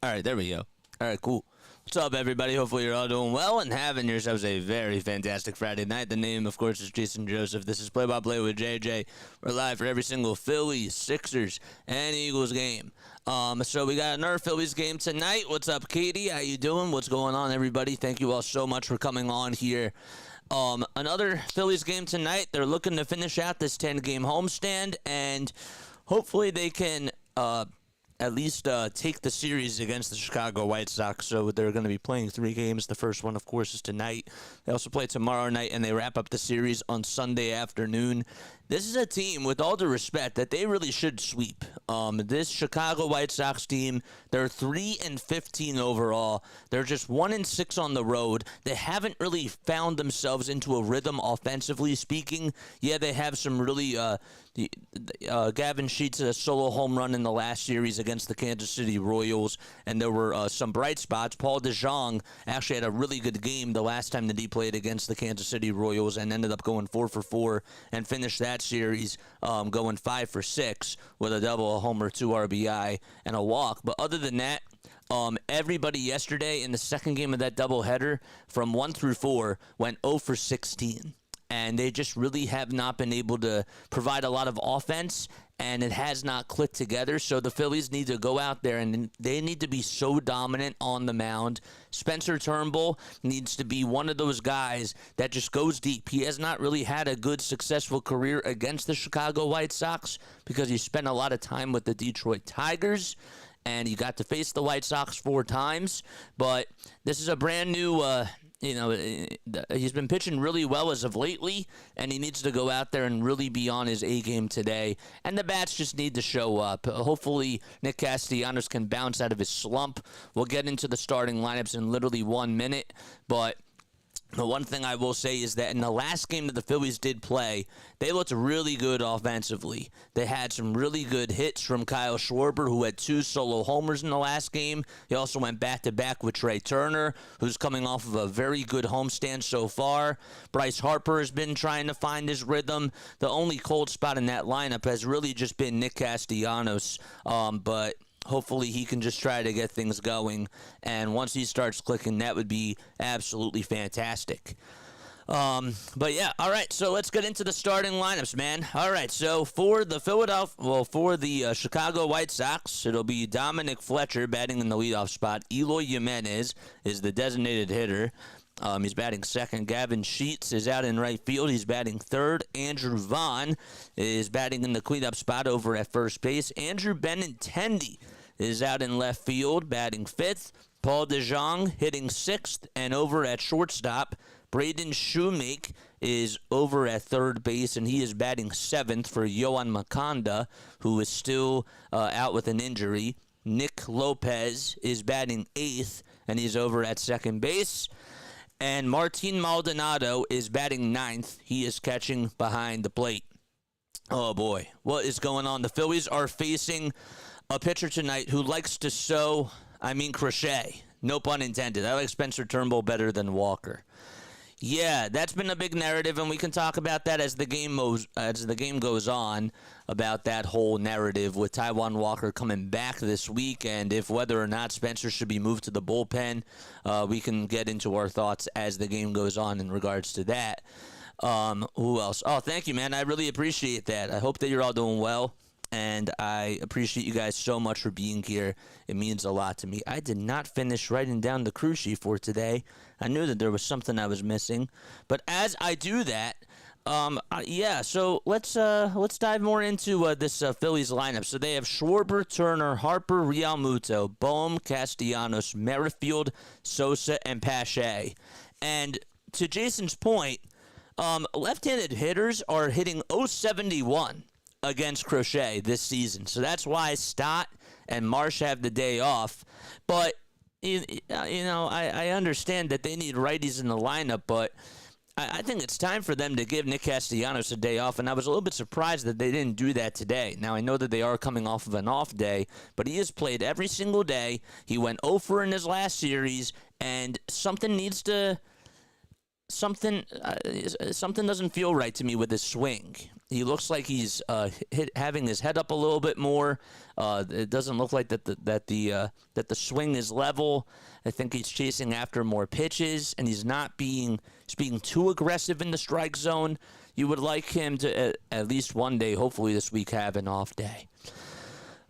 All right, there we go. All right, cool. What's up, everybody? Hopefully you're all doing well and having yourselves a very fantastic Friday night. The name, of course, is Jason Joseph. This is Play-by-Play with JJ. We're live for every single Phillies, Sixers, and Eagles game. So we got another Phillies game tonight. What's up, Katie? How you doing? What's going on, everybody? Thank you all so much for coming on here. Another Phillies game tonight. They're looking to finish out this 10-game homestand, and hopefully they can at least take the series against the Chicago White Sox. So they're going to be playing 3 games. The first one, of course, is tonight. They also play tomorrow night, and they wrap up the series on Sunday afternoon. This is a team, with all due respect, that they really should sweep. This Chicago White Sox team, they're 3-15 overall. They're just 1-6 on the road. They haven't really found themselves into a rhythm offensively speaking. Yeah, they have some really Gavin Sheets a solo home run in the last series against the Kansas City Royals, and there were some bright spots. Paul DeJong actually had a really good game the last time that he played against the Kansas City Royals and ended up going 4 for 4 and finished that series going 5 for 6 with a double, a homer, 2 RBI, and a walk. But other than that, everybody yesterday in the second game of that doubleheader from 1 through 4 went 0 for 16. And they just really have not been able to provide a lot of offense, and it has not clicked together. So the Phillies need to go out there, and they need to be so dominant on the mound. Spencer Turnbull needs to be one of those guys that just goes deep. He has not really had a good, successful career against the Chicago White Sox because he spent a lot of time with the Detroit Tigers, and he got to face the White Sox 4 times. But this is a brand new he's been pitching really well as of lately, and he needs to go out there and really be on his A game today. And the bats just need to show up. Hopefully, Nick Castellanos can bounce out of his slump. We'll get into the starting lineups in literally 1 minute, but the one thing I will say is that in the last game that the Phillies did play, they looked really good offensively. They had some really good hits from Kyle Schwarber, who had 2 solo homers in the last game. He also went back-to-back with Turner, who's coming off of a very good homestand so far. Bryce Harper has been trying to find his rhythm. The only cold spot in that lineup has really just been Nick Castellanos, but hopefully he can just try to get things going, and once he starts clicking, that would be absolutely fantastic. But yeah, all right, so let's get into the starting lineups, man. All right, so for the Chicago White Sox, it'll be Dominic Fletcher batting in the leadoff spot. Eloy Jimenez is the designated hitter. He's batting second. Gavin Sheets is out in right field. He's batting third. Andrew Vaughn is batting in the cleanup spot over at first base. Andrew Benintendi is out in left field, batting fifth. Paul DeJong hitting sixth, and over at shortstop, Braden Shoemake is over at third base, and he is batting seventh for Yohan Makanda, who is still out with an injury. Nick Lopez is batting eighth, and he's over at second base. And Martin Maldonado is batting ninth. He is catching behind the plate. Oh, boy. What is going on? The Phillies are facing a pitcher tonight who likes to crochet. No pun intended. I like Spencer Turnbull better than Walker. Yeah, that's been a big narrative, and we can talk about that as the game goes on, about that whole narrative with Taijuan Walker coming back this week, and if whether or not Spencer should be moved to the bullpen. We can get into our thoughts as the game goes on in regards to that. Who else? Oh, thank you, man. I really appreciate that. I hope that you're all doing well, and I appreciate you guys so much for being here. It means a lot to me. I did not finish writing down the crew sheet for today. I knew that there was something I was missing. But as I do that, so let's dive more into this Phillies lineup. So they have Schwarber, Turner, Harper, realmuto, Bohm, Castellanos, Merrifield, Sosa, and Pache. And to Jason's point, left-handed hitters are hitting .071 against Crochet this season. So that's why Stott and Marsh have the day off. But, I understand that they need righties in the lineup, but I think it's time for them to give Nick Castellanos a day off, and I was a little bit surprised that they didn't do that today. Now, I know that they are coming off of an off day, but he has played every single day. He went 0 for in his last series, and something doesn't feel right to me with his swing. He looks like he's having his head up a little bit more. It doesn't look like that the swing is level. I think he's chasing after more pitches, and he's being too aggressive in the strike zone. You would like him to at least one day, hopefully this week, have an off day.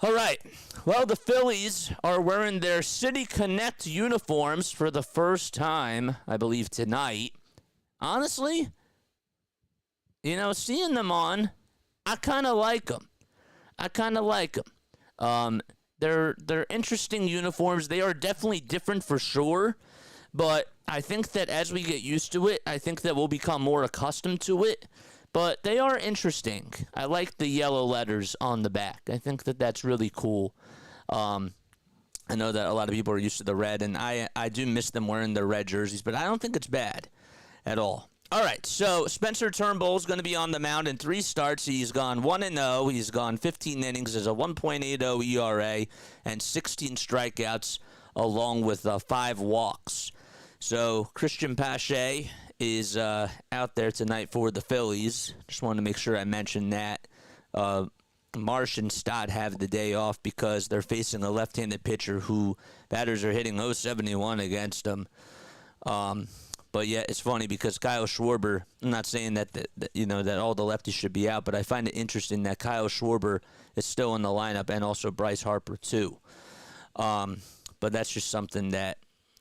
All right. Well, the Phillies are wearing their City Connect uniforms for the first time, I believe, tonight. Honestly, seeing them on, I kind of like them. They're interesting uniforms. They are definitely different for sure, but I think that as we get used to it, I think that we'll become more accustomed to it. But they are interesting. I like the yellow letters on the back. I think that that's really cool. I know that a lot of people are used to the red, and I do miss them wearing their red jerseys, but I don't think it's bad at all. All right, so Spencer Turnbull is going to be on the mound in 3 starts. He's gone 1-0. He's gone 15 innings. Has a 1.80 ERA and 16 strikeouts, along with 5 walks. So Christian Pache is out there tonight for the Phillies. Just wanted to make sure I mentioned that. Marsh and Stott have the day off because they're facing a left-handed pitcher who batters are hitting .071 against him. But yeah, it's funny because Kyle Schwarber, I'm not saying that all the lefties should be out, but I find it interesting that Kyle Schwarber is still in the lineup and also Bryce Harper too. But that's just something that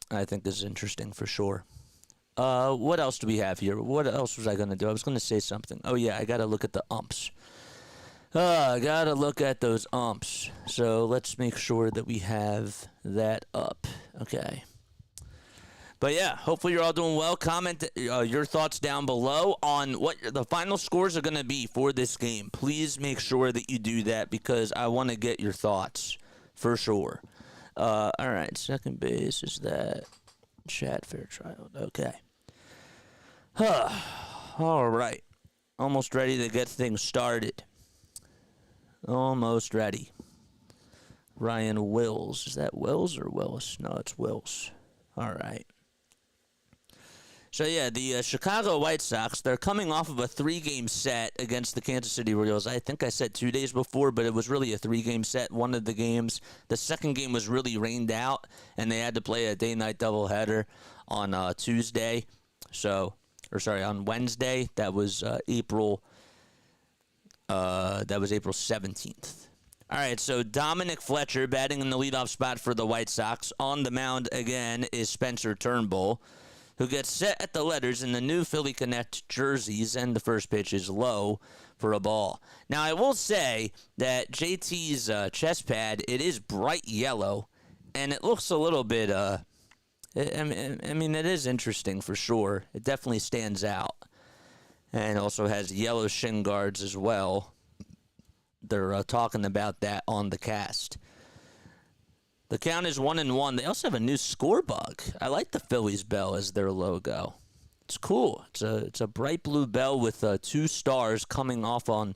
I think is interesting for sure. What else do we have here? What else was I going to do? I was going to say something. Oh yeah, I got to look at the umps. I got to look at those umps. So let's make sure that we have that up. Okay. But yeah, hopefully you're all doing well. Comment your thoughts down below on what the final scores are going to be for this game. Please make sure that you do that because I want to get your thoughts for sure. All right, second base is that Chad Fairchild. Okay. All right. Almost ready to get things started. Almost ready. Ryan Wills. Is that Wills or Willis? No, it's Wills. All right. So, yeah, the Chicago White Sox, they're coming off of a 3-game set against the Kansas City Royals. I think I said 2 days before, but it was really a 3-game set. One of the games, the second game was really rained out, and they had to play a day-night doubleheader on Tuesday. On Wednesday. That was April 17th. All right, so Dominic Fletcher batting in the leadoff spot for the White Sox. On the mound again is Spencer Turnbull, who gets set at the letters in the new Philly Connect jerseys, and the first pitch is low for a ball. Now, I will say that JT's chest pad, it is bright yellow, and it looks a little bit, I mean, it is interesting for sure. It definitely stands out, and also has yellow shin guards as well. They're talking about that on the cast. The count is 1-1. They also have a new score bug. I like the Phillies bell as their logo. It's cool. It's a bright blue bell with 2 stars coming off on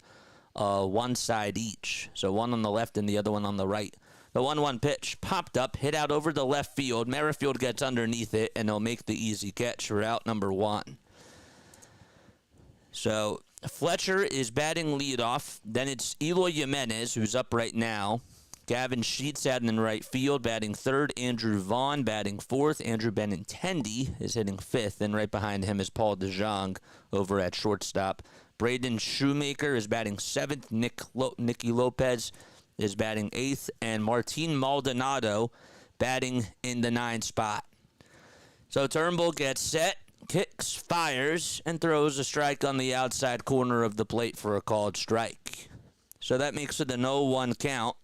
one side each. So one on the left and the other one on the right. The 1-1 pitch popped up, hit out over the left field. Merrifield gets underneath it, and he'll make the easy catch for out number 1. So Fletcher is batting leadoff. Then it's Eloy Jimenez, who's up right now. Gavin Sheets out in right field, batting third. Andrew Vaughn batting fourth. Andrew Benintendi is hitting fifth. And right behind him is Paul DeJong over at shortstop. Braden Shoemaker is batting seventh. Nicky Lopez is batting eighth. And Martin Maldonado batting in the 9 spot. So Turnbull gets set, kicks, fires, and throws a strike on the outside corner of the plate for a called strike. So that makes it a 0-1 count.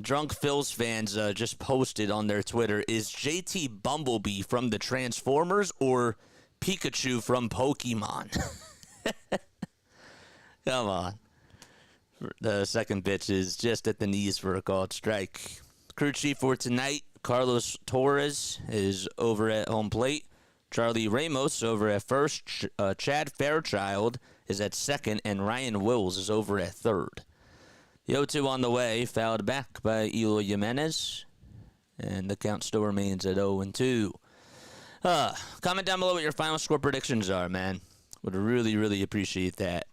Drunk Phil's fans just posted on their Twitter, is JT Bumblebee from the Transformers or Pikachu from Pokemon? Come on. The second pitch is just at the knees for a called strike. Crew chief for tonight, Carlos Torres is over at home plate. Charlie Ramos over at first. Chad Fairchild is at second, and Ryan Wills is over at third. The 0-2 on the way, fouled back by Eloy Jimenez, and the count still remains at 0-2. Comment down below what your final score predictions are, man. Would really, really appreciate that.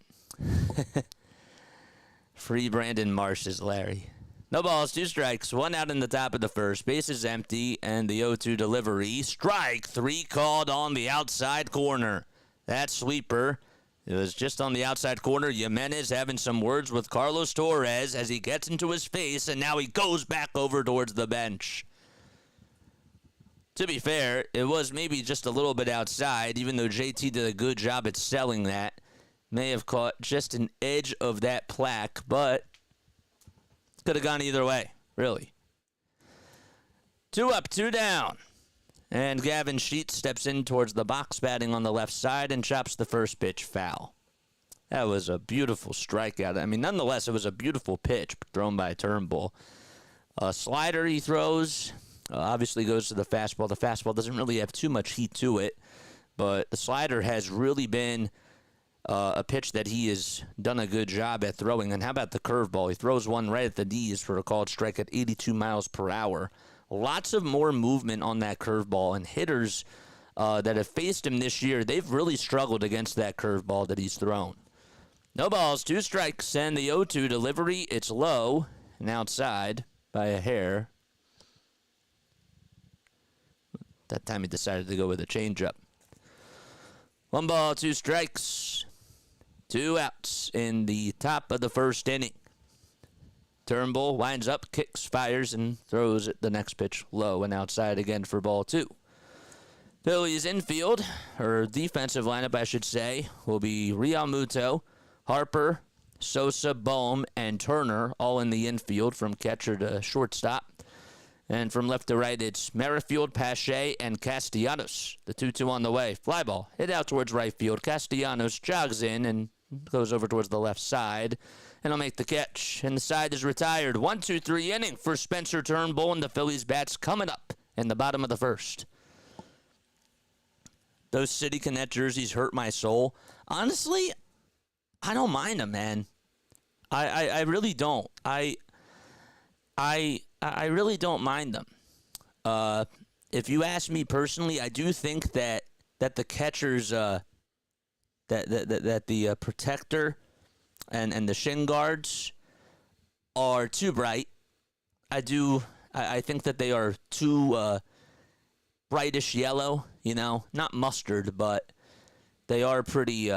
Free Brandon Marsh is Larry. No balls, 2 strikes, 1 out in the top of the first. Base is empty, and the 0-2 delivery. Strike 3 called on the outside corner. That sweeper, it was just on the outside corner. Jimenez having some words with Carlos Torres as he gets into his face, and now he goes back over towards the bench. To be fair, it was maybe just a little bit outside, even though JT did a good job at selling that. May have caught just an edge of that plaque, but could have gone either way, really. 2 up, 2 down. And Gavin Sheets steps in towards the box, batting on the left side, and chops the first pitch foul. That was a beautiful strikeout. I mean, nonetheless, it was a beautiful pitch thrown by Turnbull. A slider he throws, obviously goes to the fastball. The fastball doesn't really have too much heat to it, but the slider has really been a pitch that he has done a good job at throwing. And how about the curveball? He throws one right at the knees for a called strike at 82 miles per hour. Lots of more movement on that curveball, and hitters that have faced him this year, they've really struggled against that curveball that he's thrown. No balls, 2 strikes, and the 0-2 delivery, it's low and outside by a hair. That time he decided to go with a changeup. 1 ball, 2 strikes, 2 outs in the top of the first inning. Turnbull winds up, kicks, fires, and throws the next pitch low and outside again for ball 2. Phillies infield, or defensive lineup, I should say, will be realmuto, Harper, Sosa, Bohm, and Turner, all in the infield from catcher to shortstop. And from left to right, it's Merrifield, Pache, and Castellanos. The 2-2 on the way. Fly ball, hit out towards right field. Castellanos jogs in and goes over towards the left side, and he'll make the catch. And the side is retired. 1-2-3 inning for Spencer Turnbull, and the Phillies bats coming up in the bottom of the first. Those City Connect jerseys hurt my soul. Honestly, I don't mind them, man. I really don't. I really don't mind them. If you ask me personally, I do think that the catchers, that the protector and the shin guards are too bright. I think that they are too brightish yellow. You know, not mustard, but they are pretty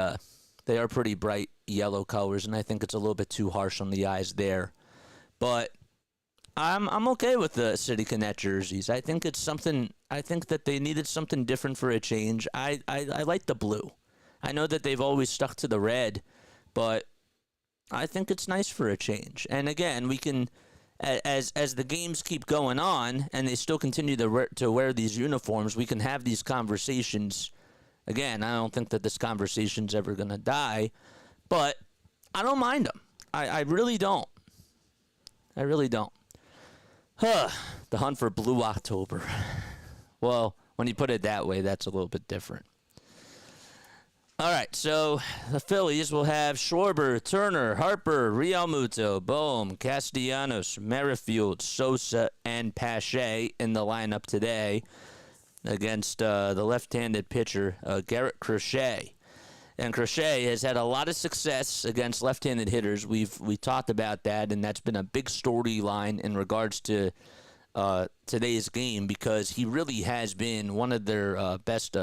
bright yellow colors, and I think it's a little bit too harsh on the eyes there. But I'm okay with the City Connect jerseys. I think it's something. I think that they needed something different for a change. I like the blue. I know that they've always stuck to the red, but I think it's nice for a change. And again, we can, as the games keep going on and they still continue to wear these uniforms, we can have these conversations. Again, I don't think that this conversation's ever going to die, but I don't mind them. I really don't. I really don't. The hunt for Blue October. Well, when you put it that way, that's a little bit different. All right, so the Phillies will have Schwarber, Turner, Harper, realmuto, Bohm, Castellanos, Merrifield, Sosa, and Pache in the lineup today against the left-handed pitcher, Garrett Crochet. And Crochet has had a lot of success against left-handed hitters. We talked about that, and that's been a big storyline in regards to today's game because he really has been one of their best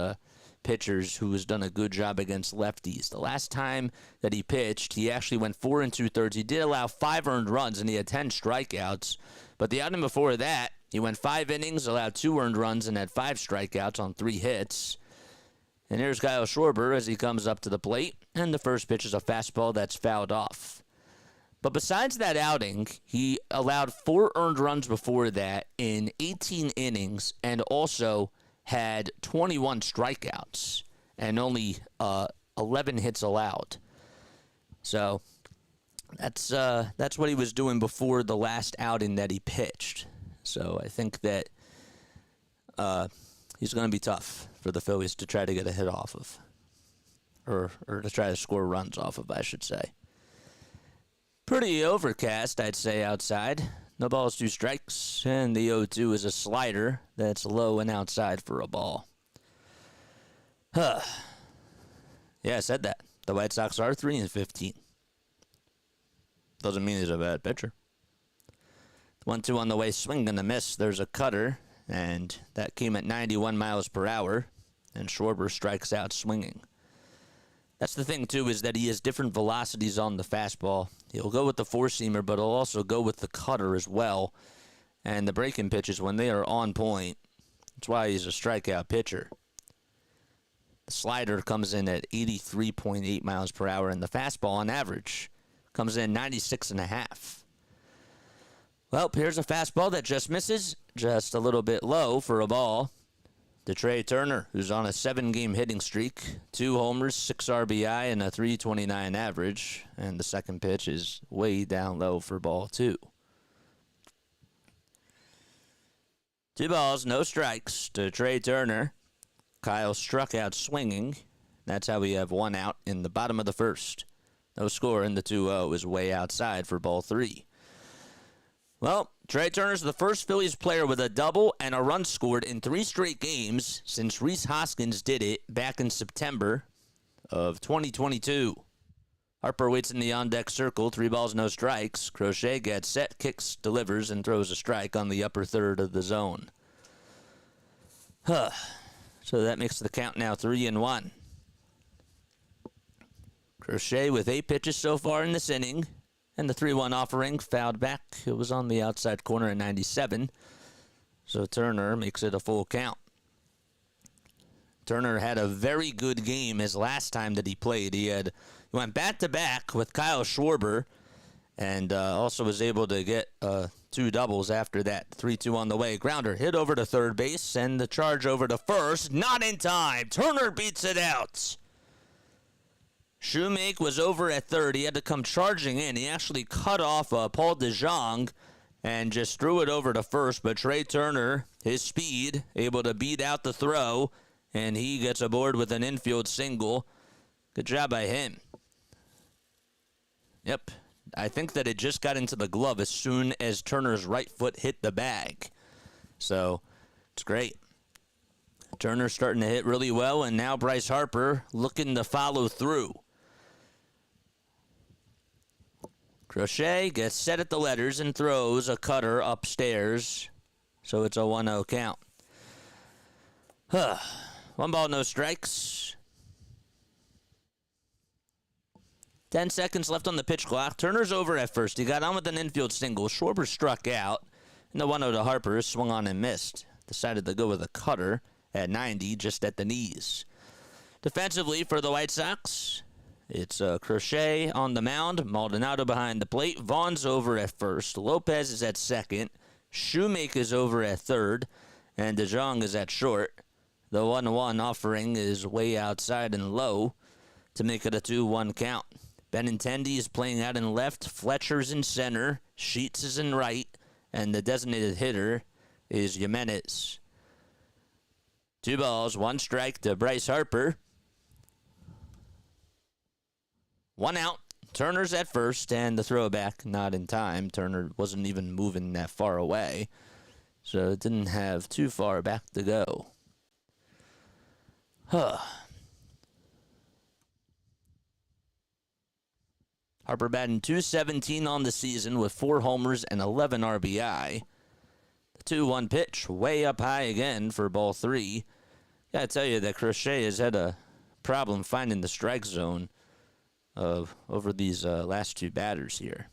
pitchers who has done a good job against lefties. The last time that he pitched, he actually went 4 2/3. He did allow 5 earned runs, and he had 10 strikeouts. But the outing before that, he went 5 innings, allowed 2 earned runs, and had 5 strikeouts on 3 hits. And here's Kyle Schwarber as he comes up to the plate, and the first pitch is a fastball that's fouled off. But besides that outing, he allowed 4 earned runs before that in 18 innings and also had 21 strikeouts and only 11 hits allowed. So that's what he was doing before the last outing that he pitched. So I think that he's going to be tough for the Phillies to try to get a hit off of, or to try to score runs off of, I should say. Pretty overcast, I'd say, outside. No balls, 2 strikes, and the 0-2 is a slider that's low and outside for a ball. Yeah, I said that. The White Sox are 3-15. Doesn't mean he's a bad pitcher. 1-2 on the way, swing and a miss. There's a cutter, and that came at 91 miles per hour, and Schwarber strikes out swinging. That's the thing, too, is that he has different velocities on the fastball. He'll go with the four-seamer, but he'll also go with the cutter as well. And the breaking pitches, when they are on point, that's why he's a strikeout pitcher. The slider comes in at 83.8 miles per hour, and the fastball on average comes in 96.5. Well, here's a fastball that just misses, just a little bit low for a ball. To Turner, who's on a 7-game hitting streak, 2 homers, 6 RBI, and a .329 average. And the second pitch is way down low for ball 2. 2 balls, no strikes to Turner. Kyle struck out swinging. That's how we have 1 out in the bottom of the first. No score, and the 2-0 is way outside for ball 3. Well, Turner's the first Phillies player with a double and a run scored in 3 straight games since Rhys Hoskins did it back in September of 2022. Harper waits in the on-deck circle, 3 balls, no strikes. Crochet gets set, kicks, delivers, and throws a strike on the upper third of the zone. So that makes the count now 3-1. Crochet with 8 pitches so far in this inning. And the 3-1 offering fouled back. It was on the outside corner at 97. So Turner makes it a full count. Turner had a very good game his last time that he played. He went back-to-back with Kyle Schwarber and also was able to get 2 doubles after that. 3-2 on the way. Grounder hit over to third base and the charge over to first. Not in time. Turner beats it out. Shoemake was over at third. He had to come charging in. He actually cut off Paul DeJong and just threw it over to first. But Turner, his speed, able to beat out the throw, and he gets aboard with an infield single. Good job by him. Yep. I think that it just got into the glove as soon as Turner's right foot hit the bag. So, it's great. Turner's starting to hit really well, and now Bryce Harper looking to follow through. Crochet gets set at the letters and throws a cutter upstairs. So it's a 1-0 count. 1 ball, no strikes. 10 seconds left on the pitch clock. Turner's over at first. He got on with an infield single. Schwarber struck out. And the 1-0 to Harper swung on and missed. Decided to go with a cutter at 90, just at the knees. Defensively for the White Sox, it's Crochet on the mound, Maldonado behind the plate, Vaughn's over at first, Lopez is at second, Shoemake is over at third, and DeJong is at short. The 1-1 offering is way outside and low to make it a 2-1 count. Benintendi is playing out in left, Fletcher's in center, Sheets is in right, and the designated hitter is Jimenez. 2 balls, 1 strike to Bryce Harper. 1 out. Turner's at first, and the throwback not in time. Turner wasn't even moving that far away, so it didn't have too far back to go. Harper batting .217 on the season with 4 homers and 11 RBI. The 2-1 pitch way up high again for ball 3. Gotta tell you that Crochet has had a problem finding the strike zone over these last 2 batters here.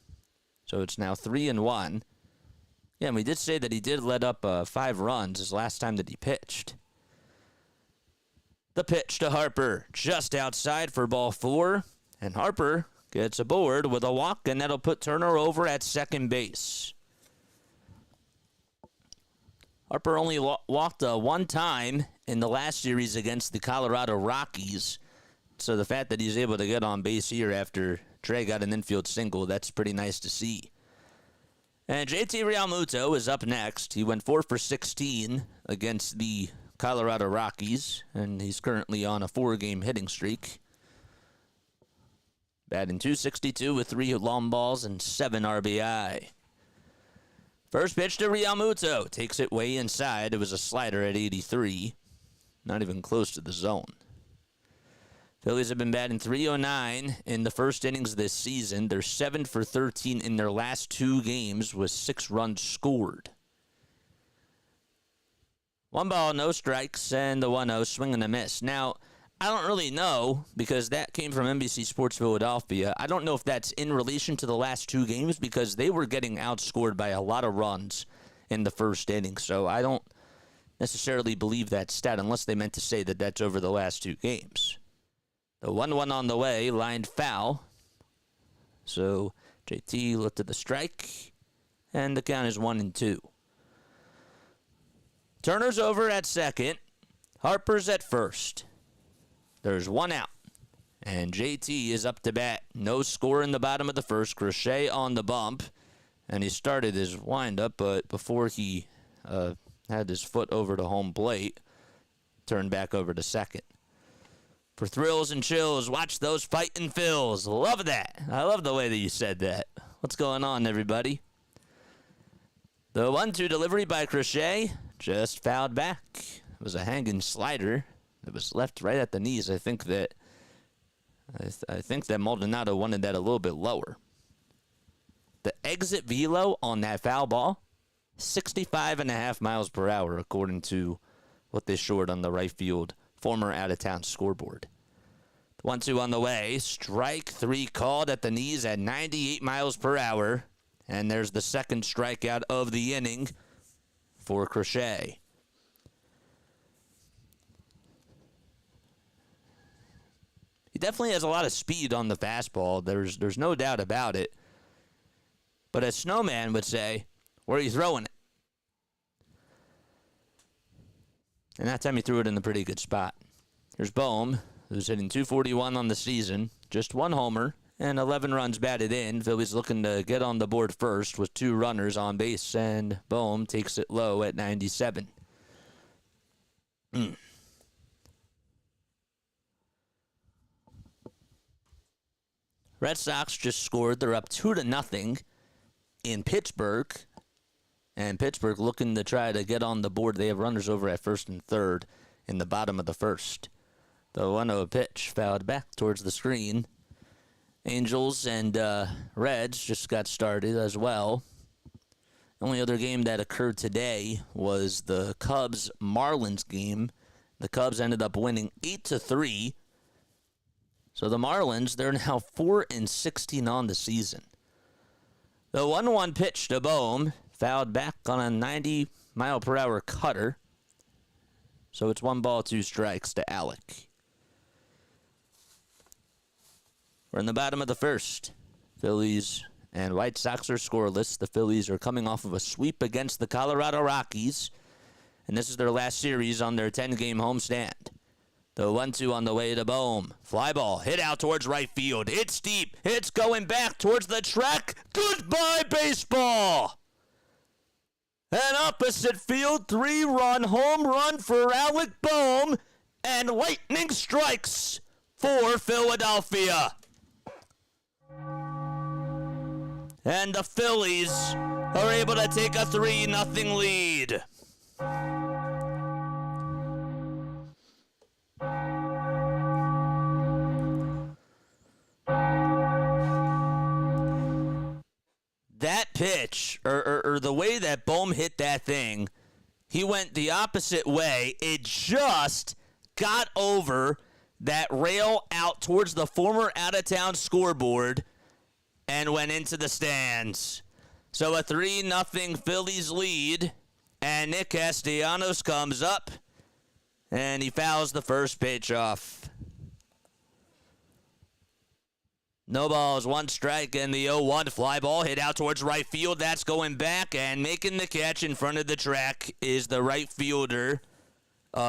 So it's now 3-1. Yeah, and we did say that he did let up 5 runs his last time that he pitched. The pitch to Harper, just outside for ball 4. And Harper gets aboard with a walk, and that'll put Turner over at second base. Harper only walked 1 time in the last series against the Colorado Rockies. So the fact that he's able to get on base here after Trey got an infield single, that's pretty nice to see. And JT Realmuto is up next. He went 4 for 16 against the Colorado Rockies, and he's currently on a 4-game hitting streak. Batting .262 with 3 long balls and 7 RBI. First pitch to Realmuto. Takes it way inside. It was a slider at 83. Not even close to the zone. Phillies have been batting .309 in the first innings this season. They're 7 for 13 in their last 2 games with 6 runs scored. 1 ball, no strikes, and the 1-0 swing and a miss. Now, I don't really know, because that came from NBC Sports Philadelphia. I don't know if that's in relation to the last 2 games, because they were getting outscored by a lot of runs in the first inning. So I don't necessarily believe that stat unless they meant to say that that's over the last 2 games. The 1-1 on the way, lined foul. So JT looked at the strike, and the count is 1-2. Turner's over at second. Harper's at first. There's 1 out, and JT is up to bat. No score in the bottom of the first. Crochet on the bump, and he started his windup, but before he had his foot over to home plate, turned back over to second. For thrills and chills, watch those fighting Phils. Love that. I love the way that you said that. What's going on, everybody? The 1-2 delivery by Crochet just fouled back. It was a hanging slider. It was left right at the knees. I think that Maldonado wanted that a little bit lower. The exit velo on that foul ball, 65.5 miles per hour, according to what they showed on the right field former out-of-town scoreboard. 1-2 on the way. Strike 3 called at the knees at 98 miles per hour. And there's the second strikeout of the inning for Crochet. He definitely has a lot of speed on the fastball. There's no doubt about it. But as Snowman would say, where are you throwing it? And that time he threw it in a pretty good spot. Here's Bohm, who's hitting .241 on the season. Just 1 homer and 11 runs batted in. Phillies looking to get on the board first with 2 runners on base, and Bohm takes it low at 97. Red Sox just scored. They're up 2-0 in Pittsburgh. And Pittsburgh looking to try to get on the board. They have runners over at first and third in the bottom of the first. The 1-0 pitch fouled back towards the screen. Angels and Reds just got started as well. The only other game that occurred today was the Cubs-Marlins game. The Cubs ended up winning 8-3. So the Marlins, they're now 4-16 on the season. The 1-1 pitch to Bohm fouled back on a 90-mile-per-hour cutter. So it's 1 ball, 2 strikes to Alec. We're in the bottom of the first. Phillies and White Sox are scoreless. The Phillies are coming off of a sweep against the Colorado Rockies, and this is their last series on their 10-game homestand. The 1-2 on the way to Bohm. Fly ball hit out towards right field. It's deep. It's going back towards the track. Goodbye, baseball. An opposite field 3-run home run for Alec Bohm, and lightning strikes for Philadelphia. And the Phillies are able to take a 3-0 lead. That pitch, or the way that Bohm hit that thing, he went the opposite way. It just got over that rail out towards the former out-of-town scoreboard and went into the stands. So a 3-0 Phillies lead, and Nick Castellanos comes up, and he fouls the first pitch off. No balls, 1 strike, and the 0-1 fly ball hit out towards right field. That's going back, and making the catch in front of the track is the right fielder,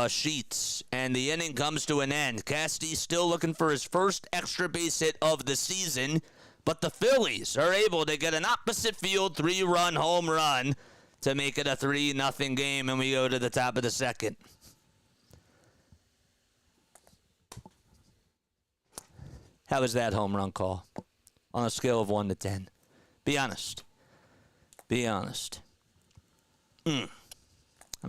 Sheets. And the inning comes to an end. Casty still looking for his first extra base hit of the season, but the Phillies are able to get an opposite field 3-run home run to make it a 3-0 game, and we go to the top of the second. How was that home run call on a scale of 1 to 10? Be honest. Be honest. I'm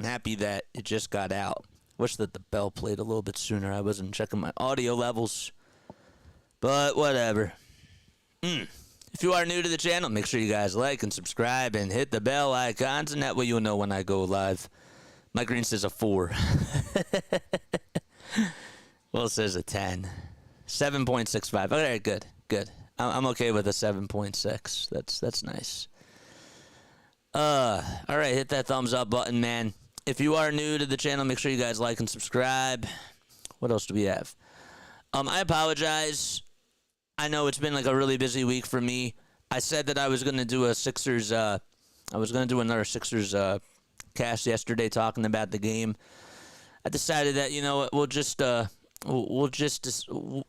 happy that it just got out. Wish that the bell played a little bit sooner. I wasn't checking my audio levels. But whatever. If you are new to the channel, make sure you guys like and subscribe and hit the bell icons, and that way you'll know when I go live. My green says a 4. Well, it says a 10. 7.65. Okay, good. I'm okay with a 7.6. That's nice. All right, hit that thumbs up button, man. If you are new to the channel, make sure you guys like and subscribe. What else do we have? I apologize. I know it's been like a really busy week for me. I said that I was gonna do a Sixers. I was gonna do another Sixers cast yesterday, talking about the game. I decided that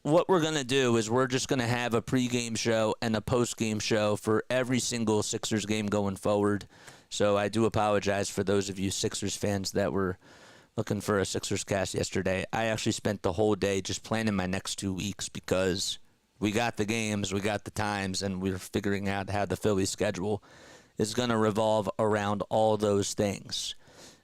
what we're gonna do is we're just gonna have a pregame show and a postgame show for every single Sixers game going forward. So I do apologize for those of you Sixers fans that were looking for a Sixers cast yesterday. I actually spent the whole day just planning my next 2 weeks because we got the games, we got the times, and we're figuring out how the Phillies schedule is going to revolve around all those things.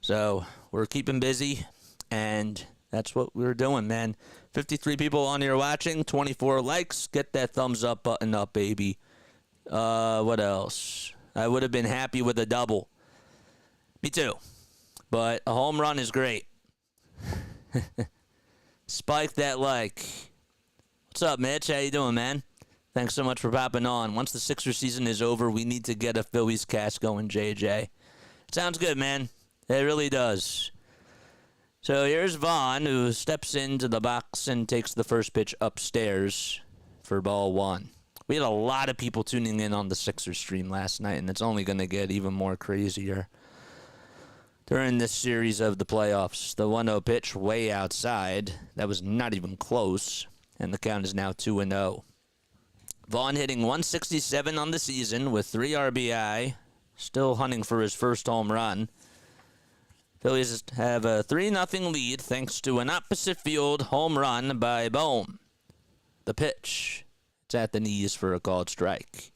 So we're keeping busy, and that's what we're doing, man. 53 people on here watching, 24 likes. Get that thumbs up button up, baby. What else? I would have been happy with a double. Me too. But a home run is great. Spike that like. What's up, Mitch? How you doing, man? Thanks so much for popping on. Once the Sixers season is over, we need to get a Phillies cast going, JJ. Sounds good, man. It really does. So here's Vaughn, who steps into the box and takes the first pitch upstairs for ball 1. We had a lot of people tuning in on the Sixers stream last night, and it's only going to get even more crazier during this series of the playoffs. The 1-0 pitch way outside. That was not even close, and the count is now 2-0. Vaughn hitting 167 on the season with 3 RBI, still hunting for his first home run. Phillies have a 3-0 lead thanks to an opposite field home run by Bohm. The pitch. It's at the knees for a called strike.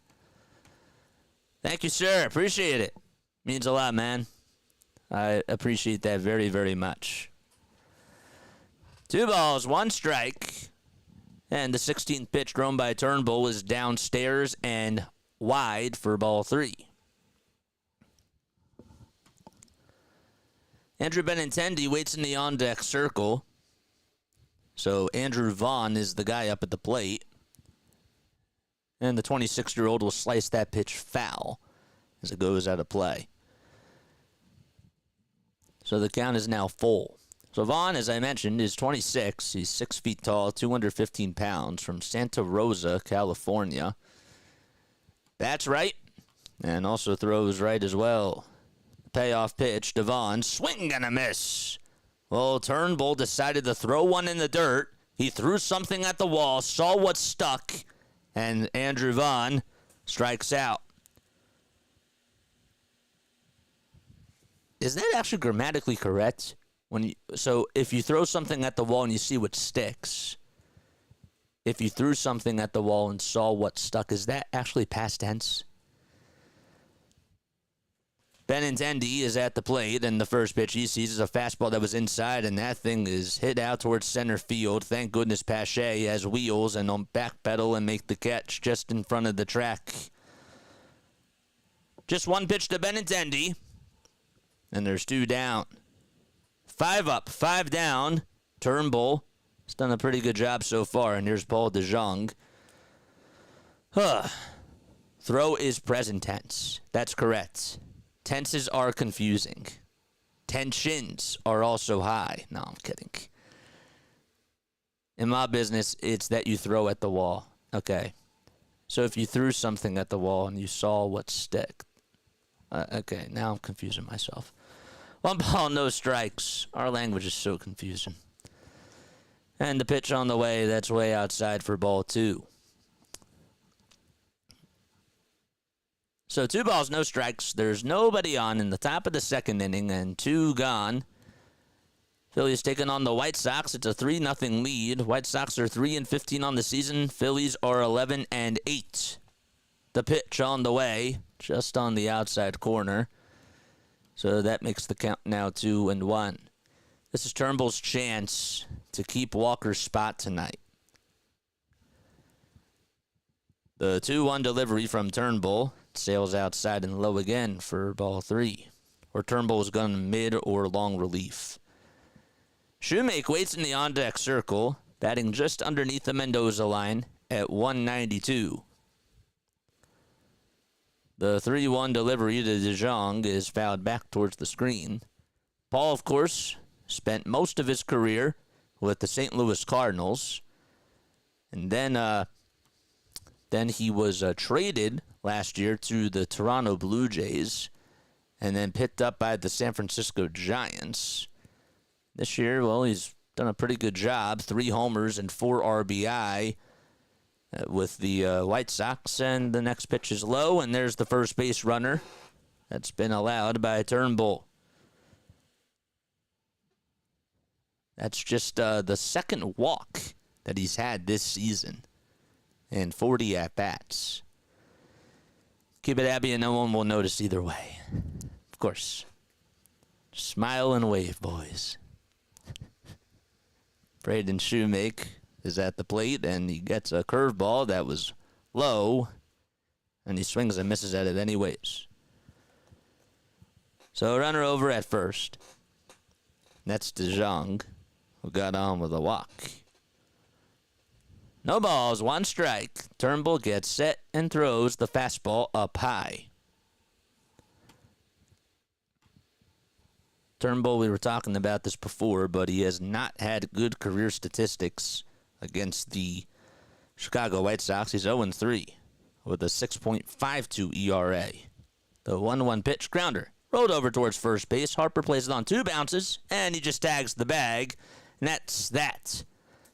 Thank you, sir. Appreciate it. Means a lot, man. I appreciate that very, very much. 2 balls, 1 strike. And the 16th pitch thrown by Turnbull is downstairs and wide for ball 3. Andrew Benintendi waits in the on-deck circle. So Andrew Vaughn is the guy up at the plate. And the 26-year-old will slice that pitch foul as it goes out of play. So the count is now full. So Vaughn, as I mentioned, is 26. He's 6 feet tall, 215 pounds, from Santa Rosa, California. Bats right, and also throws right as well. Payoff pitch to Vaughn. Swing and a miss. Well, Turnbull decided to throw one in the dirt. He threw something at the wall, saw what stuck, and Andrew Vaughn strikes out. Is that actually grammatically correct? So if you throw something at the wall and you see what sticks, if you threw something at the wall and saw what stuck, is that actually past tense? Benintendi is at the plate, and the first pitch he sees is a fastball that was inside, and that thing is hit out towards center field. Thank goodness Pache has wheels and on backpedal and make the catch just in front of the track. Just 1 pitch to Benintendi, and there's 2 down. 5 up, 5 down. Turnbull has done a pretty good job so far, and here's Paul DeJong. Throw is present tense. That's correct. Tenses are confusing. Tensions are also high. No, I'm kidding. In my business, it's that you throw at the wall. Okay. So if you threw something at the wall and you saw what stick. Okay, now I'm confusing myself. 1 ball, no strikes. Our language is so confusing. And the pitch on the way, that's way outside for ball 2. So 2 balls, no strikes. There's nobody on in the top of the 2nd inning and 2 gone. Phillies taking on the White Sox. It's a 3-0 lead. White Sox are 3-15 on the season. Phillies are 11-8. The pitch on the way, just on the outside corner. So that makes the count now 2-1. This is Turnbull's chance to keep Walker's spot tonight. The 2-1 delivery from Turnbull sails outside and low again for ball 3. Or Turnbull's gun mid or long relief. Shoemake waits in the on-deck circle, batting just underneath the Mendoza line at 192. The 3-1 delivery to De Jong is fouled back towards the screen. Paul, of course, spent most of his career with the St. Louis Cardinals. And then he was traded last year to the Toronto Blue Jays and then picked up by the San Francisco Giants. This year, well, he's done a pretty good job. 3 homers and 4 RBI with the White Sox. And the next pitch is low, and there's the first base runner that's been allowed by Turnbull. That's just the second walk that he's had this season and 40 at-bats. Keep it happy and no one will notice either way. Of course. Smile and wave, boys. Braden Shoemake is at the plate, and he gets a curveball that was low, and he swings and misses at it anyways. So runner over at first. That's De Jong, who got on with a walk. No balls, 1 strike. Turnbull gets set and throws the fastball up high. Turnbull, we were talking about this before, but he has not had good career statistics against the Chicago White Sox. He's 0-3 with a 6.52 ERA. The 1-1 pitch, grounder, rolled over towards first base. Harper plays it on 2 bounces, and he just tags the bag, and that's that.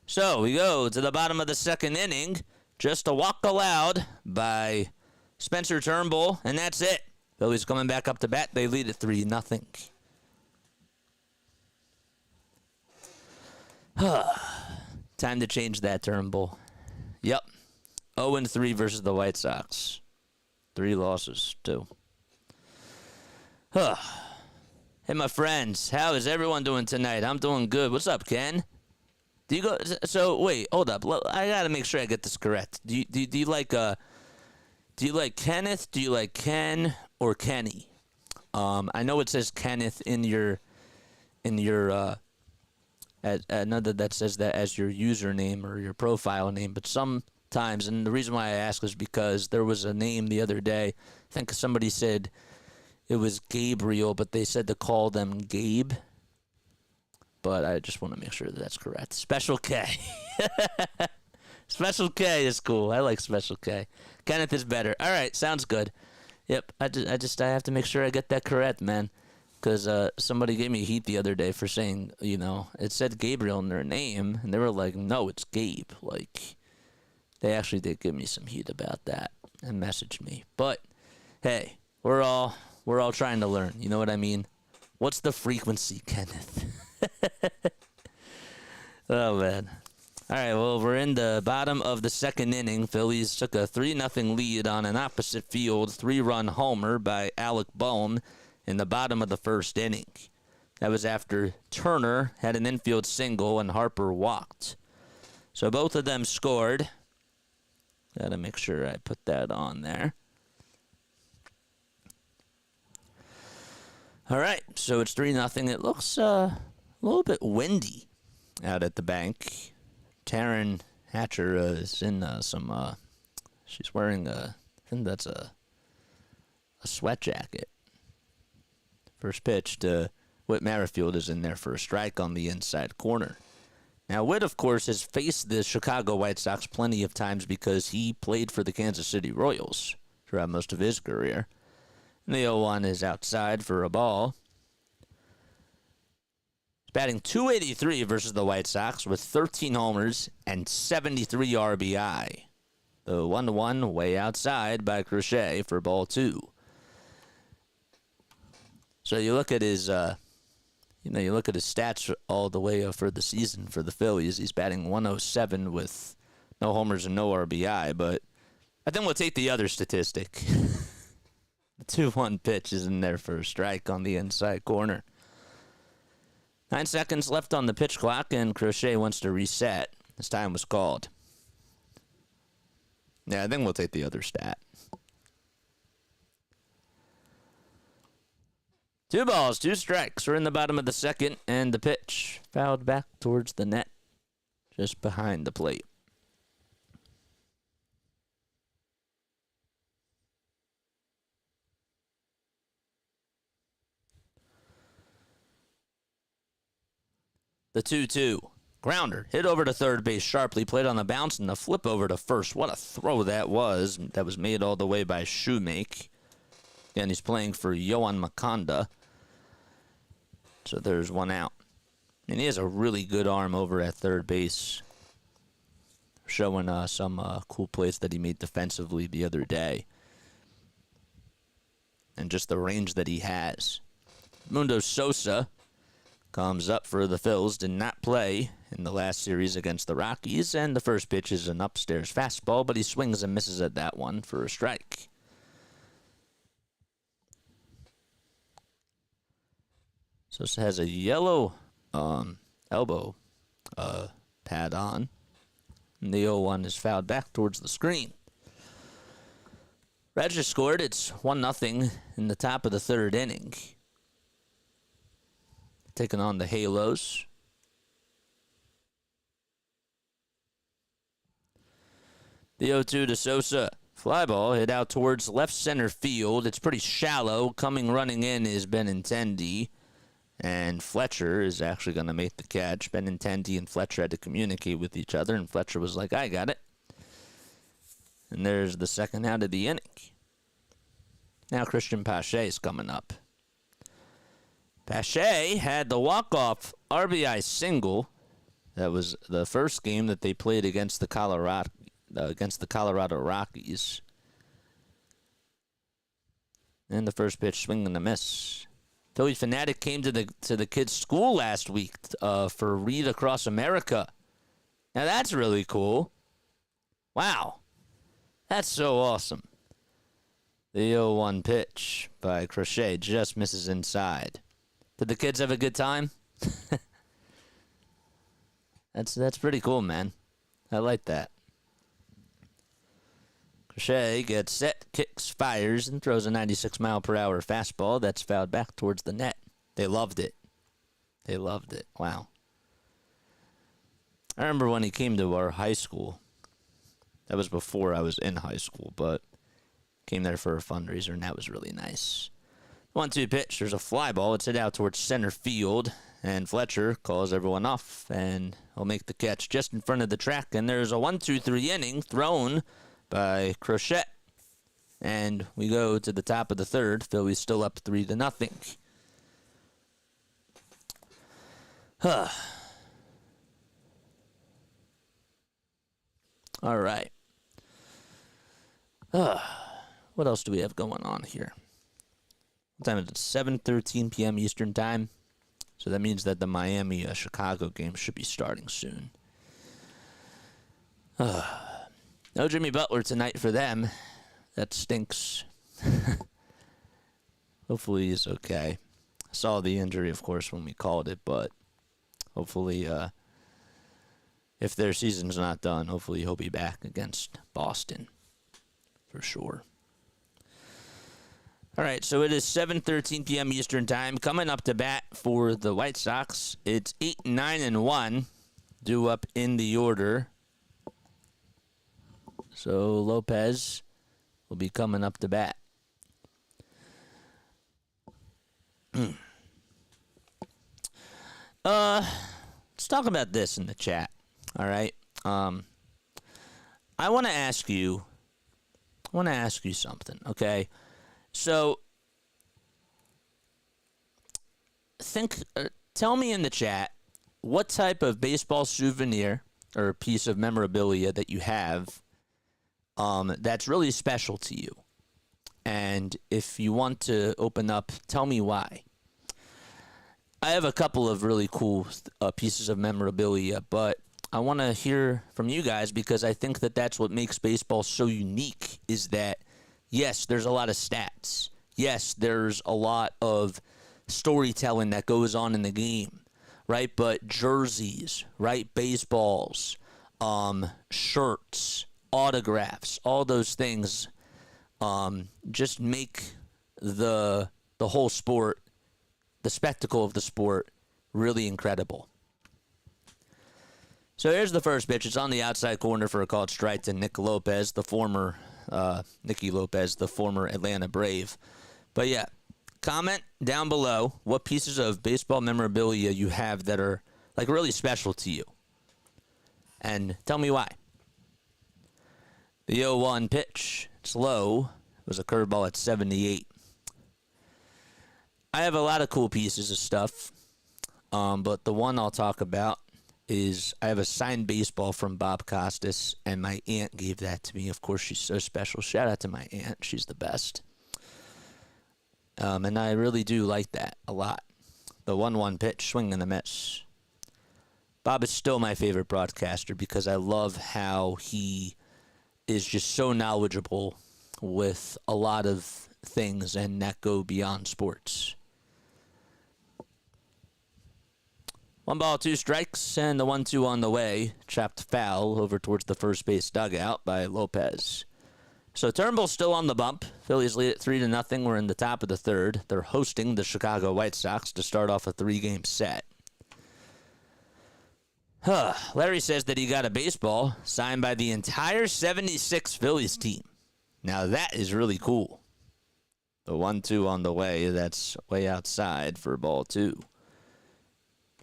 So we go to the bottom of the second inning. Just a walk allowed by Spencer Turnbull, and that's it. Phillies coming back up to bat. They lead at 3-0. Time to change that, Turnbull. Yep. 0-3 versus the White Sox. 3 losses, too. Hey, my friends. How is everyone doing tonight? I'm doing good. What's up, Ken? Do you go? So wait, hold up. I gotta make sure I get this correct. Do you like Kenneth? Do you like Ken or Kenny? I know it says Kenneth in your another that says that as your username or your profile name, but sometimes, and the reason why I ask is because there was a name the other day. I think somebody said it was Gabriel, but they said to call them Gabe. But I just want to make sure that that's correct. Special K. Special K is cool. I like Special K. Kenneth is better. All right, sounds good. Yep, I have to make sure I get that correct, man. Because somebody gave me heat the other day for saying, it said Gabriel in their name, and they were like, no, it's Gabe. Like, they actually did give me some heat about that and messaged me. But, hey, we're all trying to learn. You know what I mean? What's the frequency, Kenneth? Oh, man. All right, well, we're in the bottom of the second inning. Phillies took a 3-0 lead on an opposite field 3-run homer by Alec Bohm in the bottom of the first inning. That was after Turner had an infield single and Harper walked. So both of them scored. Got to make sure I put that on there. All right, so it's 3-0. It looks a little bit windy out at the bank. Taryn Hatcher is in she's wearing I think that's a sweat jacket. First pitch to Whit Merrifield is in there for a strike on the inside corner. Now, Whit, of course, has faced the Chicago White Sox plenty of times because he played for the Kansas City Royals throughout most of his career. And the 0-1 is outside for a ball. He's batting .283 versus the White Sox with 13 homers and 73 RBI. The 1-1 way outside by Crochet for ball 2. So you look at his, you look at his stats all the way for the season for the Phillies. He's batting .107 with no homers and no RBI. But I think we'll take the other statistic. The 2-1 pitch is in there for a strike on the inside corner. 9 seconds left on the pitch clock, and Crochet wants to reset. His time was called. Yeah, I think we'll take the other stat. 2 balls, 2 strikes. We're in the bottom of the second, and the pitch fouled back towards the net, just behind the plate. The 2-2. Grounder. Hit over to third base sharply. Played on the bounce and the flip over to first. What a throw that was. That was made all the way by Shoemake. Again, he's playing for Yohan Makonda. So there's 1 out. And he has a really good arm over at third base. Showing some cool plays that he made defensively the other day. And just the range that he has. Mundo Sosa comes up for the Phils. Did not play in the last series against the Rockies. And the first pitch is an upstairs fastball, but he swings and misses at that one for a strike. Sosa has a yellow elbow pad on. And the 0-1 is fouled back towards the screen. Reds just scored. It's 1-0 in the top of the third inning. Taking on the Halos. The 0-2 to Sosa. Fly ball hit out towards left center field. It's pretty shallow. Running in is Benintendi. And Fletcher is actually going to make the catch. Benintendi and Fletcher had to communicate with each other, and Fletcher was like, I got it. And there's the second out of the inning. Now Christian Pache is coming up. Pache had the walk-off RBI single. That was the first game that they played against the Colorado Rockies. And the first pitch, swing and a miss. Philly Fanatic came to the kids' school last week for Read Across America. Now that's really cool. Wow. That's so awesome. The 0-1 pitch by Crochet just misses inside. Did the kids have a good time? That's pretty cool, man. I like that. Crochet gets set, kicks, fires, and throws a 96-mile-per-hour fastball that's fouled back towards the net. They loved it. They loved it. Wow. I remember when he came to our high school. That was before I was in high school, but came there for a fundraiser, and that was really nice. 1-2 pitch. There's a fly ball. It's hit out towards center field, and Fletcher calls everyone off, and he'll make the catch just in front of the track. And there's a 1-2-3 inning thrown by Crochet. And we go to the top of the third. Philly's still up 3-0. All right. What else do we have going on here? What time is it? 7:13 p.m. Eastern Time. So that means that the Miami-Chicago game should be starting soon. No Jimmy Butler tonight for them. That stinks. Hopefully he's okay. I saw the injury, of course, when we called it, but hopefully, if their season's not done, hopefully he'll be back against Boston for sure. All right, so it is 7:13 p.m. Eastern Time. Coming up to bat for the White Sox, it's 8-9-1, due up in the order. So Lopez will be coming up to bat. Let's talk about this in the chat. All right. I want to ask you something, okay? So tell me in the chat what type of baseball souvenir or piece of memorabilia that you have that's really special to you. And if you want to open up, tell me why. I have a couple of really cool pieces of memorabilia, but I want to hear from you guys because I think that that's what makes baseball so unique is that, yes, there's a lot of stats. Yes, there's a lot of storytelling that goes on in the game. right? But jerseys, right? Baseballs, shirts, autographs, all those things just make the whole sport, the spectacle of the sport, really incredible. So here's the first pitch. It's on the outside corner for a called strike to Nicky Lopez, the former Atlanta Brave. But yeah, comment down below what pieces of baseball memorabilia you have that are like really special to you, and tell me why. The 0-1 pitch, it's low. It was a curveball at 78. I have a lot of cool pieces of stuff, but the one I'll talk about is I have a signed baseball from Bob Costas, and my aunt gave that to me. Of course, she's so special. Shout out to my aunt. She's the best. And I really do like that a lot. The 1-1 pitch, swing and a miss. Bob is still my favorite broadcaster because I love how he is just so knowledgeable with a lot of things and that go beyond sports. 1 ball, 2 strikes, and the 1-2 on the way. Chopped foul over towards the first base dugout by Lopez. So Turnbull's still on the bump. Phillies lead it 3-0. We're in the top of the third. They're hosting the Chicago White Sox to start off a 3-game set. Larry says that he got a baseball signed by the entire 76 Phillies team. Now that is really cool. The 1-2 on the way. That's way outside for ball 2.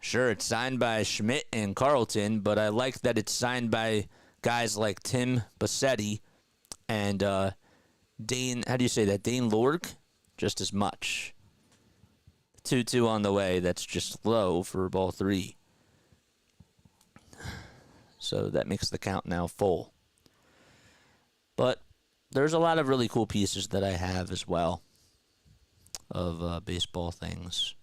Sure, it's signed by Schmidt and Carlton, but I like that it's signed by guys like Tim Bassetti and Dane, how do you say that? Dane Lorg? Just as much. 2-2 on the way. That's just low for ball 3. So that makes the count now full. But there's a lot of really cool pieces that I have as well of baseball things.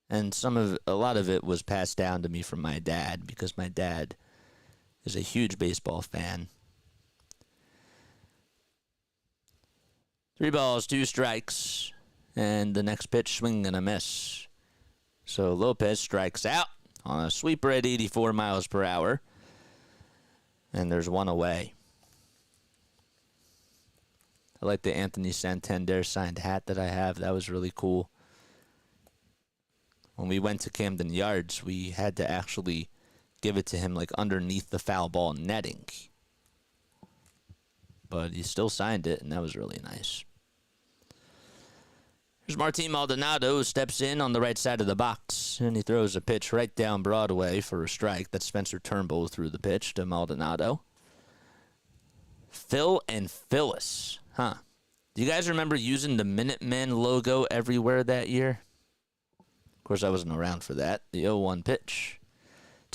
And a lot of it was passed down to me from my dad because my dad is a huge baseball fan. 3 balls, 2 strikes, and the next pitch, swing and a miss. So Lopez strikes out on a sweeper at 84 miles per hour, and there's 1 away. I like the Anthony Santander signed hat that I have. That was really cool. When we went to Camden Yards, we had to actually give it to him like underneath the foul ball netting. But he still signed it, and that was really nice. Here's Martin Maldonado, who steps in on the right side of the box, and he throws a pitch right down Broadway for a strike. That's Spencer Turnbull threw the pitch to Maldonado. Phil and Phyllis, huh? Do you guys remember using the Minutemen logo everywhere that year? Of course, I wasn't around for that. The 0-1 pitch.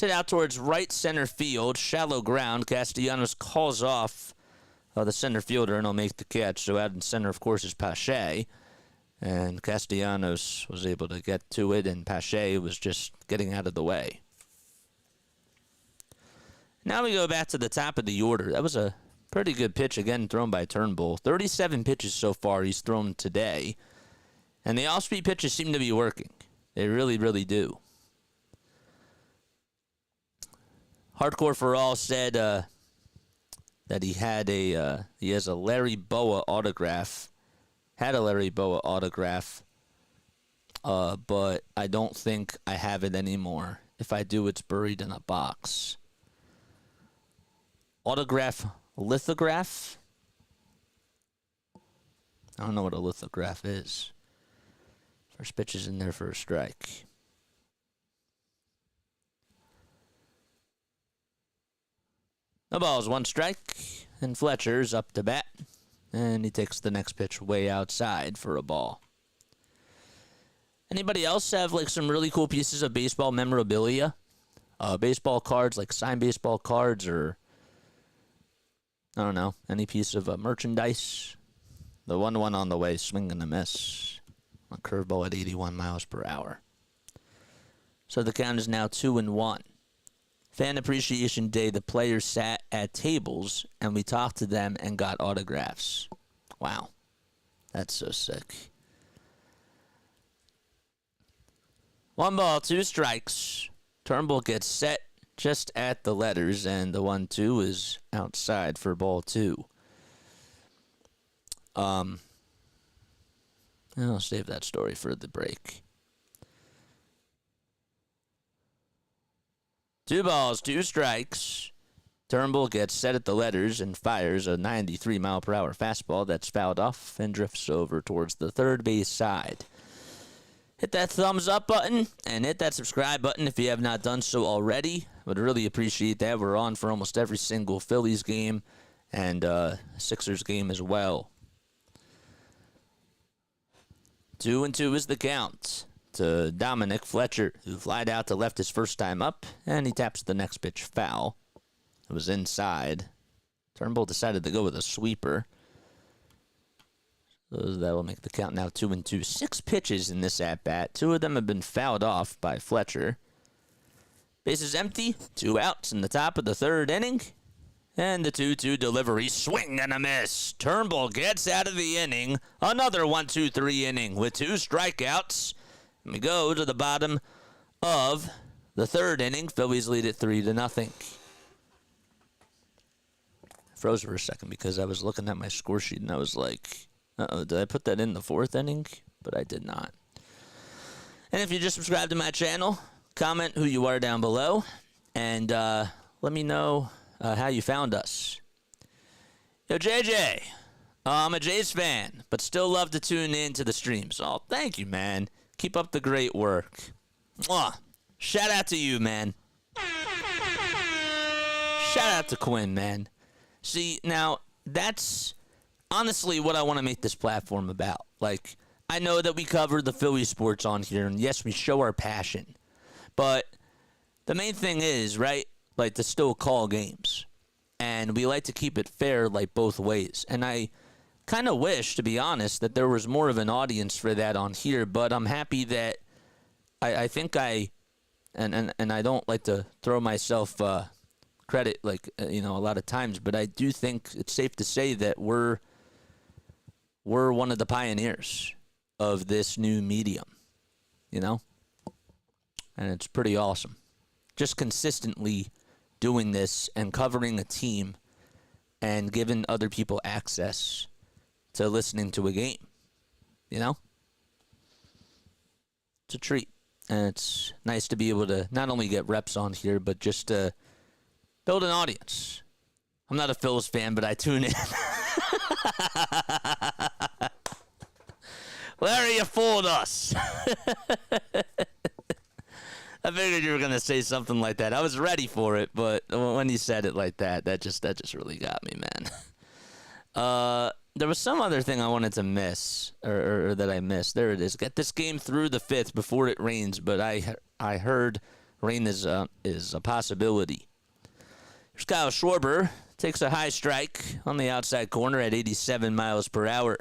Hit out towards right center field, shallow ground. Castellanos calls off the center fielder, and he'll make the catch. So out in center, of course, is Pache. And Castellanos was able to get to it, and Pache was just getting out of the way. Now we go back to the top of the order. That was a pretty good pitch, again, thrown by Turnbull. 37 pitches so far he's thrown today. And the off-speed pitches seem to be working. They really, really do. Hardcore for All said that he has a Larry Boa autograph. Had a Larry Boa autograph, but I don't think I have it anymore. If I do, it's buried in a box. Autograph lithograph? I don't know what a lithograph is. First pitch is in there for a strike. No balls, 1 strike, and Fletcher's up to bat. And he takes the next pitch way outside for a ball. Anybody else have like some really cool pieces of baseball memorabilia? Baseball cards, like signed baseball cards, or I don't know, any piece of merchandise? The 1-1 on the way, swing and a miss. A curveball at 81 miles per hour. So the count is now 2-1. Fan Appreciation Day, the players sat at tables, and we talked to them and got autographs. Wow. That's so sick. 1 ball, 2 strikes. Turnbull gets set just at the letters, and the 1-2 is outside for ball 2. I'll save that story for the break. 2 balls, 2 strikes. Turnbull gets set at the letters and fires a 93-mile-per-hour fastball that's fouled off and drifts over towards the third base side. Hit that thumbs up button and hit that subscribe button if you have not done so already. Would really appreciate that. We're on for almost every single Phillies game and Sixers game as well. 2-2 is the count to Dominic Fletcher, who flied out to left his first time up, and he taps the next pitch foul. It was inside. Turnbull decided to go with a sweeper. So that will make the count now 2-2. 6 pitches in this at-bat. 2 of them have been fouled off by Fletcher. Bases empty. 2 outs in the top of the third inning. And the 2-2 delivery. Swing and a miss. Turnbull gets out of the inning. Another 1-2-3 inning with 2 strikeouts. And we go to the bottom of the third inning. Phillies lead it 3-0. Froze for a second because I was looking at my score sheet and I was like, uh-oh, did I put that in the 4th inning? But I did not. And if you just subscribed to my channel, comment who you are down below and let me know how you found us. Yo, JJ, I'm a Jays fan, but still love to tune in to the streams. Oh, thank you, man. Keep up the great work. Mwah. Shout out to you, man. Shout out to Quinn, man. See, now, that's honestly what I want to make this platform about. Like, I know that we cover the Philly sports on here, and yes, we show our passion. But the main thing is, right, like, to still call games. And we like to keep it fair, like, both ways. And I kind of wish, to be honest, that there was more of an audience for that on here. But I'm happy that I think and I don't like to throw myself credit, like, a lot of times, but I do think it's safe to say that we're one of the pioneers of this new medium, and it's pretty awesome. Just consistently doing this and covering a team and giving other people access to listening to a game, It's a treat, and it's nice to be able to not only get reps on here, but just to build an audience. I'm not a Phillies fan, but I tune in. Larry, you fooled us. I figured you were going to say something like that. I was ready for it, but when you said it like that, that just really got me, man. There was some other thing I wanted to miss, or that I missed. There it is. Get this game through the 5th before it rains, but I heard rain is a possibility. Here's Kyle Schwarber. Takes a high strike on the outside corner at 87 miles per hour.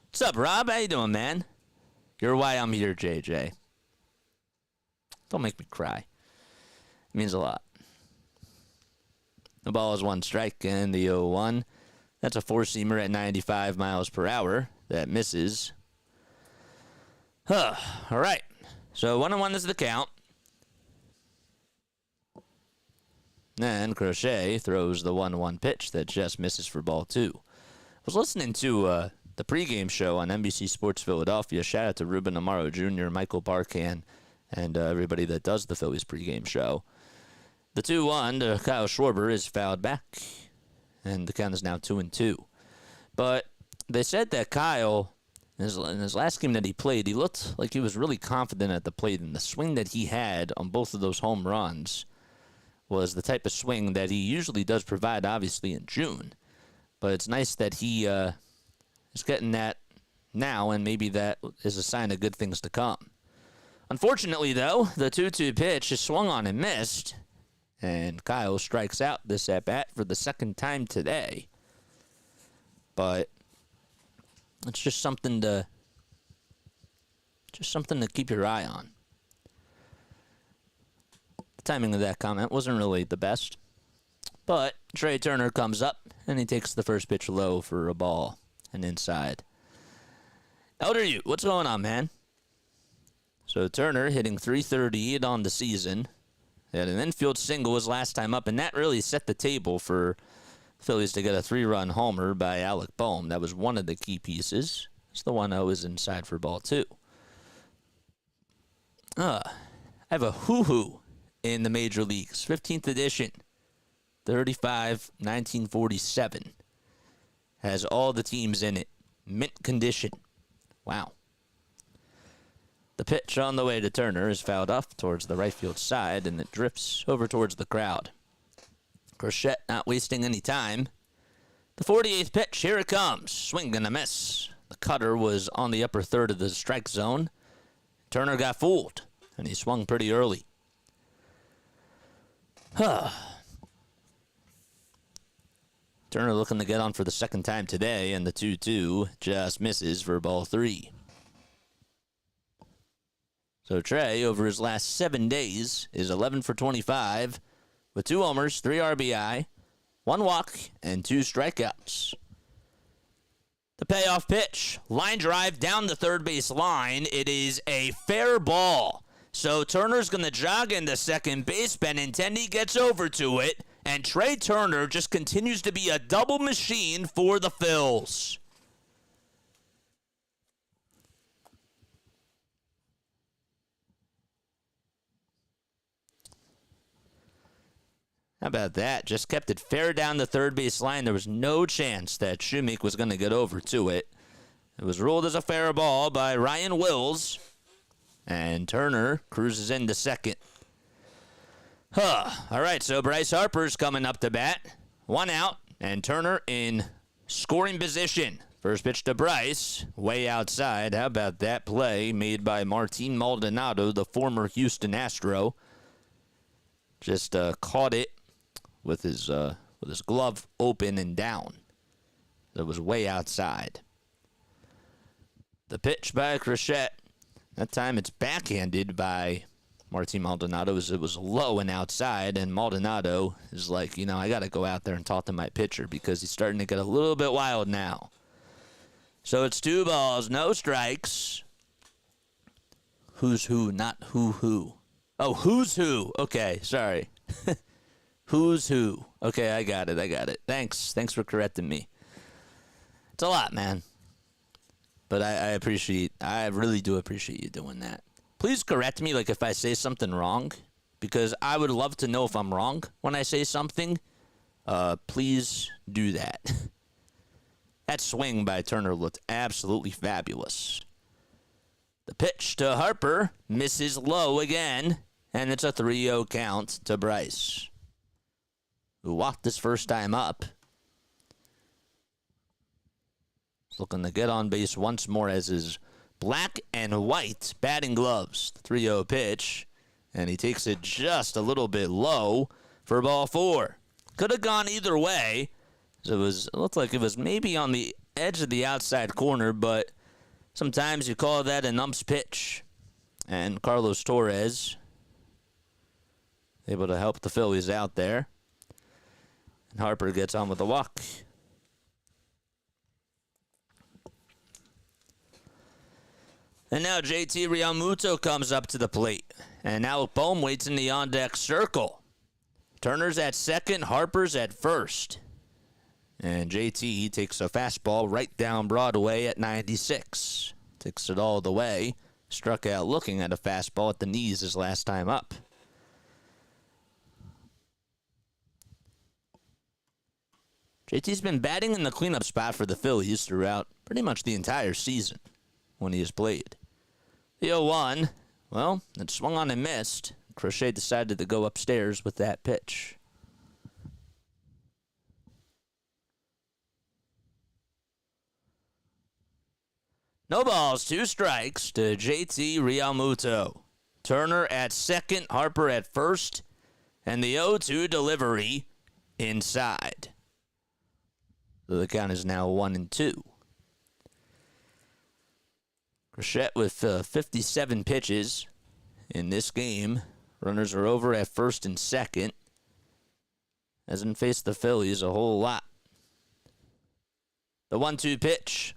What's up, Rob? How you doing, man? You're why I'm here, JJ. Don't make me cry. It means a lot. The ball is 1 strike, and the 0-1. That's a 4-seamer at 95 miles per hour. That misses. All right. So 1-1 is the count. And Crochet throws the 1-1 pitch that just misses for ball 2. I was listening to the pregame show on NBC Sports Philadelphia. Shout out to Ruben Amaro Jr., Michael Barkan, and everybody that does the Phillies pregame show. The 2-1 to Kyle Schwarber is fouled back, and the count is now 2-2. But they said that Kyle, in his last game that he played, he looked like he was really confident at the plate, and the swing that he had on both of those home runs was the type of swing that he usually does provide, obviously, in June. But it's nice that he is getting that now, and maybe that is a sign of good things to come. Unfortunately, though, the 2-2 pitch is swung on and missed, and Kyle strikes out this at-bat for the 2nd time today. But it's just something to keep your eye on. Timing of that comment wasn't really the best. But Trey Turner comes up, and he takes the first pitch low for a ball and inside. Elder U, what's going on, man? So Turner hitting .338 on the season Had an infield single his last time up, and that really set the table for Phillies to get a 3-run homer by Alec Bohm. That was one of the key pieces. It's the one that was inside for ball 2. I have a hoo-hoo in the major leagues. 15th edition, 35, 1947. Has all the teams in it. Mint condition. Wow. The pitch on the way to Turner is fouled off towards the right field side, and it drifts over towards the crowd. Crochet not wasting any time. The 48th pitch, here it comes. Swing and a miss. The cutter was on the upper third of the strike zone. Turner got fooled, and he swung pretty early. Turner looking to get on for the second time today, and the 2-2 just misses for ball 3. So Trey, over his last 7 days, is 11 for 25 with 2 homers, 3 RBI, 1 walk, and 2 strikeouts. The payoff pitch, line drive down the third base line. It is a fair ball. So Turner's going to jog into second base. Benintendi gets over to it, and Trey Turner just continues to be a double machine for the Phils. How about that? Just kept it fair down the third base line. There was no chance that Shumik was going to get over to it. It was ruled as a fair ball by Ryan Wills. And Turner cruises into second. All right, so Bryce Harper's coming up to bat. 1 out, and Turner in scoring position. First pitch to Bryce, way outside. How about that play made by Martin Maldonado, the former Houston Astro? Just caught it with his glove open and down. That was way outside. The pitch by Crochet. That time it's backhanded by Martin Maldonado as it was low and outside, and Maldonado is like, I got to go out there and talk to my pitcher because he's starting to get a little bit wild now. So it's 2 balls, no strikes. Who's who, not who. Oh, who's who. Okay, sorry. Who's who. Okay, I got it. Thanks for correcting me. It's a lot, man. But I really do appreciate you doing that. Please correct me, if I say something wrong, because I would love to know if I'm wrong when I say something. Please do that. That swing by Turner looked absolutely fabulous. The pitch to Harper misses low again, and it's a 3-0 count to Bryce, who walked his first time up. Looking to get on base once more as his black and white batting gloves. 3-0 pitch, and he takes it just a little bit low for ball 4. Could have gone either way. It looked like it was maybe on the edge of the outside corner, but sometimes you call that an ump's pitch. And Carlos Torres able to help the Phillies out there. And Harper gets on with the walk. And now JT Realmuto comes up to the plate. And now Bohm waits in the on-deck circle. Turner's at second, Harper's at first. And JT takes a fastball right down Broadway at 96. Takes it all the way. Struck out looking at a fastball at the knees his last time up. JT's been batting in the cleanup spot for the Phillies throughout pretty much the entire season when he has played. The 0-1, well, it swung on and missed. Crochet decided to go upstairs with that pitch. No balls, 2 strikes to JT Realmuto. Turner at second, Harper at first, and the 0-2 delivery inside. So the count is now 1-2. Crochet with 57 pitches in this game. Runners are over at first and second. Hasn't faced the Phillies a whole lot. The 1-2 pitch.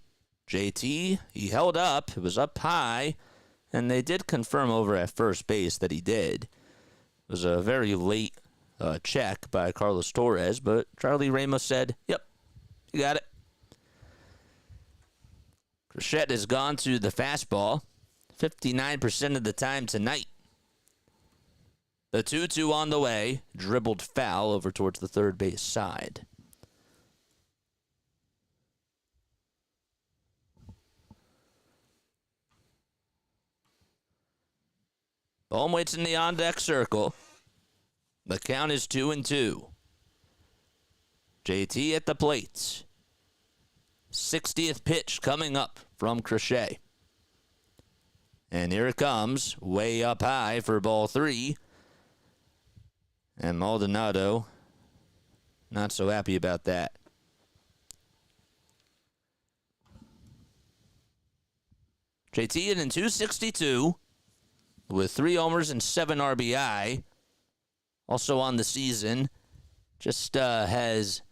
JT, he held up. It was up high. And they did confirm over at first base that he did. It was a very late check by Carlos Torres, but Charlie Ramos said, "Yep, you got it." Crochet has gone to the fastball 59% of the time tonight. The 2-2 on the way, dribbled foul over towards the third base side. Bohm waits in the on-deck circle. The count is 2-2. JT at the plate. 60th pitch coming up from Crochet. And here it comes, way up high for ball 3. And Maldonado, not so happy about that. JT hitting .262 with 3 homers and 7 RBI. Also on the season, just doesn't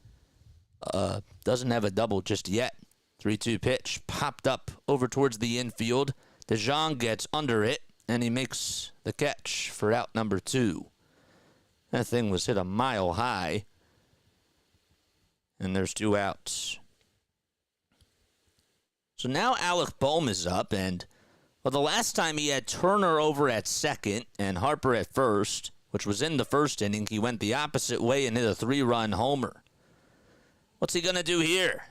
have a double just yet. 3-2 pitch popped up over towards the infield. DeJong gets under it, and he makes the catch for out number 2. That thing was hit a mile high, and there's 2 outs. So now Alec Bohm is up, and the last time he had Turner over at second and Harper at first, which was in the first inning, he went the opposite way and hit a 3-run homer. What's he going to do here?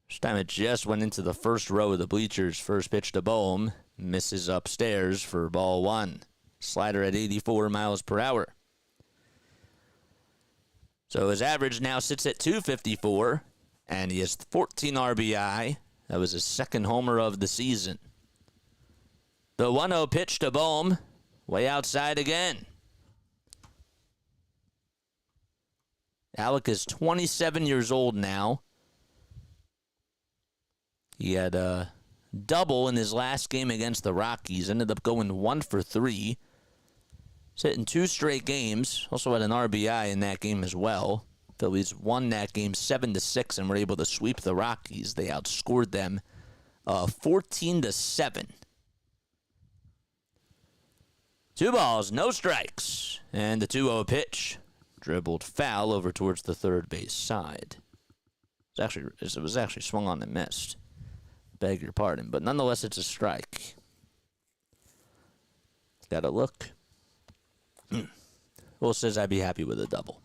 This time it just went into the first row of the bleachers. First pitch to Bohm. Misses upstairs for ball 1. Slider at 84 miles per hour. So his average now sits at .254, and he has 14 RBI. That was his second homer of the season. The 1-0 pitch to Bohm. Way outside again. Alec is 27 years old now. He had a double in his last game against the Rockies. Ended up going 1 for 3. He's hitting 2 straight games. Also had an RBI in that game as well. Phillies won that game 7-6 and were able to sweep the Rockies. They outscored them 14-7. 2 balls, no strikes. And the 2-0 pitch. Dribbled foul over towards the third base side. It was actually swung on and missed. Beg your pardon, but nonetheless, it's a strike. Got to look. Will says I'd be happy with a double.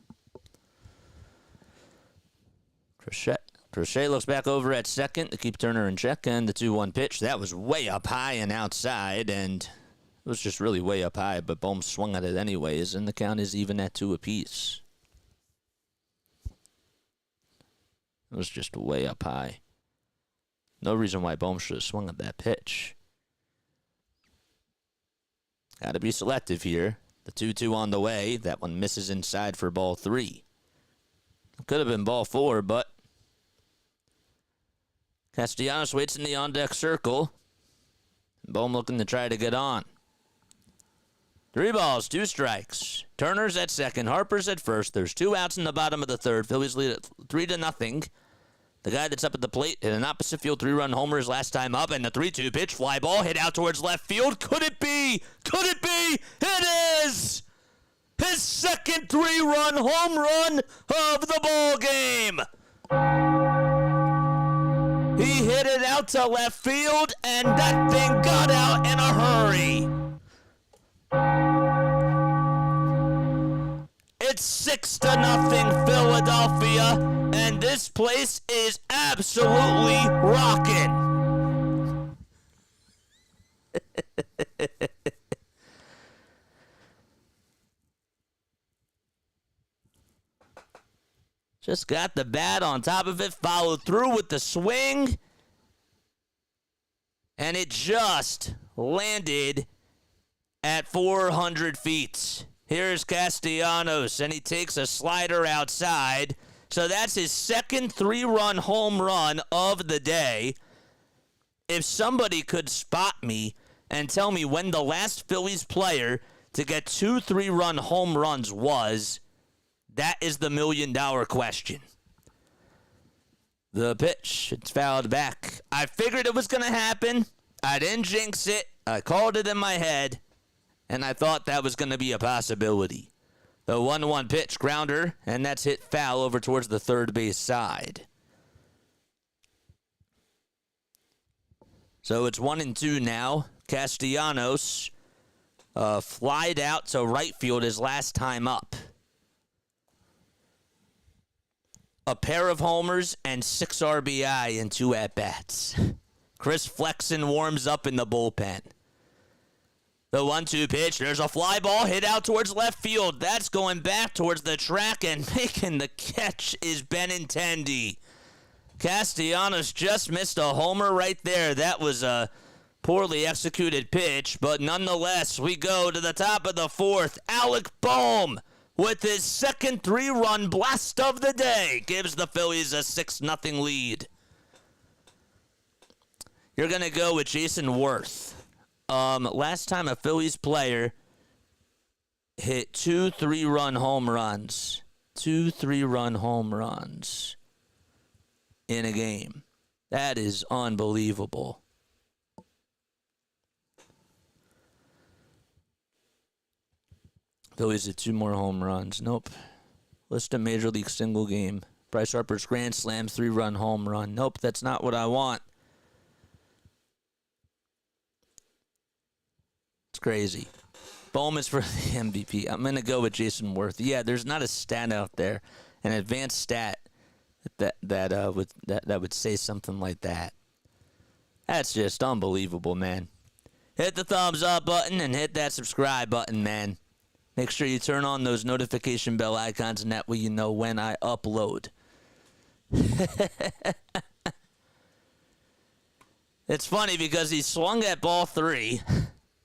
Crochet looks back over at second to keep Turner in check, and the 2-1 pitch. That was way up high and outside, and it was just really way up high, but Bohm swung at it anyways, and the count is even at 2 apiece. It was just way up high. No reason why Bohm should have swung at that pitch. Got to be selective here. The 2-2 on the way. That one misses inside for ball 3. Could have been ball 4, but Castellanos waits in the on-deck circle. Bohm looking to try to get on. 3 balls, 2 strikes. Turner's at second. Harper's at first. There's 2 outs in the bottom of the third. Phillies lead at 3-0. The guy that's up at the plate hit an opposite field 3-run homer his last time up, and the 3-2 pitch, fly ball hit out towards left field. Could it be? Could it be? It is! His second 3-run home run of the ball game. He hit it out to left field, and that thing got out in a hurry. It's 6-0 Philadelphia, and this place is absolutely rocking. Just got the bat on top of it, followed through with the swing, and it just landed at 400 feet. Here's Castellanos, and he takes a slider outside. So that's his second 3-run home run of the day. If somebody could spot me and tell me when the last Phillies player to get 2 3-run home runs was, that is the $1 million question. The pitch, it's fouled back. I figured it was going to happen. I didn't jinx it. I called it in my head. and I thought that was going to be a possibility. The 1-1 pitch, grounder, and that's hit foul over towards the third base side. So it's 1-2 now. Castellanos flied out to right field his last time up. A pair of homers and 6 RBI in 2 at-bats. Chris Flexen warms up in the bullpen. The 1-2 pitch, there's a fly ball hit out towards left field. That's going back towards the track, and making the catch is Benintendi. Castellanos just missed a homer right there. That was a poorly executed pitch, but nonetheless, we go to the top of the 4th. Alec Bohm, with his second 3-run blast of the day, gives the Phillies a 6-0 lead. You're going to go with Jason Worth. Last time a Phillies player hit 2 3-run home runs. 2 3-run home runs in a game. That is unbelievable. Phillies hit 2 more home runs. Nope. List a Major League single game. Bryce Harper's grand slam 3-run home run. Nope, that's not what I want. It's crazy. Bohm is for the MVP. I'm going to go with Jason Worth. Yeah, there's not a stat out there, an advanced stat that would say something like that. That's just unbelievable, man. Hit the thumbs up button and hit that subscribe button, man. Make sure you turn on those notification bell icons, and that way you know when I upload. It's funny because he swung at ball 3,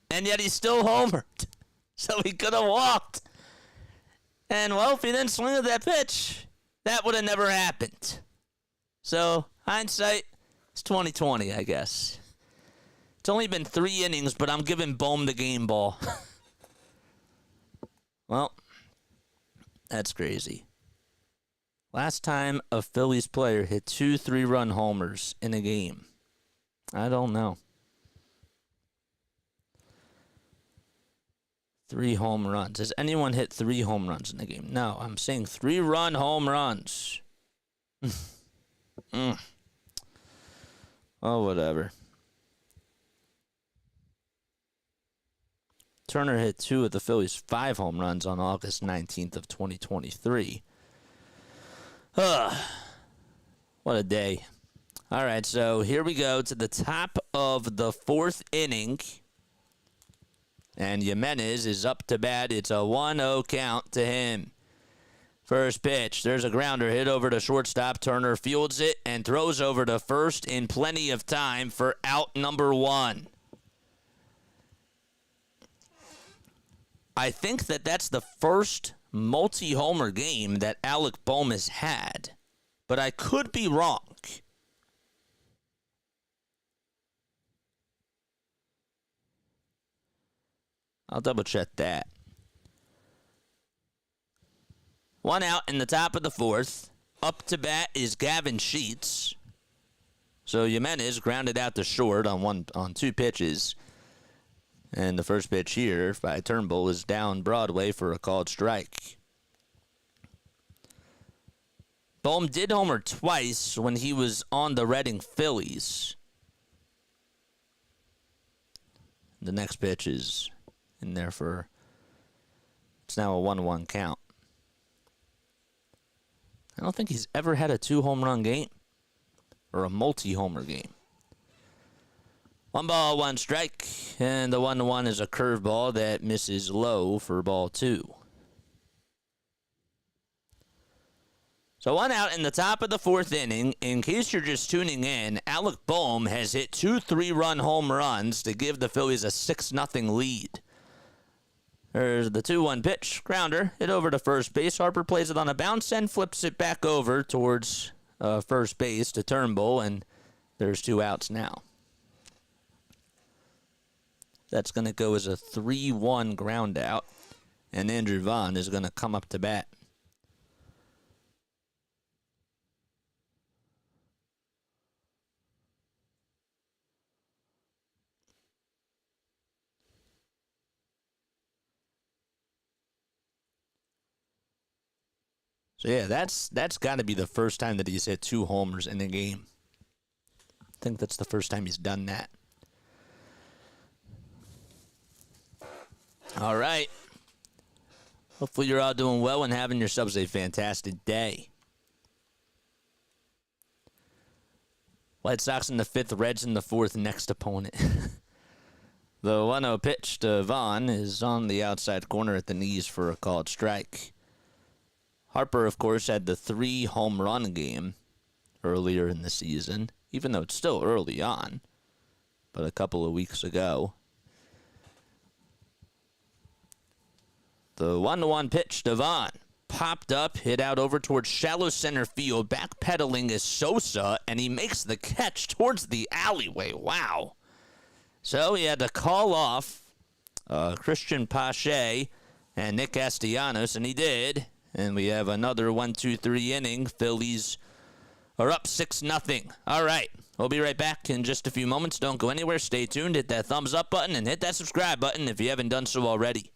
and yet he still homered. So he could have walked. And, well, if he didn't swing at that pitch, that would have never happened. So, hindsight, it's 2020, I guess. It's only been 3 innings, but I'm giving Bohm the game ball. Well, that's crazy. Last time a Phillies player hit 2 3-run homers in a game. I don't know. 3 home runs. Has anyone hit 3 home runs in a game? No, I'm saying 3-run home runs. Oh, whatever. Turner hit 2 of the Phillies' 5 home runs on August 19th of 2023. What a day. All right, so here we go to the top of the 4th inning. And Jimenez is up to bat. It's a 1-0 count to him. First pitch, there's a grounder hit over to shortstop. Turner fields it and throws over to first in plenty of time for out number 1. I think that's the first multi-homer game that Alec Bohm has had, but I could be wrong. I'll double check that. 1 out in the top of the 4th. Up to bat is Gavin Sheets. So Jimenez grounded out to short on 2 pitches. And the first pitch here by Turnbull is down Broadway for a called strike. Bohm did homer twice when he was on the Reading Phillies. The next pitch is in there for, it's now a 1-1 count. I don't think he's ever had a 2-home run game or a multi-homer game. 1 ball, 1 strike, and the 1-1 is a curveball that misses low for ball 2. So 1 out in the top of the 4th inning. In case you're just tuning in, Alec Bohm has hit 2 3-run home runs to give the Phillies a 6-0 lead. There's the 2-1 pitch, grounder, hit over to first base. Harper plays it on a bounce and flips it back over towards first base to Turnbull, and there's 2 outs now. That's going to go as a 3-1 ground out, and Andrew Vaughn is going to come up to bat. So, yeah, that's got to be the first time that he's hit 2 homers in a game. I think that's the first time he's done that. All right. Hopefully you're all doing well and having yourselves a fantastic day. White Sox in the 5th, Reds in the 4th, next opponent. The 1-0 pitch to Vaughn is on the outside corner at the knees for a called strike. Harper, of course, had the 3-home run game earlier in the season, even though it's still early on, but a couple of weeks ago. The 1-1 pitch to Vaughn. Popped up, hit out over towards shallow center field. Backpedaling is Sosa, and he makes the catch towards the alleyway. Wow. So he had to call off Christian Pache and Nick Castellanos, and he did. And we have another 1-2-3 inning. Phillies are up 6-0. All right. We'll be right back in just a few moments. Don't go anywhere. Stay tuned. Hit that thumbs up button and hit that subscribe button if you haven't done so already.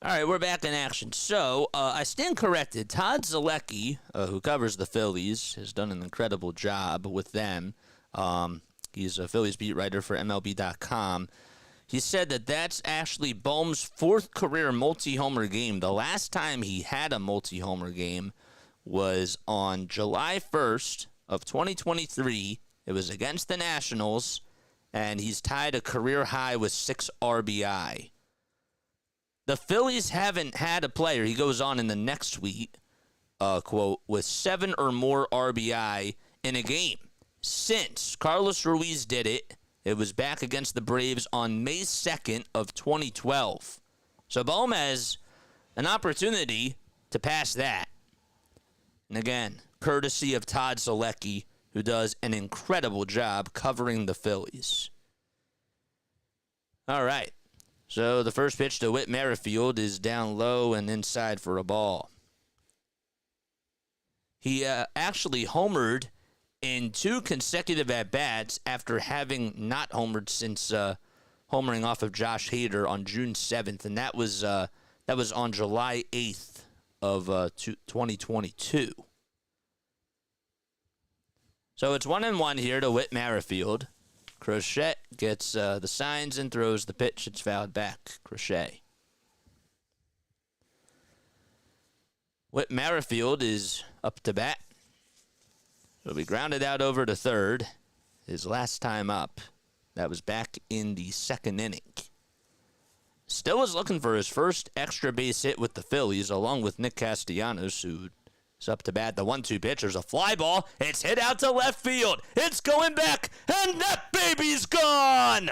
All right, we're back in action. So, I stand corrected. Todd Zalecki, who covers the Phillies, has done an incredible job with them. He's a Phillies beat writer for MLB.com. He said that that's actually Bohm's 4th career multi-homer game. The last time he had a multi-homer game was on July 1st of 2023. It was against the Nationals, and he's tied a career high with 6 RBI. The Phillies haven't had a player, he goes on in the next tweet, quote, with 7 or more RBI in a game since Carlos Ruiz did it. It was back against the Braves on May 2nd of 2012. So Bohm has an opportunity to pass that. And again, courtesy of Todd Zalecki, who does an incredible job covering the Phillies. All right. So the first pitch to Whit Merrifield is down low and inside for a ball. He actually homered in 2 consecutive at-bats after having not homered since homering off of Josh Hader on June 7th, and that was on July 8th of 2022. So it's 1-1 here to Whit Merrifield. Crochet gets the signs and throws the pitch. It's fouled back. Crochet. Whit Merrifield is up to bat. It'll be grounded out over to third. His last time up. That was back in the 2nd inning. Still is looking for his first extra base hit with the Phillies, along with Nick Castellanos, who is up to bat. The 1-2 pitch. There's a fly ball. It's hit out to left field. It's going back, and that baby's gone!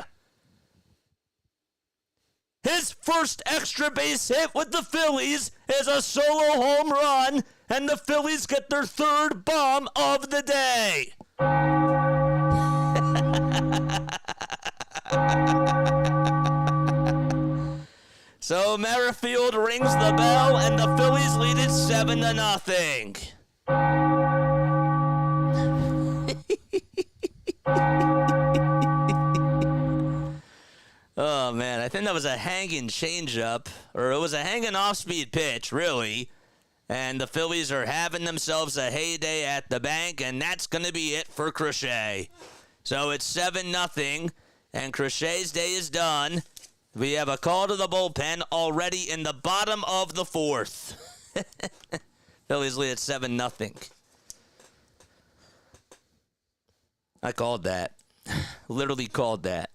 His first extra base hit with the Phillies is a solo home run, and the Phillies get their 3rd bomb of the day. So Merrifield rings the bell, and the Phillies lead it 7-0. Oh, man, I think that was a hanging changeup, or it was a hanging off-speed pitch, really. And the Phillies are having themselves a heyday at the bank, and that's going to be it for Crochet. So it's 7-0, and Crochet's day is done. We have a call to the bullpen already in the bottom of the 4th. Phillies lead at 7-0. I called that. Literally called that.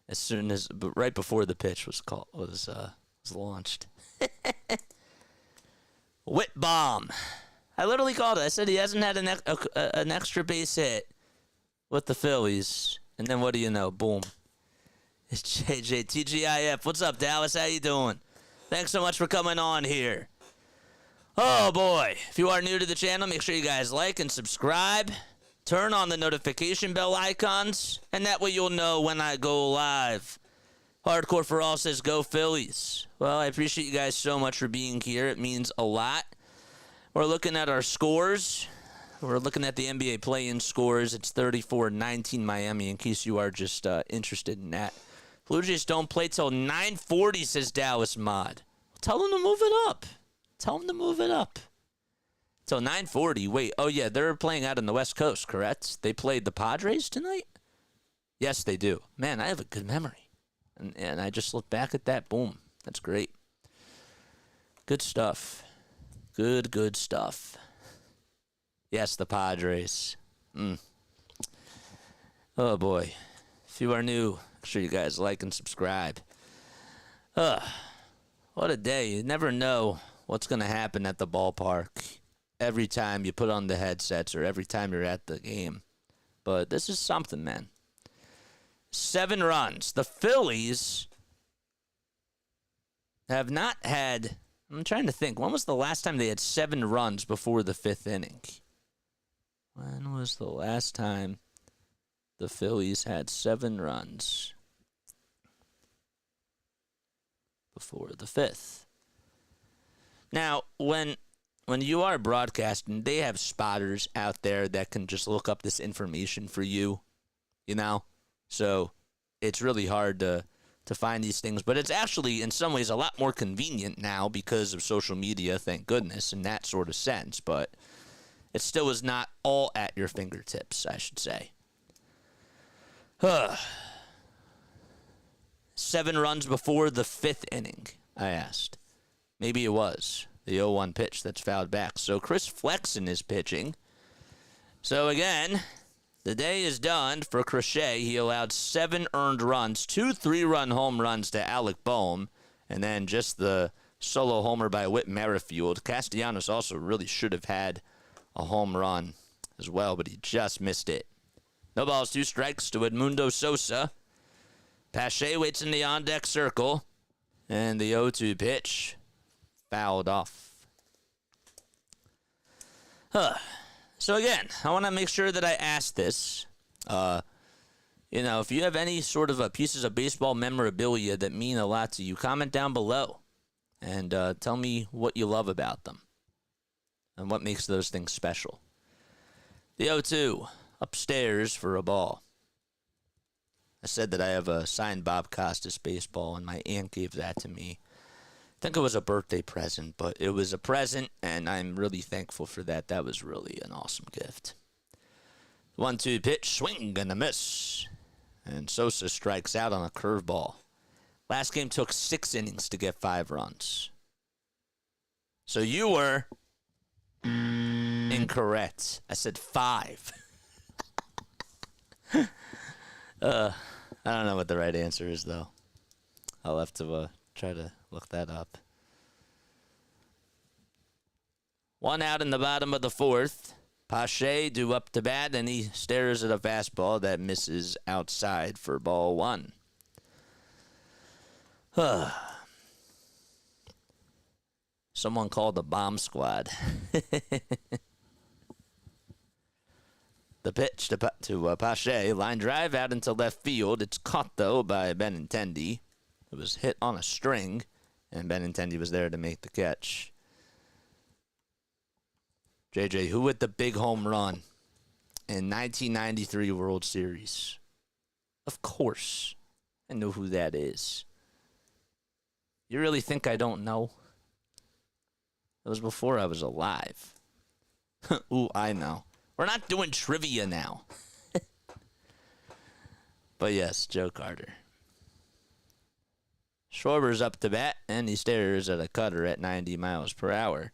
As soon as, but right before the pitch was launched. Whit Bomb. I literally called it. I said he hasn't had an extra base hit with the Phillies. And then what do you know? Boom. It's JJ TGIF. What's up, Dallas? How you doing? Thanks so much for coming on here. Oh, boy. If you are new to the channel, make sure you guys like and subscribe. Turn on the notification bell icons, and that way you'll know when I go live. Hardcore for All says, go Phillies. Well, I appreciate you guys so much for being here. It means a lot. We're looking at our scores. We're looking at the NBA play-in scores. It's 34-19 Miami, in case you are just interested in that. Blue Jays don't play till 9:40, says Dallas Mod. Tell them to move it up. Tell them to move it up. Till 9:40. Wait, oh yeah, they're playing out on the West Coast, correct? They played the Padres tonight? Yes, they do. Man, I have a good memory. And I just look back at that. Boom. That's great. Good stuff. Good stuff. Yes, the Padres. Oh, boy. If you are new, make sure you guys like and subscribe. What a day. You never know what's going to happen at the ballpark every time you put on the headsets or every time you're at the game. But this is something, man. 7 runs. The Phillies have not had... I'm trying to think. When was the last time they had 7 runs before the 5th inning? When was the last time the Phillies had 7 runs before the 5th? Now, when you are broadcasting, they have spotters out there that can just look up this information for you, you know? So it's really hard to find these things. But it's actually, in some ways, a lot more convenient now because of social media, thank goodness, in that sort of sense. But it still is not all at your fingertips, I should say. 7 runs before the 5th inning, I asked. Maybe it was the 0-1 pitch that's fouled back. So Chris Flexen is pitching. So again, the day is done for Crochet. He allowed 7 earned runs, 2 3-run home runs to Alec Bohm, and then just the solo homer by Whit Merrifield. Castellanos also really should have had a home run as well, but he just missed it. No balls, 2 strikes to Edmundo Sosa. Pache waits in the on-deck circle, and the 0-2 pitch fouled off. So again, I want to make sure that I ask this. If you have any sort of pieces of baseball memorabilia that mean a lot to you, comment down below and tell me what you love about them and what makes those things special. The 0-2 upstairs for a ball. I said that I have a signed Bob Costas baseball, and my aunt gave that to me. I think it was a birthday present, but it was a present, and I'm really thankful for that. That was really an awesome gift. 1-2 pitch, swing and a miss. And Sosa strikes out on a curveball. Last game took 6 innings to get 5 runs. So you were incorrect. I said 5. I don't know what the right answer is, though. I'll have to try to look that up. 1 out in the bottom of the 4th. Pache due up to bat, and he stares at a fastball that misses outside for ball 1. Someone called the bomb squad. The pitch to Pache, line drive out into left field. It's caught, though, by Benintendi. It was hit on a string, and Benintendi was there to make the catch. JJ, who hit the big home run in 1993 World Series? Of course. I know who that is. You really think I don't know? It was before I was alive. Ooh, I know. We're not doing trivia now. But yes, Joe Carter. Schwarber's up to bat, and he stares at a cutter at 90 miles per hour.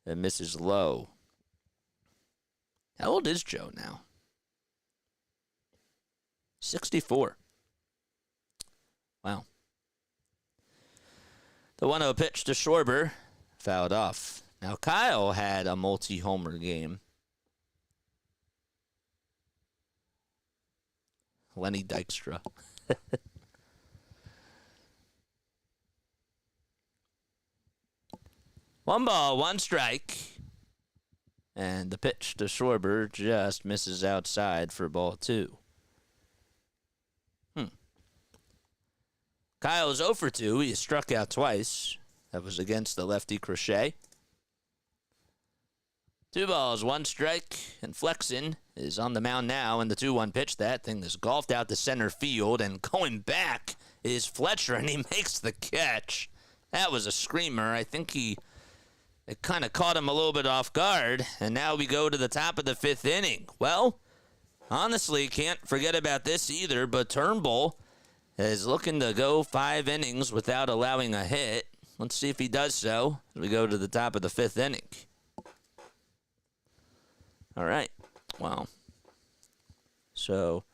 It misses low. How old is Joe now? 64. Wow. The 1-0 pitch to Schwarber. Fouled off. Now, Kyle had a multi-homer game. Lenny Dykstra. 1 ball, 1 strike. And the pitch to Schwarber just misses outside for ball 2. Kyle is 0 for 2. He struck out twice. That was against the lefty Crochet. 2 balls, 1 strike, and Flexen is on the mound now in the 2-1 pitch. That thing is golfed out to center field, and going back is Fletcher, and he makes the catch. That was a screamer. I think it kind of caught him a little bit off guard, and now we go to the top of the 5th inning. Well, honestly, can't forget about this either, but Turnbull is looking to go 5 innings without allowing a hit. Let's see if he does so as we go to the top of the 5th inning. All right. Wow. So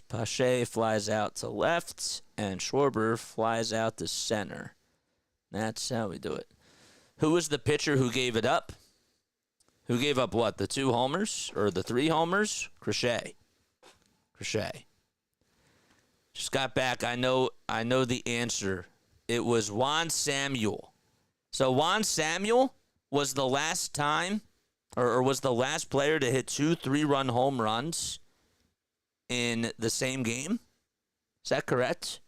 Pache flies out to left, and Schwarber flies out to center. That's how we do it. Who was the pitcher who gave it up? Who gave up what? The 2 homers or the 3 homers? Crochet. Just got back. I know the answer. It was Juan Samuel. So Juan Samuel was the last time, or was the last player to hit 2 3-run home runs in the same game. Is that correct?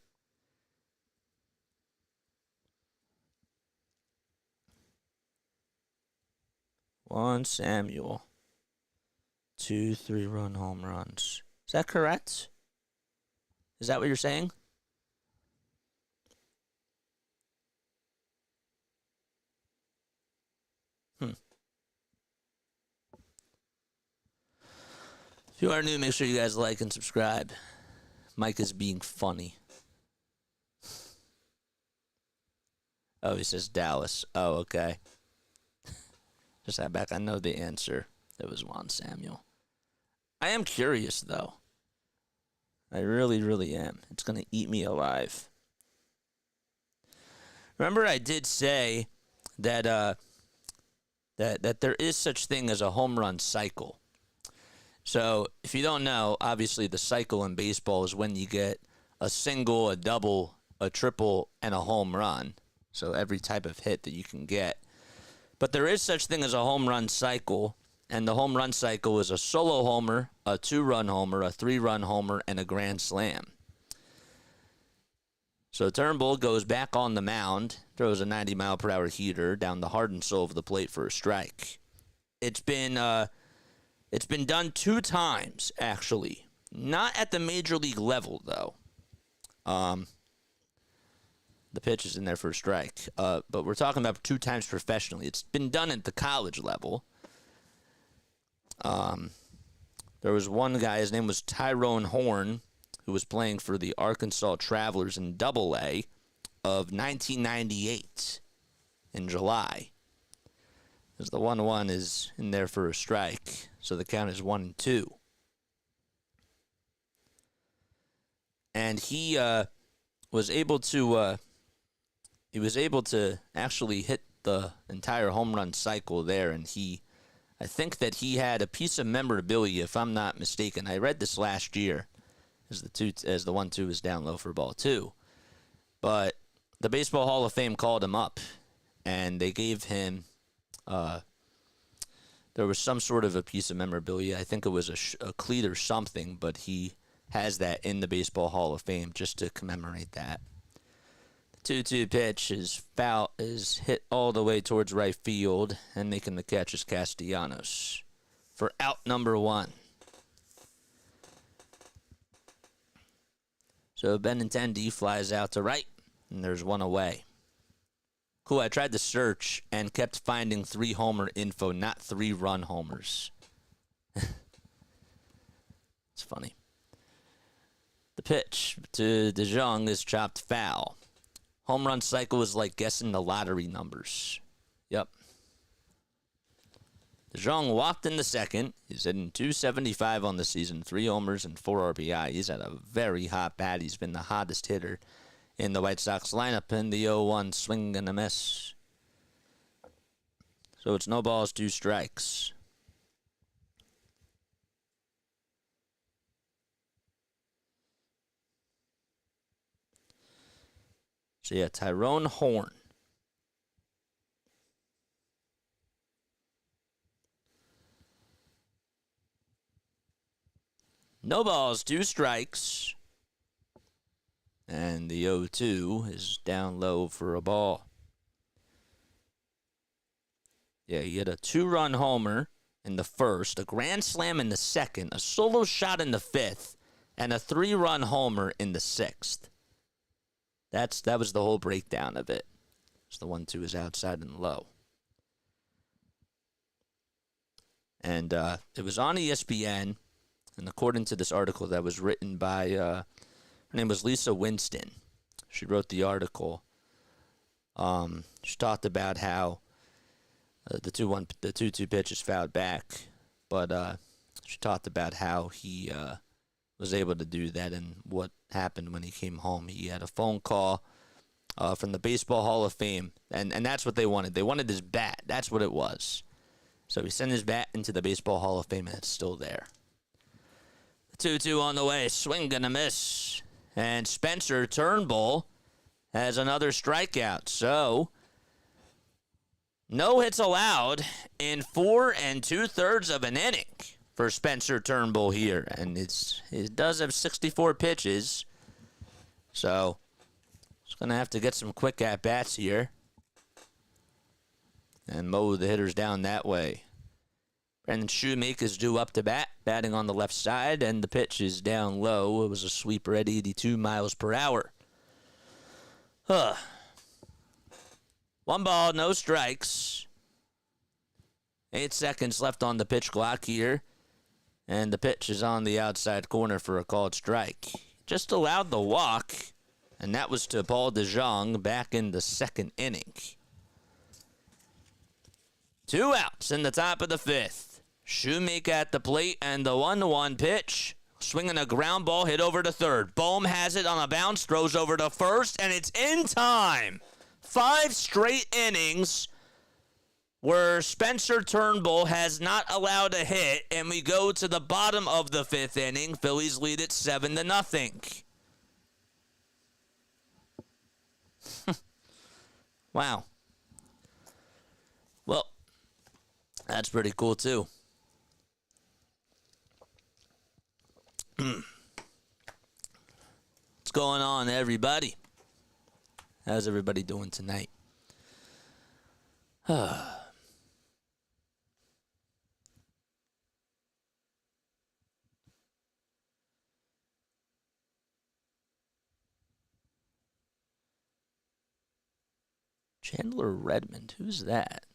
Juan Samuel. 2 3-run home runs. Is that correct? Is that what you're saying? If you are new, make sure you guys like and subscribe. Mike is being funny. Oh, he says Dallas. Oh, okay. Just that back. I know the answer. It was Juan Samuel. I am curious, though. I really, really am. It's going to eat me alive. Remember, I did say that that there is such thing as a home run cycle. So, if you don't know, obviously the cycle in baseball is when you get a single, a double, a triple, and a home run. So, every type of hit that you can get. But there is such thing as a home run cycle, and the home run cycle is a solo homer, a 2-run homer, a 3-run homer, and a grand slam. So, Turnbull goes back on the mound, throws a 90-mile-per-hour heater down the heart and soul of the plate for a strike. It's been done 2 times, actually. Not at the major league level, though. The pitch is in there for a strike. But we're talking about 2 times professionally. It's been done at the college level. There was one guy, his name was Tyrone Horn, who was playing for the Arkansas Travelers in Double-A of 1998 in July. Because the 1-1 is in there for a strike. So the count is 1-2. And he was able to actually hit the entire home run cycle there, and I think that he had a piece of memorabilia, if I'm not mistaken. I read this last year as the 1-2 is down low for ball 2. But the Baseball Hall of Fame called him up, and they gave him there was some sort of a piece of memorabilia. I think it was a cleat or something, but he has that in the Baseball Hall of Fame just to commemorate that. The 2-2 pitch is hit all the way towards right field, and making the catch is Castellanos for out number 1. So Benintendi flies out to right, and there's 1 away. Cool, I tried to search and kept finding 3-homer info, not 3-run homers. It's funny. The pitch to De Jong is chopped foul. Home run cycle is like guessing the lottery numbers. Yep. De Jong walked in the second. He's hitting .275 on the season, 3 homers and 4 RBI. He's at a very hot bat. He's been the hottest hitter in the White Sox lineup in the 0-1 swing and a miss. So it's no balls, 2 strikes. So yeah, Tyrone Horn. No balls, 2 strikes. And the 0-2 is down low for a ball. Yeah, he hit a 2-run homer in the first, a grand slam in the second, a solo shot in the fifth, and a 3-run homer in the sixth. That was the whole breakdown of it. So the 1-2 is outside and low. And it was on ESPN, and according to this article that was written by, her name was Lisa Winston. She wrote the article. She talked about how the 2-2 pitch is fouled back, but she talked about how he was able to do that and what happened when he came home. He had a phone call from the Baseball Hall of Fame, and that's what they wanted. They wanted his bat. That's what it was. So he sent his bat into the Baseball Hall of Fame, and it's still there. 2-2 on the way. Swing and a miss. And Spencer Turnbull has another strikeout. So, no hits allowed in 4 2/3 of an inning for Spencer Turnbull here. And it does have 64 pitches. So, he's going to have to get some quick at-bats here and mow the hitters down that way. Brandon Shoemaker is due up to bat, batting on the left side, and the pitch is down low. It was a sweeper at 82 miles per hour. 1 ball, no strikes. 8 seconds left on the pitch clock here, and the pitch is on the outside corner for a called strike. Just allowed the walk, and that was to Paul DeJong back in the second inning. 2 outs in the top of the 5th. Shoemaker at the plate, and the 1-1 pitch. Swinging a ground ball, hit over to third. Bohm has it on a bounce, throws over to first, and it's in time. 5 straight innings where Spencer Turnbull has not allowed a hit, and we go to the bottom of the 5th inning. Phillies lead it 7-0. Wow. Well, that's pretty cool, too. What's going on, everybody? How's everybody doing tonight? Chandler Redmond, who's that?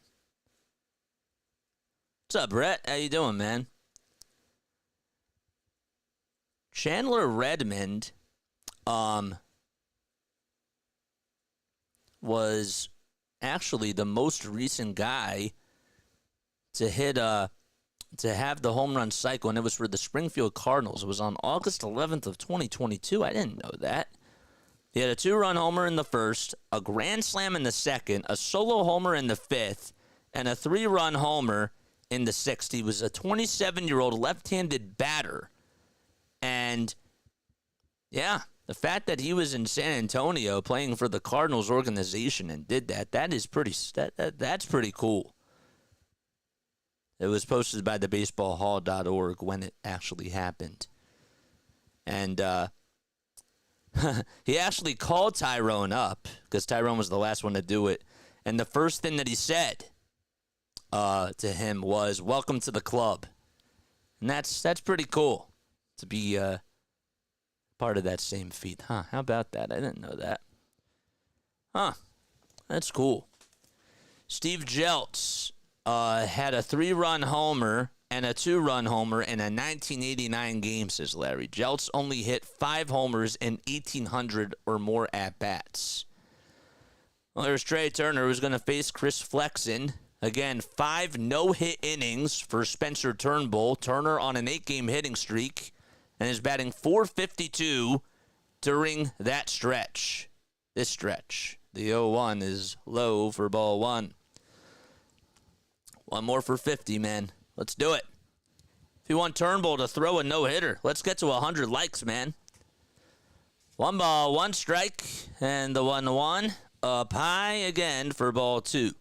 What's up, Brett? How you doing, man? Chandler Redmond was actually the most recent guy to hit to have the home run cycle, and it was for the Springfield Cardinals. It was on August 11th of 2022. I didn't know that. He had a 2-run homer in the first, a grand slam in the second, a solo homer in the fifth, and a 3-run homer in the sixth. He was a 27-year-old left-handed batter. And, yeah, the fact that he was in San Antonio playing for the Cardinals organization and did that, that's pretty cool. It was posted by the baseballhall.org when it actually happened. And he actually called Tyrone up because Tyrone was the last one to do it. And the first thing that he said to him was, "Welcome to the club." And that's pretty cool to be part of that same feat. Huh, how about that? I didn't know that. Huh, that's cool. Steve Jeltz had a 3-run homer and a 2-run homer in a 1989 game, says Larry. Jeltz only hit 5 homers in 1,800 or more at-bats. Well, there's Trey Turner, who's going to face Chris Flexen. Again, 5 no-hit innings for Spencer Turnbull. Turner on an 8-game hitting streak and is batting .452 during that stretch. This stretch. The 0-1 is low for ball 1. One more for 50, man. Let's do it. If you want Turnbull to throw a no-hitter, let's get to 100 likes, man. 1 ball, 1 strike, and the 1-1 up high again for ball 2.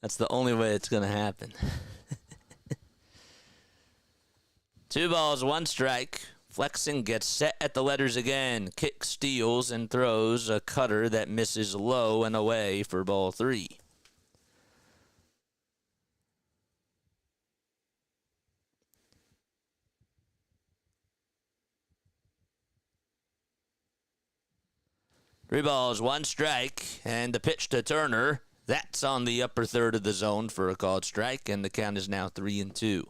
That's the only way it's going to happen. 2 balls, 1 strike. Flexing gets set at the letters again. Kick, steals, and throws a cutter that misses low and away for ball 3. Three balls, 1 strike, and the pitch to Turner. That's on the upper third of the zone for a called strike, and the count is now 3-2.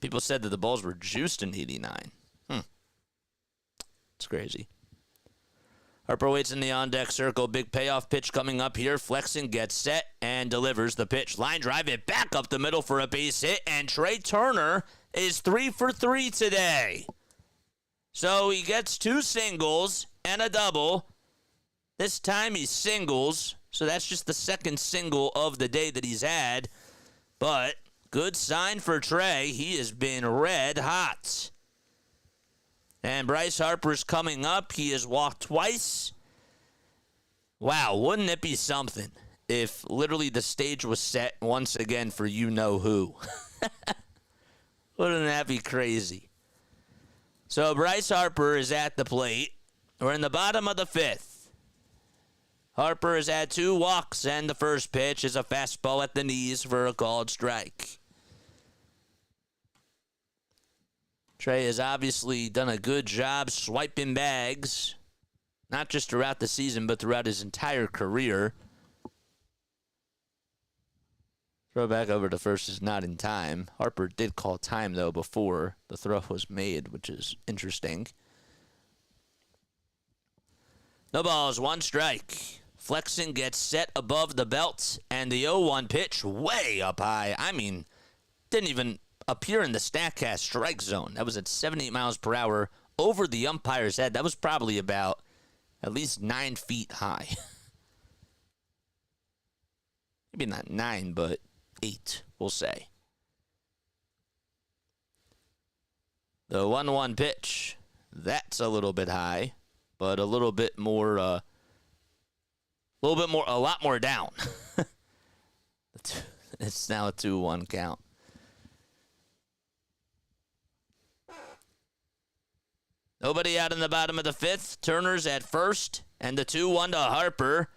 People said that the balls were juiced in 89. It's crazy. Harper waits in the on-deck circle. Big payoff pitch coming up here. Flexing gets set and delivers the pitch. Line drive it back up the middle for a base hit, and Trey Turner is 3 for 3 today. So he gets 2 singles and a double. This time he singles, so that's just the second single of the day that he's had. But good sign for Trey. He has been red hot. And Bryce Harper's coming up. He has walked twice. Wow, wouldn't it be something if literally the stage was set once again for you-know-who? Wouldn't that be crazy? So Bryce Harper is at the plate. We're in the bottom of the 5th. Harper has had 2 walks, and the first pitch is a fastball at the knees for a called strike. Trey has obviously done a good job swiping bags, not just throughout the season, but throughout his entire career. Throw back over to first is not in time. Harper did call time, though, before the throw was made, which is interesting. No balls, 1 strike. Flexing gets set above the belt, and the 0-1 pitch way up high. I mean, didn't even appear in the StatCast strike zone. That was at 78 miles per hour over the umpire's head. That was probably about at least 9 feet high. Maybe not 9, but 8, we'll say. The 1-1 pitch, that's a little bit high, but a lot more down. It's now a 2-1 count. Nobody out in the bottom of the 5th. Turner's at first, and the 2-1 to Harper.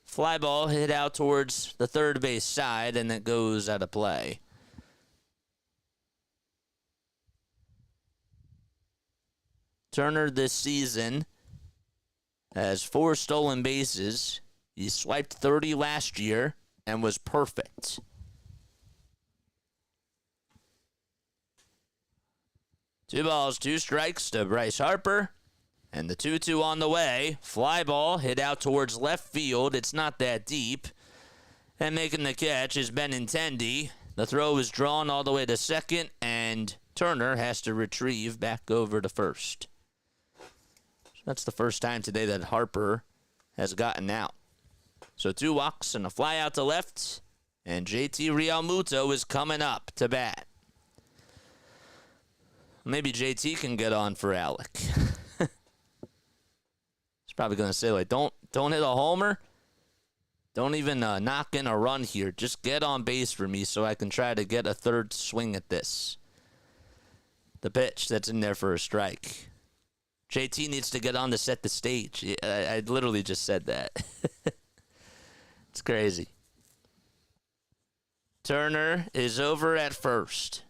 Fly ball hit out towards the third base side, and it goes out of play. Turner this season has 4 stolen bases. He swiped 30 last year and was perfect. Two balls, 2 strikes to Bryce Harper. And the 2-2 on the way. Fly ball hit out towards left field. It's not that deep. And making the catch is Benintendi. The throw is drawn all the way to second, and Turner has to retrieve back over to first. So that's the first time today that Harper has gotten out. So 2 walks and a fly out to left, and JT Realmuto is coming up to bat. Maybe JT can get on for Alec. He's probably going to say, like, don't hit a homer. Don't even knock in a run here. Just get on base for me so I can try to get a third swing at this. The pitch that's in there for a strike. JT needs to get on to set the stage. I literally just said that. It's crazy. Turner is over at first.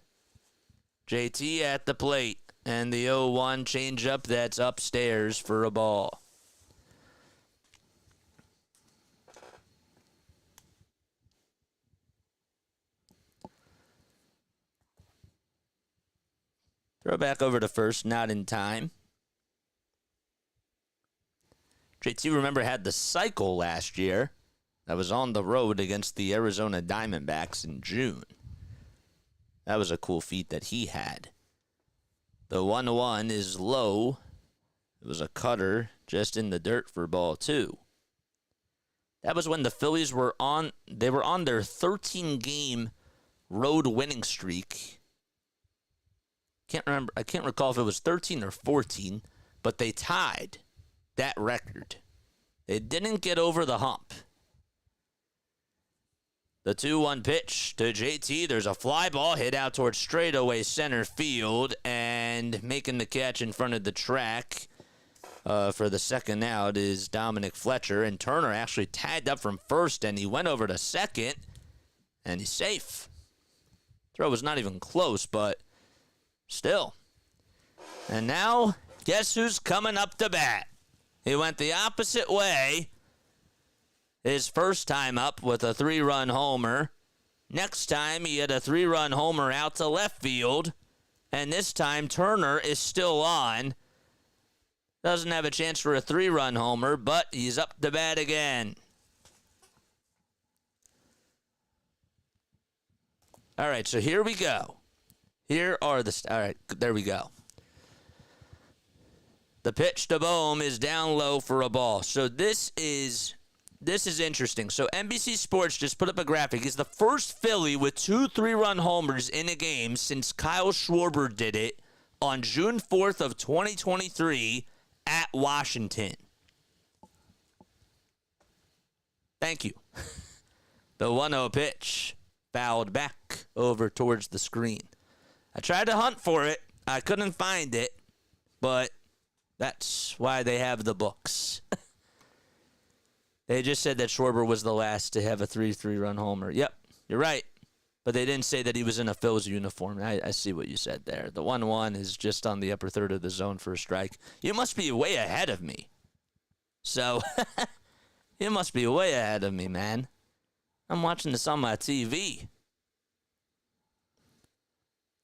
JT at the plate, and the 0-1 changeup that's upstairs for a ball. Throw back over to first, not in time. JT, remember, had the cycle last year that was on the road against the Arizona Diamondbacks in June. That was a cool feat that he had. The 1-1 is low. It was a cutter just in the dirt for ball 2. That was when the Phillies were on their 13-game road winning streak. I can't recall if it was 13 or 14, but they tied that record. They didn't get over the hump. The 2-1 pitch to JT. There's a fly ball hit out towards straightaway center field, and making the catch in front of the track for the second out is Dominic Fletcher, and Turner actually tagged up from first, and he went over to second, and he's safe. Throw was not even close, but still. And now, guess who's coming up to bat? He went the opposite way his first time up with a 3-run homer. Next time, he had a 3-run homer out to left field. And this time, Turner is still on. Doesn't have a chance for a 3-run homer, but he's up to bat again. All right, so here we go. All right, there we go. The pitch to Bohm is down low for a ball. So this is interesting. So NBC Sports just put up a graphic. He's the first Philly with 2 3-run homers in a game since Kyle Schwarber did it on June 4th of 2023 at Washington. Thank you. The 1-0 pitch fouled back over towards the screen. I tried to hunt for it. I couldn't find it, but that's why they have the books. They just said that Schwarber was the last to have a 3-run homer. Yep, you're right. But they didn't say that he was in a Phil's uniform. I see what you said there. The 1-1 is just on the upper third of the zone for a strike. You must be way ahead of me. So, you must be way ahead of me, man. I'm watching this on my TV.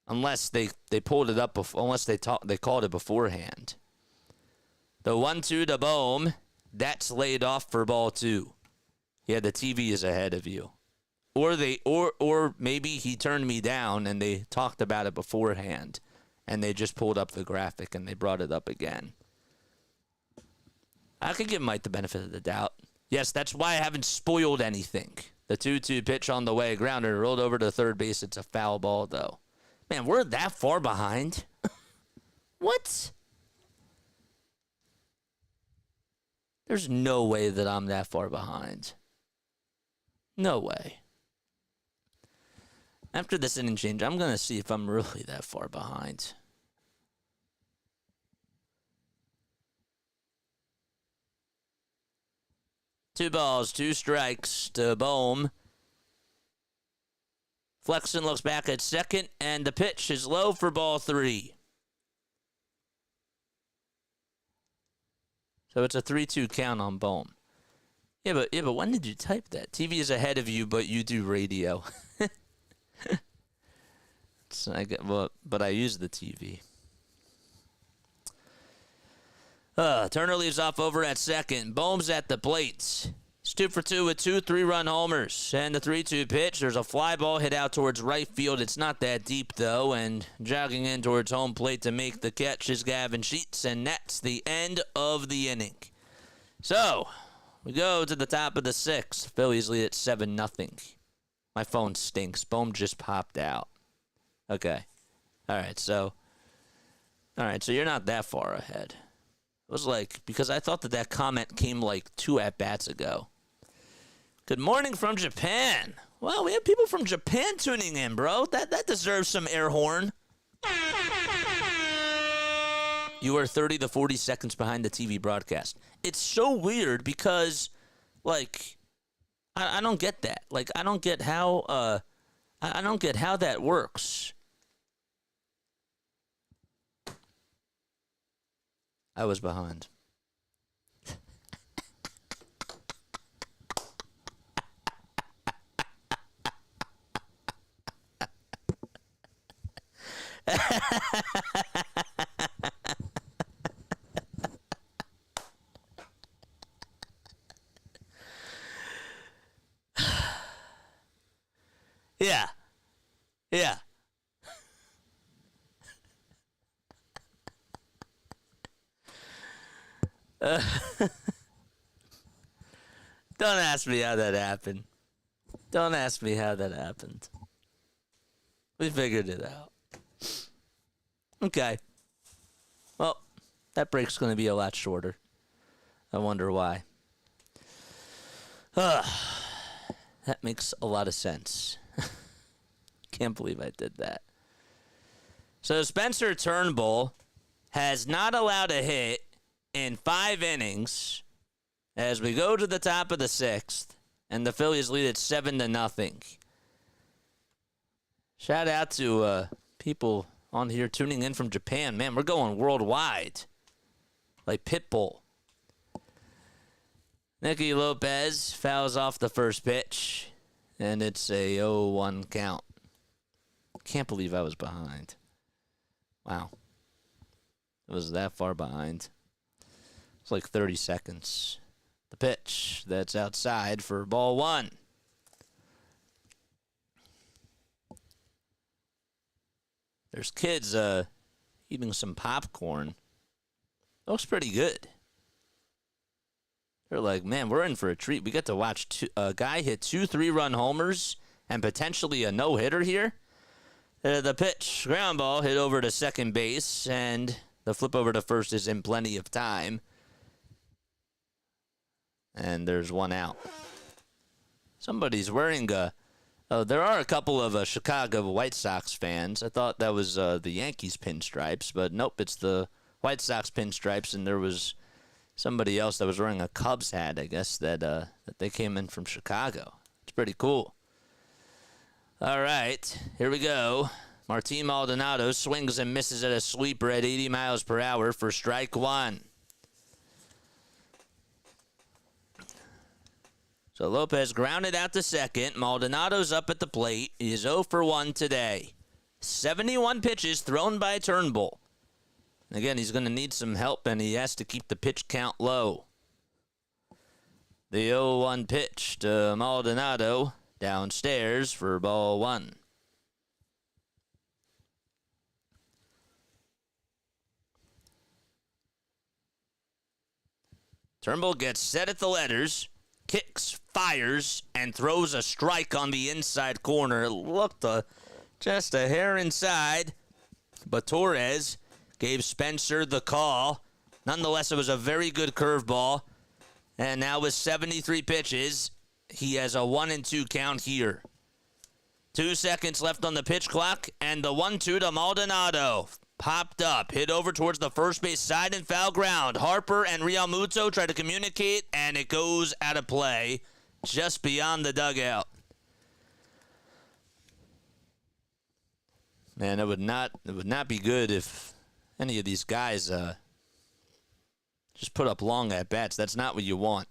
Unless they pulled it up, unless they called it beforehand. The 1-2 to Bohm. That's laid off for ball 2. Yeah, the TV is ahead of you. Or maybe he turned me down and they talked about it beforehand and they just pulled up the graphic and they brought it up again. I could give Mike the benefit of the doubt. Yes, that's why I haven't spoiled anything. The 2-2 pitch on the way, grounder rolled over to third base. It's a foul ball, though. Man, we're that far behind? What? There's no way that I'm that far behind. No way. After this inning change, I'm going to see if I'm really that far behind. Two balls, 2 strikes to Bohm. Flexen looks back at second, and the pitch is low for ball 3. So it's a 3-2 count on Bohm. Yeah, but when did you type that? TV is ahead of you, but you do radio. But I use the TV. Turner leaves off over at second. Bohm's at the plate. He's 2 for 2 with 2 3-run homers. And the 3-2 pitch, there's a fly ball hit out towards right field. It's not that deep, though. And jogging in towards home plate to make the catch is Gavin Sheets. And that's the end of the inning. So, we go to the top of the 6th. Phillies lead at 7-0. My phone stinks. Bohm just popped out. Okay. All right, so you're not that far ahead. It was like, because I thought that comment came like 2 at-bats ago. Good morning from Japan. Well, we have people from Japan tuning in, bro. That deserves some air horn. You are 30 to 40 seconds behind the TV broadcast. It's so weird because, like, I don't get that. Like, I don't get how that works. I was behind. Yeah. Yeah. Don't ask me how that happened. Don't ask me how that happened. We figured it out. Okay. Well, that break's going to be a lot shorter. I wonder why. That makes a lot of sense. Can't believe I did that. So Spencer Turnbull has not allowed a hit in 5 innings as we go to the top of the 6th, and the Phillies lead it 7-0. Shout out to people on here tuning in from Japan. Man, we're going worldwide. Like Pitbull. Nicky Lopez fouls off the first pitch, and it's a 0-1 count. Can't believe I was behind. Wow. It was that far behind. It's like 30 seconds. The pitch that's outside for ball 1. There's kids eating some popcorn. Looks pretty good. They're like, man, we're in for a treat. We get to watch a guy hit 2 3-run homers and potentially a no-hitter here. The pitch, ground ball, hit over to second base, and the flip over to first is in plenty of time. And there's 1 out. Somebody's wearing there are a couple of Chicago White Sox fans. I thought that was the Yankees pinstripes, but nope, it's the White Sox pinstripes, and there was somebody else that was wearing a Cubs hat, I guess, that they came in from Chicago. It's pretty cool. All right, here we go. Martin Maldonado swings and misses at a sweeper at 80 miles per hour for strike 1. So Lopez grounded out to second. Maldonado's up at the plate. He is 0 for 1 today. 71 pitches thrown by Turnbull. Again, he's going to need some help, and he has to keep the pitch count low. The 0-1 pitch to Maldonado downstairs for ball 1. Turnbull gets set at the letters, kicks, fires, and throws a strike on the inside corner. It looked just a hair inside, but Torres gave Spencer the call. Nonetheless, it was a very good curveball. And now with 73 pitches, he has a 1-2 count here. 2 seconds left on the pitch clock, and the 1-2 to Maldonado. Popped up, hit over towards the first base side and foul ground. Harper and Realmuto try to communicate, and it goes out of play just beyond the dugout. Man, it would not be good if any of these guys just put up long at-bats. That's not what you want.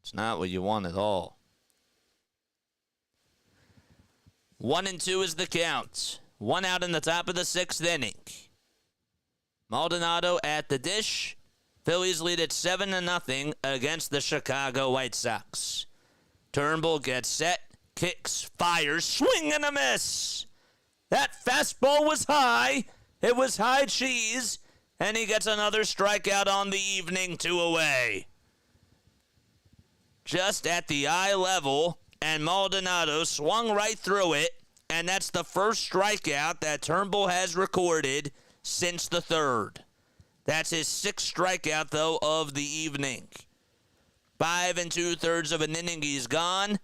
It's not what you want at all. 1-2 is the count. 1 out in the top of the 6th inning. Maldonado at the dish. Phillies lead at 7-0 against the Chicago White Sox. Turnbull gets set, kicks, fires, swing and a miss. That fastball was high. It was high cheese, and he gets another strikeout on the evening, 2 away. Just at the eye level, and Maldonado swung right through it, and that's the first strikeout that Turnbull has recorded since the 3rd. That's his 6th strikeout, though, of the evening. 5 2/3 of an inning, he's gone.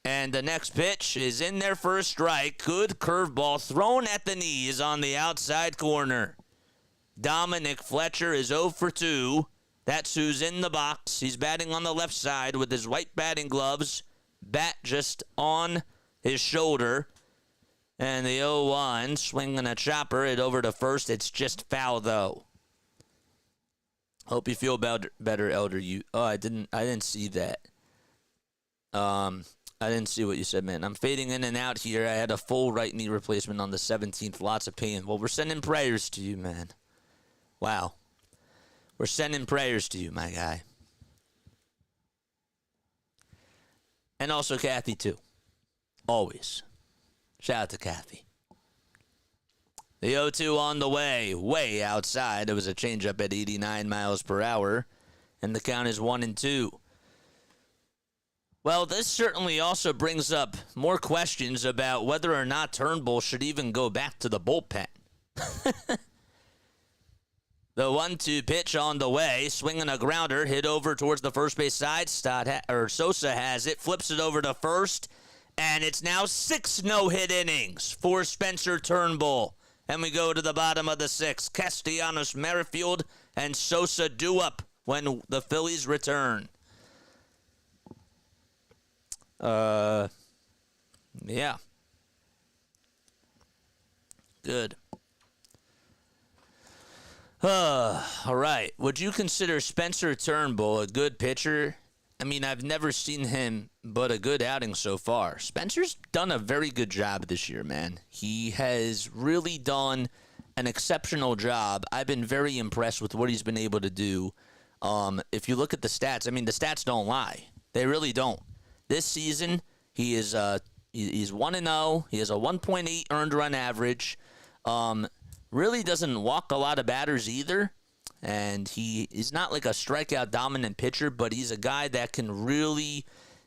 And the next pitch is in there for a strike. Good curveball thrown at the knees on the outside corner. Dominic Fletcher is 0 for 2. That's who's in the box. He's batting on the left side with his white batting gloves. Bat just on his shoulder. And the 0-1, swinging a chopper, it over to first. It's just foul, though. Hope you feel better, Elder. I didn't see that. I didn't see what you said, man. I'm fading in and out here. I had a full right knee replacement on the 17th. Lots of pain. Well, we're sending prayers to you, man. Wow. We're sending prayers to you, my guy. And also Kathy, too. Always. Shout out to Kathy. The 0-2 on the way outside. It was a changeup at 89 miles per hour, and the count is 1-2. Well, this certainly also brings up more questions about whether or not Turnbull should even go back to the bullpen. The 1-2 pitch on the way, swinging a grounder, hit over towards the first base side. Sosa has it, flips it over to first, and it's now 6 no-hit innings for Spencer Turnbull. And we go to the bottom of the 6th. Castellanos, Merrifield, and Sosa due up when the Phillies return. Yeah. Good. All right. Would you consider Spencer Turnbull a good pitcher? I mean, I've never seen him but a good outing so far. Spencer's done a very good job this year, man. He has really done an exceptional job. I've been very impressed with what he's been able to do. If you look at the stats, I mean, the stats don't lie. They really don't. This season, he's 1-0. He has a 1.8 earned run average. Really doesn't walk a lot of batters either. And he is not like a strikeout dominant pitcher, but he's a guy that can really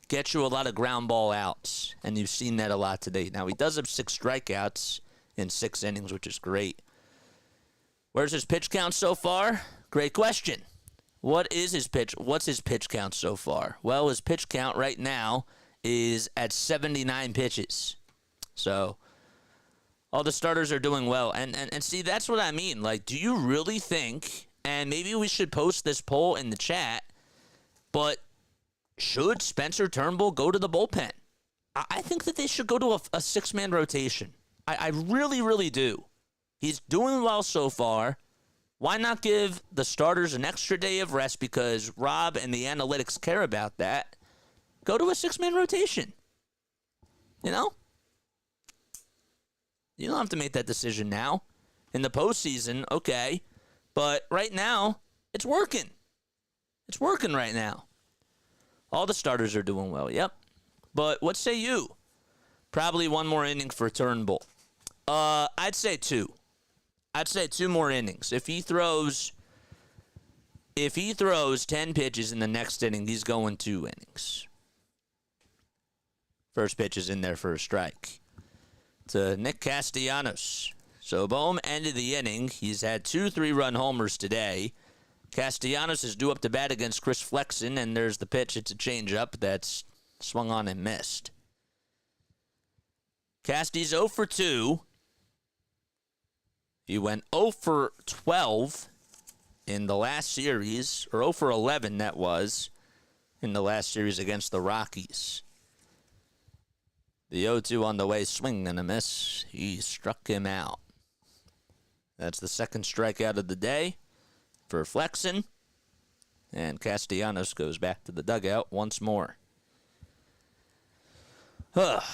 get you a lot of ground ball outs. And you've seen that a lot today. Now, he does have 6 strikeouts in 6 innings, which is great. Where's his pitch count so far? Great question. What's his pitch count so far? Well, his pitch count right now is at 79 pitches. So all the starters are doing well. And see, that's what I mean. Like, do you really think, and maybe we should post this poll in the chat, but should Spencer Turnbull go to the bullpen? I think that they should go to a 6-man rotation. I really, really do. He's doing well so far. Why not give the starters an extra day of rest because Rob and the analytics care about that? Go to a 6-man rotation. You know? You don't have to make that decision now. In the postseason, okay. But right now, it's working. It's working right now. All the starters are doing well, yep. But what say you? Probably 1 more inning for Turnbull. I'd say 2. I'd say 2 more innings. If he throws 10 pitches in the next inning, he's going 2 innings. First pitch is in there for a strike. To Nick Castellanos. So Bohm ended the inning. He's had 2 3-run homers today. Castellanos is due up to bat against Chris Flexen, and there's the pitch. It's a changeup that's swung on and missed. Casty's 0 for 2. He went 0 for 12 in the last series, or 0 for 11 that was, in the last series against the Rockies. The 0-2 on the way, swing and a miss. He struck him out. That's the second strikeout of the day for Flexen. And Castellanos goes back to the dugout once more. Well,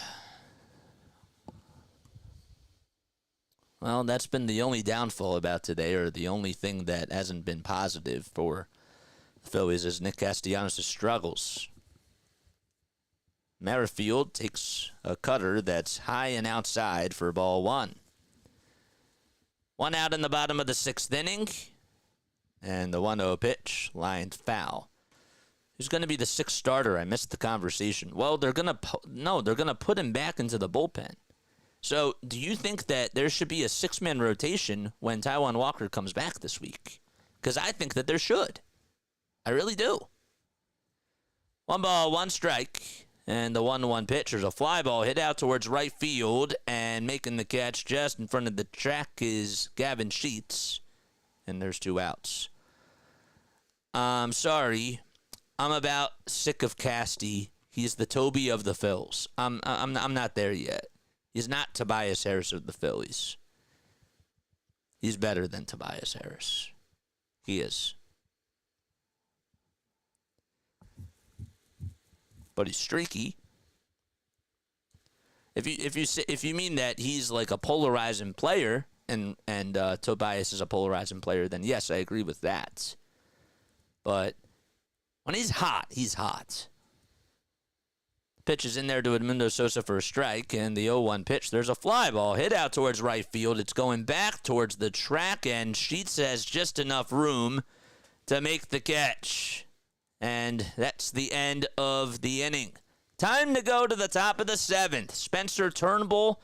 that's been the only downfall about today, or the only thing that hasn't been positive for the Phillies, is Nick Castellanos' struggles. Merrifield takes a cutter that's high and outside for ball 1. 1 out in the bottom of the 6th inning, and the 1-0 pitch lined foul. Who's going to be the 6th starter? I missed the conversation. Well, they're going to put him back into the bullpen. So, do you think that there should be a 6-man rotation when Taijuan Walker comes back this week? Because I think that there should. I really do. 1 ball, 1 strike, and the 1-1 pitch. There's a fly ball hit out towards right field, and making the catch just in front of the track is Gavin Sheets, and there's 2 outs. I'm sorry. I'm about sick of Casty. He's the Toby of the Phils. I'm not there yet. He's not Tobias Harris of the Phillies. He's better than Tobias Harris. He is. But he's streaky. If you mean that he's like a polarizing player, and Tobias is a polarizing player, then yes, I agree with that. But when he's hot, he's hot. Pitch is in there to Edmundo Sosa for a strike, and the 0-1 pitch. There's a fly ball hit out towards right field. It's going back towards the track, and Sheets has just enough room to make the catch. And that's the end of the inning. Time to go to the top of the 7th. Spencer Turnbull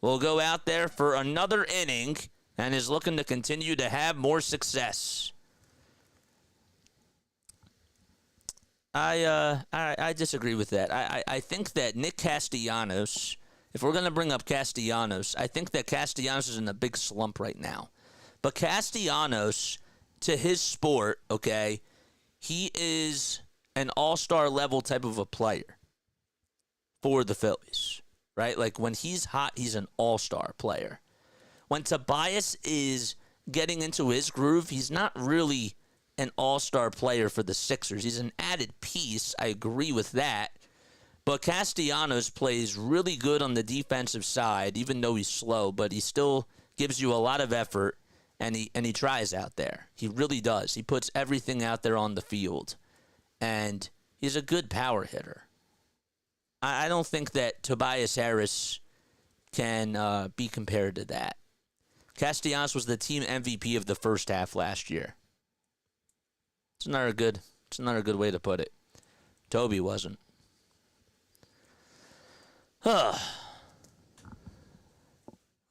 will go out there for another inning and is looking to continue to have more success. I disagree with that. I think that Nick Castellanos, if we're going to bring up Castellanos, I think that Castellanos is in a big slump right now. But Castellanos, to his sport, okay, he is an all-star level type of a player for the Phillies, right? Like, when he's hot, he's an all-star player. When Tobias is getting into his groove, he's not really an all-star player for the Sixers. He's an added piece. I agree with that. But Castellanos plays really good on the defensive side, even though he's slow, but he still gives you a lot of effort, and he tries out there. He really does. He puts everything out there on the field, and he's a good power hitter. I don't think that Tobias Harris can be compared to that. Castellanos was the team MVP of the first half last year. It's not a good way to put it. Toby wasn't. Let's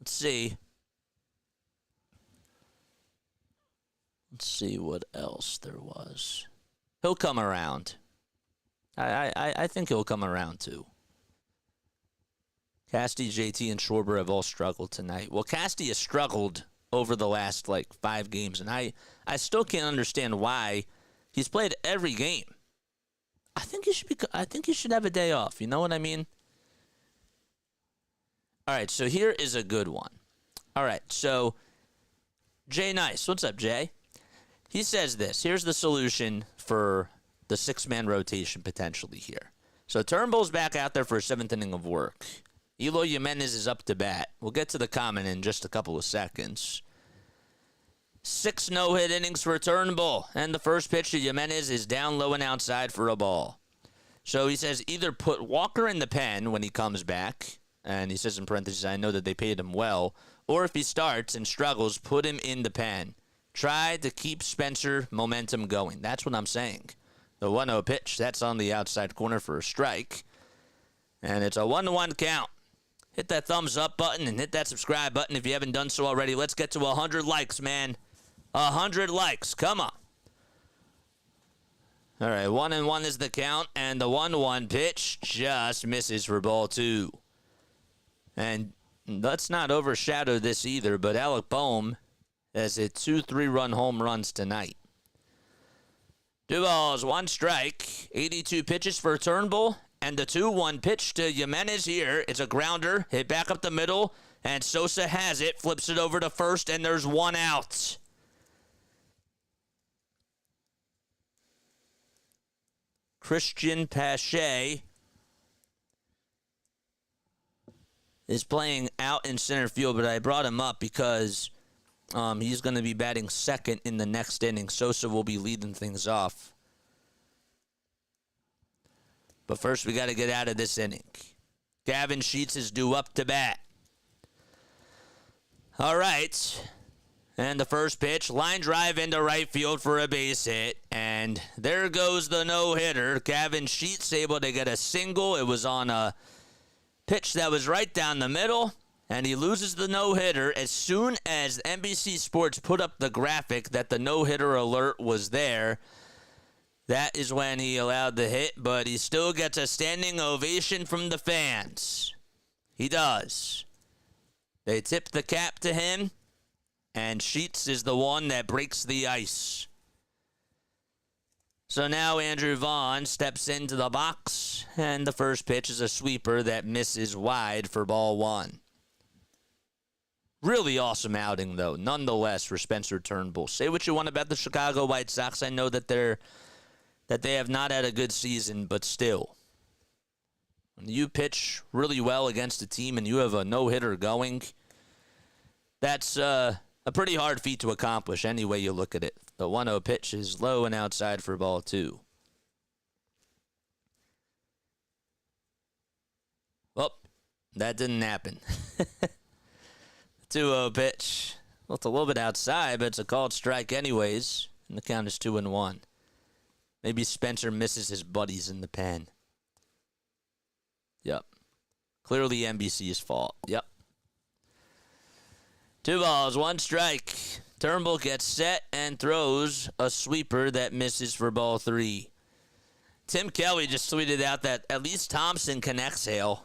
see. Let's see what else there was. He'll come around. I think he'll come around too. Casty, JT, and Schwarber have all struggled tonight. Well, Casty has struggled over the last 5 games, and I still can't understand why. He's played every game. I think he should have a day off. You know what I mean? All right, so here is a good one. All right, so Jay Nice. What's up, Jay? He says this. Here's the solution for the 6-man rotation potentially here. So Turnbull's back out there for a 7th inning of work. Eloy Jimenez is up to bat. We'll get to the comment in just a couple of seconds. 6 no-hit innings for Turnbull, and the first pitch to Jimenez is down low and outside for a ball. So he says either put Walker in the pen when he comes back, and he says in parentheses, I know that they paid him well, or if he starts and struggles, put him in the pen. Try to keep Spencer momentum going. That's what I'm saying. The 1-0 pitch, that's on the outside corner for a strike, and it's a 1-1 count. Hit that thumbs up button and hit that subscribe button if you haven't done so already. Let's get to 100 likes, man. 100 likes. Come on. All right, 1-1 is the count, and the 1-1 pitch just misses for ball 2. And let's not overshadow this either, but Alec Bohm has hit 2 3-run home runs tonight. 2 balls, 1 strike, 82 pitches for Turnbull, and the 2-1 pitch to Jimenez here. It's a grounder, hit back up the middle, and Sosa has it, flips it over to first, and there's 1 out. Christian Pache is playing out in center field, but I brought him up because he's going to be batting second in the next inning. Sosa will be leading things off. But first, we got to get out of this inning. Gavin Sheets is due up to bat. All right. And the first pitch, line drive into right field for a base hit. And there goes the no-hitter. Gavin Sheets able to get a single. It was on a pitch that was right down the middle. And he loses the no-hitter as soon as NBC Sports put up the graphic that the no-hitter alert was there. That is when he allowed the hit, but he still gets a standing ovation from the fans. He does. They tip the cap to him, and Sheets is the one that breaks the ice. So now Andrew Vaughn steps into the box, and the first pitch is a sweeper that misses wide for ball 1. Really awesome outing, though, nonetheless, for Spencer Turnbull. Say what you want about the Chicago White Sox. I know that they have not had a good season, but still. When you pitch really well against a team and you have a no-hitter going, that's a pretty hard feat to accomplish any way you look at it. The 1-0 pitch is low and outside for ball 2. Well, that didn't happen. 2-0 pitch. Well, it's a little bit outside, but it's a called strike anyways. And the count is 2-1. Maybe Spencer misses his buddies in the pen. Clearly NBC's fault. Yep. 2 balls, 1 strike. Turnbull gets set and throws a sweeper that misses for ball 3. Tim Kelly just tweeted out that at least Thompson can exhale.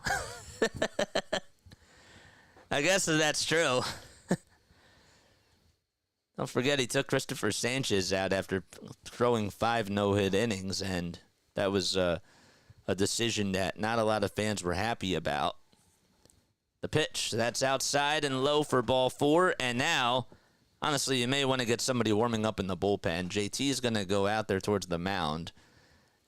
I guess that's true. Don't forget he took Christopher Sanchez out after throwing 5 no-hit innings, and that was a decision that not a lot of fans were happy about. The pitch, that's outside and low for ball 4, and now, honestly, you may want to get somebody warming up in the bullpen. JT is going to go out there towards the mound,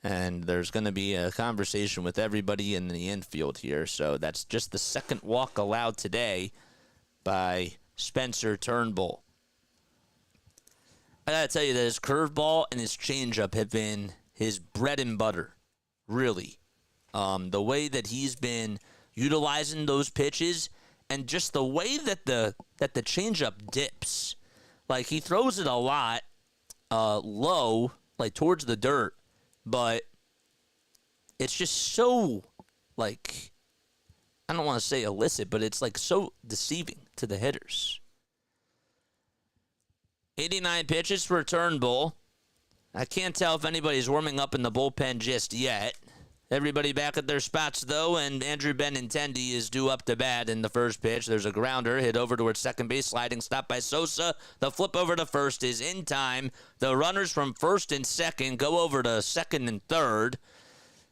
and there's going to be a conversation with everybody in the infield here, so that's just the second walk allowed today by Spencer Turnbull. I got to tell you that his curveball and his changeup have been his bread and butter, really. The way that he's been utilizing those pitches and just the way that the changeup dips. Like, he throws it a lot low, like towards the dirt, but it's just so, like, I don't want to say illicit, but it's like so deceiving to the hitters. 89 pitches for Turnbull. I can't tell if anybody's warming up in the bullpen just yet. Everybody back at their spots, though, and Andrew Benintendi is due up to bat in the first pitch. There's a grounder hit over towards second base, sliding stop by Sosa. The flip over to first is in time. The runners from first and second go over to second and third.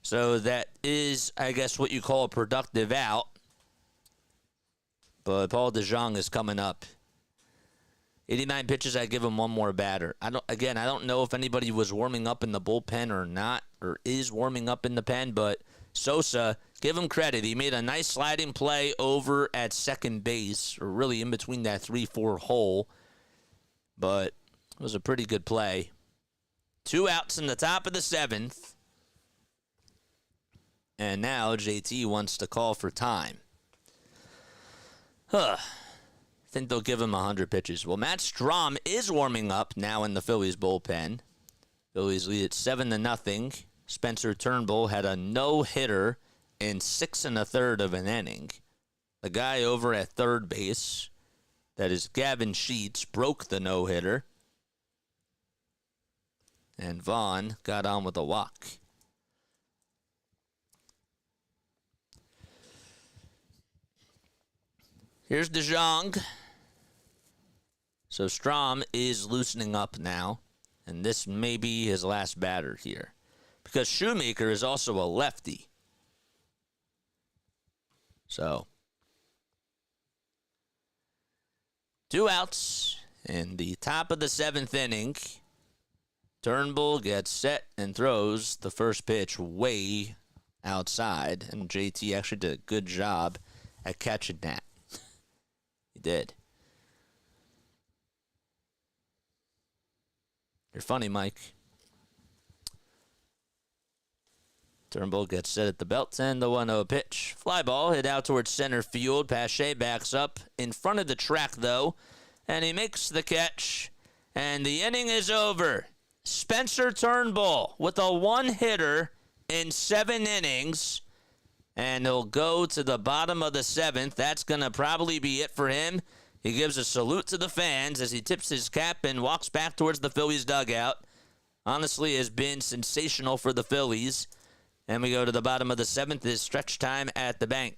So that is, I guess, what you call a productive out. But Paul DeJong is coming up. 89 pitches, I give him one more batter. I don't know if anybody was warming up in the bullpen or not, or is warming up in the pen, but Sosa, give him credit. He made a nice sliding play over at second base, or really in between that 3-4 hole, but it was a pretty good play. 2 outs in the top of the 7th, and now JT wants to call for time. I think they'll give him 100 pitches. Well, Matt Strahm is warming up now in the Phillies bullpen. Phillies lead at 7-0. Spencer Turnbull had a no-hitter in 6 1/3 of an inning. The guy over at third base, that is Gavin Sheets, broke the no-hitter. And Vaughn got on with a walk. Here's DeJong. So Strahm is loosening up now, and this may be his last batter here, because Shoemaker is also a lefty. So 2 outs in the top of the 7th inning. Turnbull gets set and throws the first pitch way outside, and JT actually did a good job at catching that. He did. You're funny, Mike. Turnbull gets set at the belt, and the 1-0 pitch. Fly ball hit out towards center field. Pache backs up in front of the track, though, and he makes the catch, and the inning is over. Spencer Turnbull with a 1-hitter in 7 innings, and he'll go to the bottom of the 7th. That's going to probably be it for him. He gives a salute to the fans as he tips his cap and walks back towards the Phillies dugout. Honestly, has been sensational for the Phillies. And we go to the bottom of the 7th. Is stretch time at the bank.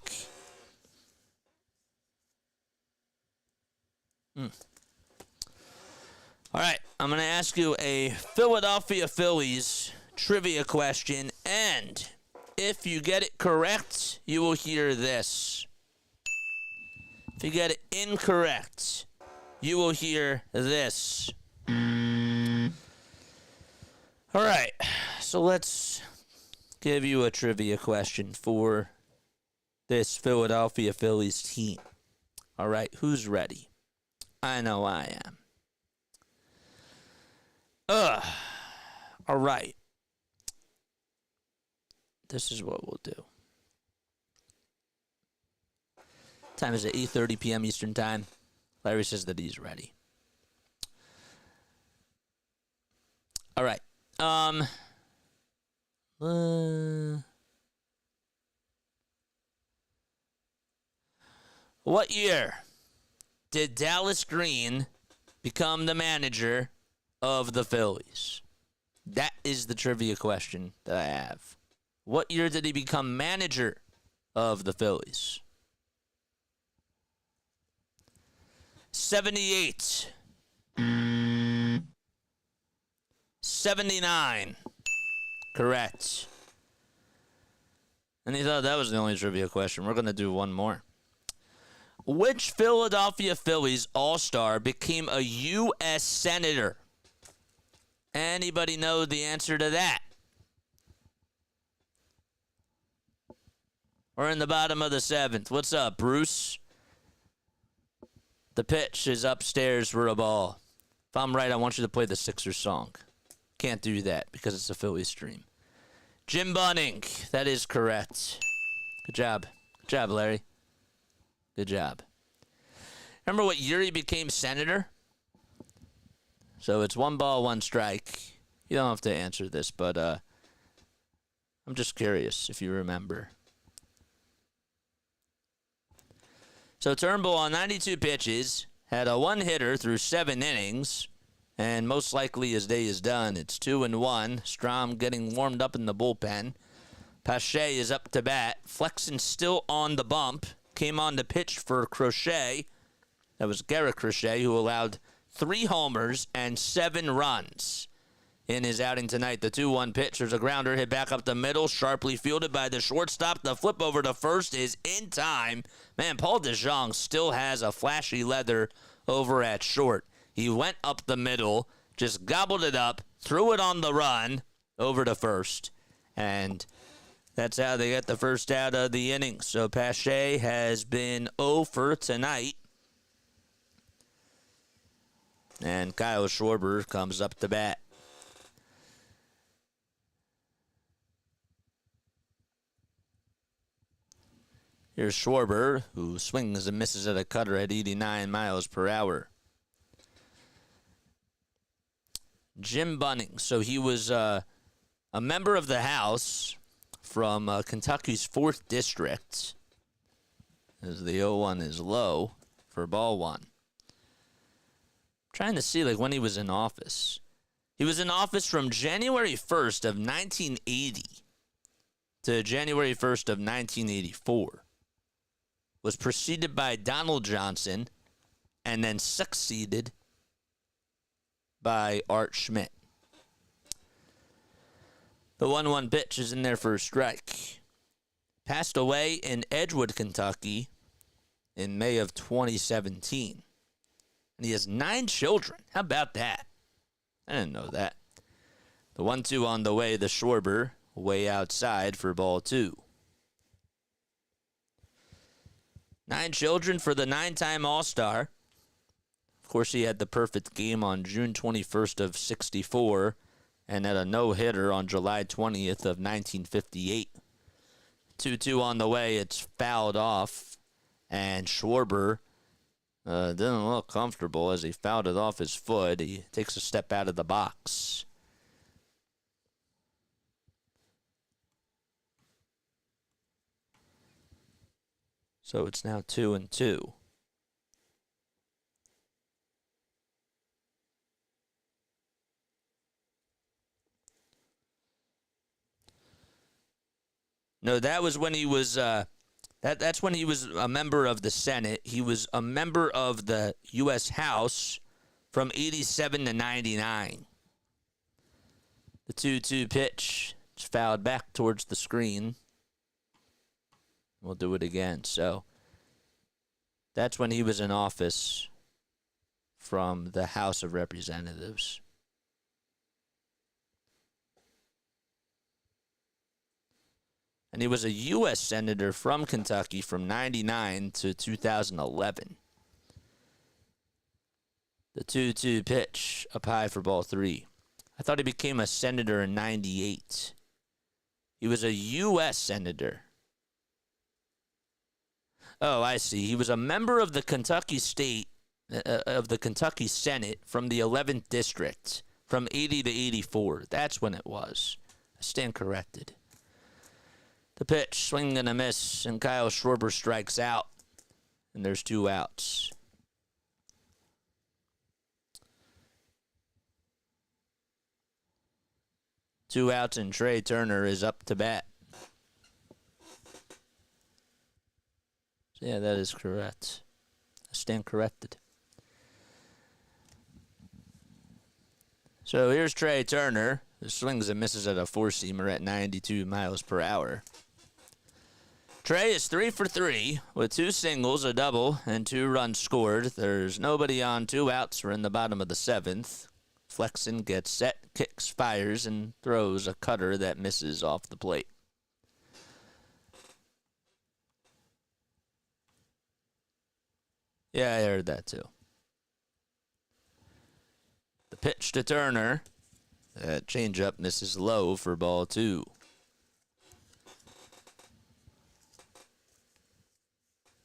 All right, I'm going to ask you a Philadelphia Phillies trivia question, and if you get it correct, you will hear this. If you get it incorrect, you will hear this. All right, so let's give you a trivia question for this Philadelphia Phillies team. All right, who's ready? I know I am. All right. This is what we'll do. Time is at 8:30 p.m. Eastern Time. Larry says that he's ready. All right. What year did Dallas Green become the manager of the Phillies? That is the trivia question that I have. What year did he become manager of the Phillies? 78. 79. Correct. And he thought that was the only trivia question. We're going to do one more. Which Philadelphia Phillies All-Star became a U.S. Senator? Anybody know the answer to that? We're in the bottom of the 7th. What's up, Bruce? The pitch is upstairs for a ball. If I'm right, I want you to play the Sixers song. Can't do that because it's a Phillies stream. Jim Bunning. That is correct. Good job. Good job, Larry. Good job. Remember what year he became senator? So it's 1 ball, 1 strike. You don't have to answer this, but I'm just curious if you remember. So Turnbull on 92 pitches had a 1-hitter through 7 innings, and most likely his day is done. It's 2-1. Strom getting warmed up in the bullpen. Pache is up to bat. Flexen still on the bump. Came on to pitch for Crochet. That was Garrett Crochet, who allowed 3 homers and 7 runs in his outing tonight. The 2-1 pitch. There's a grounder hit back up the middle, sharply fielded by the shortstop. The flip over to first is in time. Man, Paul DeJong still has a flashy leather over at short. He went up the middle, just gobbled it up, threw it on the run over to first, and that's how they get the first out of the inning. So Pache has been 0 for tonight. And Kyle Schwarber comes up to bat. Here's Schwarber, who swings and misses at a cutter at 89 miles per hour. Jim Bunning. So he was a member of the House from Kentucky's 4th District, as the 0-1 is low for ball 1. Trying to see like when he was in office. He was in office from January 1st of 1980 to January 1st of 1984. Was preceded by Donald Johnson and then succeeded by Art Schmidt. The 1-1 pitch is in there for a strike. Passed away in Edgewood, Kentucky in May of 2017. And he has 9 children. How about that? I didn't know that. The 1-2 on the way, the Schwarber, way outside for ball 2. 9 children for the 9-time All-Star. Of course, he had the perfect game on June 21st of 64 and had a no-hitter on July 20th of 1958. 2-2 on the way. It's fouled off, and Schwarber didn't look comfortable as he fouled it off his foot. He takes a step out of the box. So it's now 2-2. No, that was when he was that's when he was a member of the Senate. He was a member of the U.S. House from 87 to 99. The 2-2 pitch is fouled back towards the screen. We'll do it again. So that's when he was in office from the House of Representatives. And he was a U.S. Senator from Kentucky from 99 to 2011. The 2-2 pitch up high for ball 3. I thought he became a senator in 98. He was a U.S. Senator. Oh, I see. He was a member of the Kentucky Kentucky Senate from the 11th District from 80 to 84. That's when it was. I stand corrected. The pitch, swing and a miss, and Kyle Schwarber strikes out. and there's 2 outs. Two outs, and Trea Turner is up to bat. So yeah, that is correct. I stand corrected. So here's Trea Turner, who swings and misses at a 4-seamer at 92 miles per hour. Trea is 3 for 3 with 2 singles, a double, and 2 runs scored. There's nobody on, 2 outs. We're in the bottom of the 7th. Flexen gets set, kicks, fires, and throws a cutter that misses off the plate. Yeah, I heard that too. The pitch to Turner. That changeup misses low for ball 2.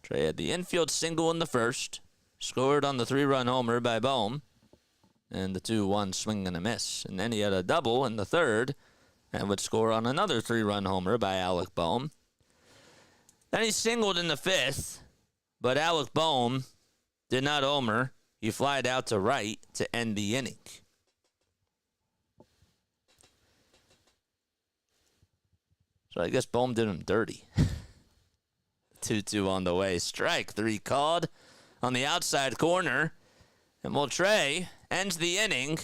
Trea had the infield single in the first. Scored on the 3-run homer by Bohm. And the 2-1 swing and a miss. And then he had a double in the third. And would score on another 3-run homer by Alec Bohm. Then he singled in the 5th. But Alec Bohm did not homer. He flied out to right to end the inning. So I guess Bohm did him dirty. 2-2 on the way. Strike 3 called on the outside corner. And Trea ends the inning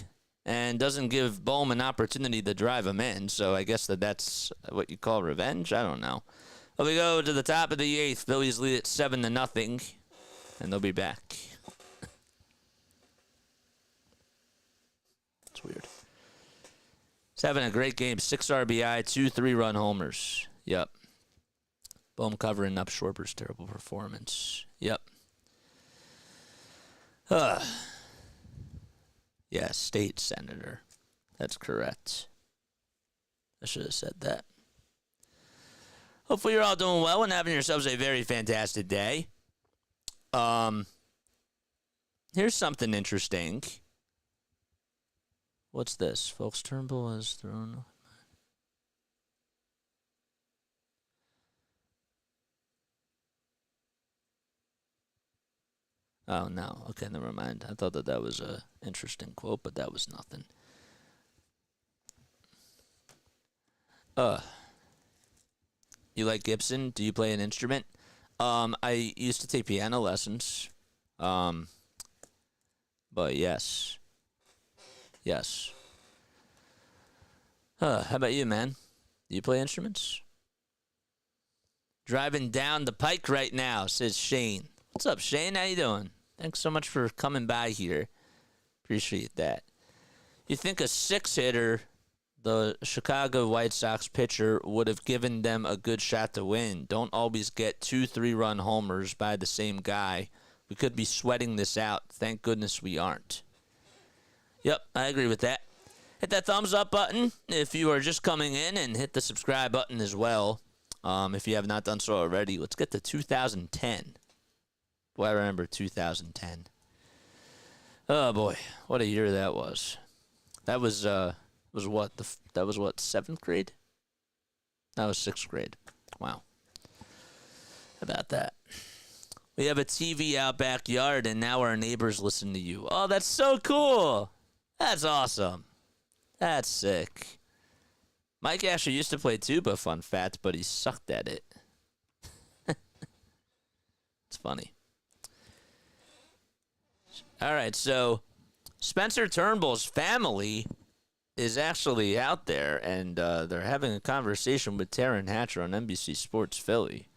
and doesn't give Bohm an opportunity to drive him in. So I guess that's what you call revenge. I don't know. But we go to the top of the 8th. Phillies lead it 7-0. And they'll be back. It's weird. He's having a great game. 6 RBI, 2 3-run homers. Yep. Bohm covering up Schwarber's terrible performance. Yep. Yeah, state senator. That's correct. I should have said that. Hopefully you're all doing well and having yourselves a very fantastic day. Here's something interesting. What's this? Folks, Turnbull has thrown. Oh, no. Okay, never mind. I thought that was a interesting quote, but that was nothing. You like Gibson? Do you play an instrument? I used to take piano lessons. But yes. Yes. How about you, man? Do you play instruments? Driving down the pike right now, says Shane. What's up, Shane? How you doing? Thanks so much for coming by here. Appreciate that. You think a 6-hitter, the Chicago White Sox pitcher, would have given them a good shot to win? Don't always get 2 3-run homers by the same guy. We could be sweating this out. Thank goodness we aren't. Yep, I agree with that. Hit that thumbs up button if you are just coming in, and hit the subscribe button as well if you have not done so already. Let's get to 2010. Boy, I remember 2010. Oh boy, what a year that was. That was what 7th grade? That was 6th grade. Wow. How about that? We have a TV out backyard, and now our neighbors listen to you. Oh, that's so cool. That's awesome. That's sick. Mike actually used to play tuba, fun fact, but he sucked at it. It's funny. All right, so Spencer Turnbull's family is actually out there, and they're having a conversation with Taryn Hatcher on NBC Sports Philly.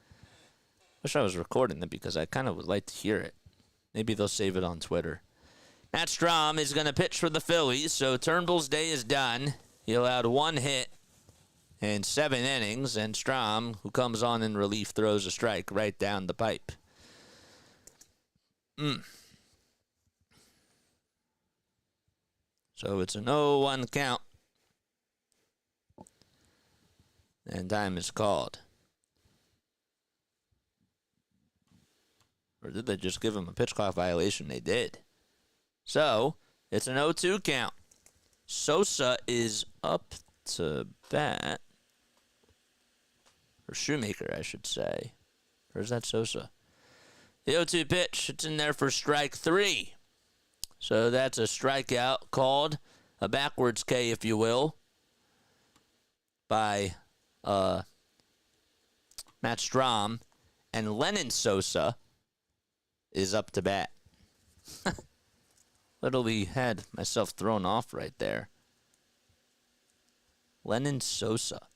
Wish I was recording it because I kind of would like to hear it. Maybe they'll save it on Twitter. Matt Strahm is going to pitch for the Phillies, so Turnbull's day is done. He allowed 1 hit in 7 innings, and Strahm, who comes on in relief, throws a strike right down the pipe. So it's an 0-1 count. And time is called. Or did they just give him a pitch clock violation? They did. So it's an 0-2 count. Sosa is up to bat. Or Shoemaker, I should say. Or is that Sosa? The 0-2 pitch, it's in there for strike 3. So that's a strikeout called, a backwards K, if you will, by Matt Strahm. And Lennon Sosa is up to bat. Literally had myself thrown off right there. Lennon Sosa.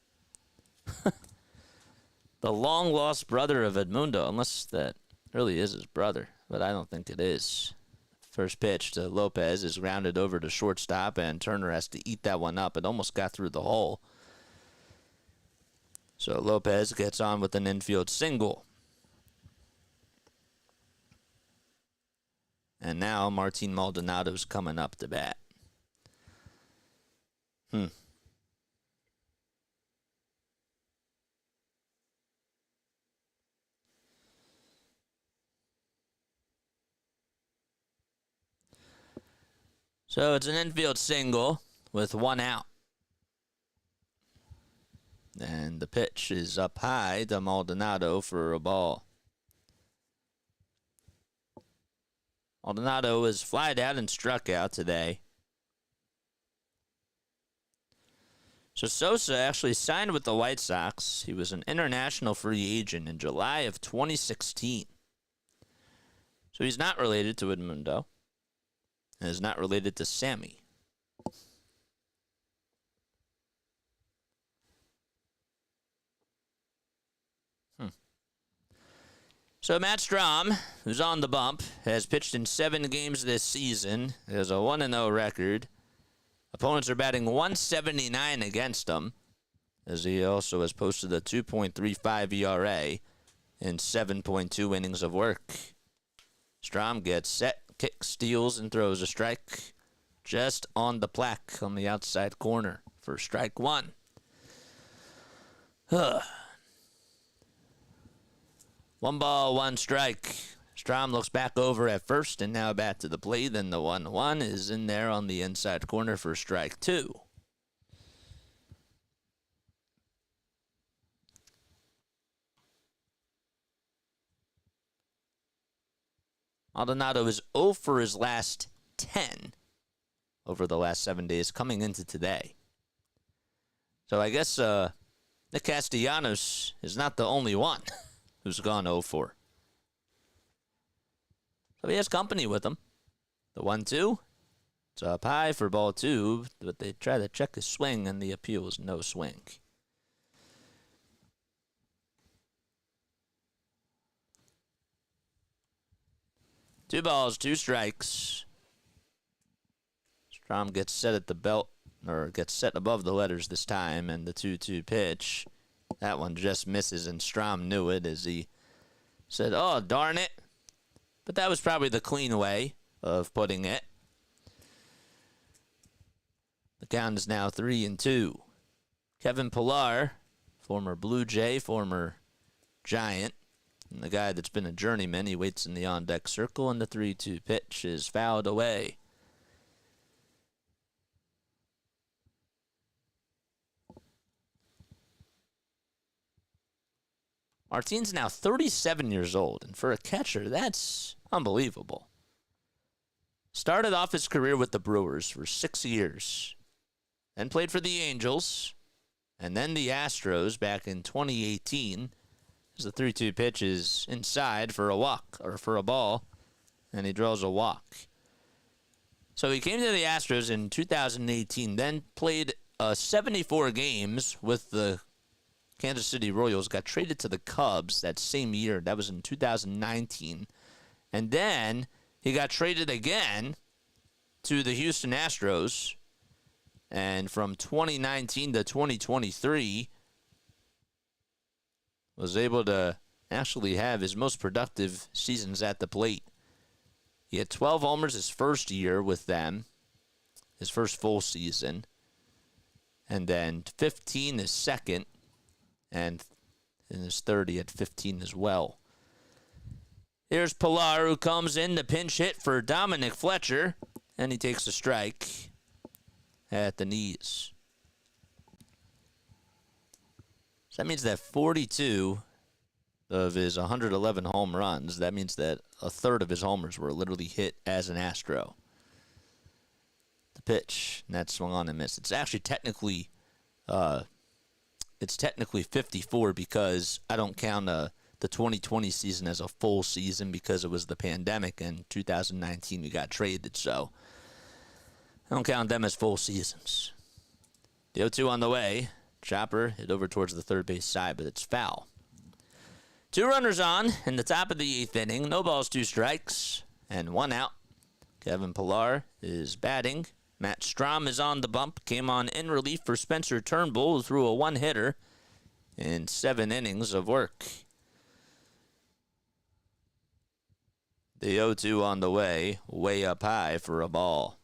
The long-lost brother of Edmundo, unless that really is his brother, but I don't think it is. First pitch to Lopez is grounded over to shortstop, and Turner has to eat that one up. It almost got through the hole. So Lopez gets on with an infield single. And now Martin Maldonado's coming up to bat. So it's an infield single with 1 out. And the pitch is up high to Maldonado for a ball. Maldonado was flied out and struck out today. So Sosa actually signed with the White Sox. He was an international free agent in July of 2016. So he's not related to Edmundo. And is not related to Sammy. So Matt Strahm, who's on the bump, has pitched in 7 games this season. He has a 1-0 record. Opponents are batting .179 against him, as he also has posted a 2.35 ERA in 7.2 innings of work. Strahm gets set, kicks, steals, and throws a strike just on the plaque on the outside corner for strike 1. 1 ball, 1 strike. Strahm looks back over at first and now back to the plate. Then the 1-1 is in there on the inside corner for strike 2. Maldonado is 0 for his last 10 over the last 7 days coming into today. So I guess the Castellanos is not the only one who's gone 0 for. So he has company with him. The 1-2. It's up high for ball 2, but they try to check his swing, and the appeal is no swing. Two balls, 2 strikes. Strahm gets set at the belt, or gets set above the letters this time, and the 2-2 pitch. That one just misses, and Strahm knew it as he said, "Oh, darn it." But that was probably the clean way of putting it. The count is now 3-2. Kevin Pillar, former Blue Jay, former Giant, and the guy that's been a journeyman, he waits in the on-deck circle, and the 3-2 pitch is fouled away. Martin's now 37 years old, and for a catcher, that's unbelievable. Started off his career with the Brewers for 6 years, then played for the Angels, and then the Astros back in 2018. As the 3-2 pitch is inside for a walk, or for a ball, and he draws a walk. So he came to the Astros in 2018, then played 74 games with the Kansas City Royals, got traded to the Cubs that same year. That was in 2019. And then he got traded again to the Houston Astros. And from 2019 to 2023, was able to actually have his most productive seasons at the plate. He had 12 homers his first year with them, his first full season. And then 15 his second. And in his third, he had 15 as well. Here's Pillar, who comes in to pinch hit for Dominic Fletcher, and he takes a strike at the knees. So that means that 42 of his 111 home runs. That means that a third of his homers were literally hit as an Astro. The pitch, and that swung on and missed. It's actually technically 54 because I don't count the 2020 season as a full season because it was the pandemic, and 2019 we got traded, so I don't count them as full seasons. The 0-2 on the way. Chopper hit over towards the third base side, but it's foul. 2 runners on in the top of the 8th inning. No balls, 2 strikes, and 1 out. Kevin Pillar is batting. Matt Strahm is on the bump. Came on in relief for Spencer Turnbull, who threw a 1-hitter in 7 innings of work. The 0-2 on the way up high for a ball.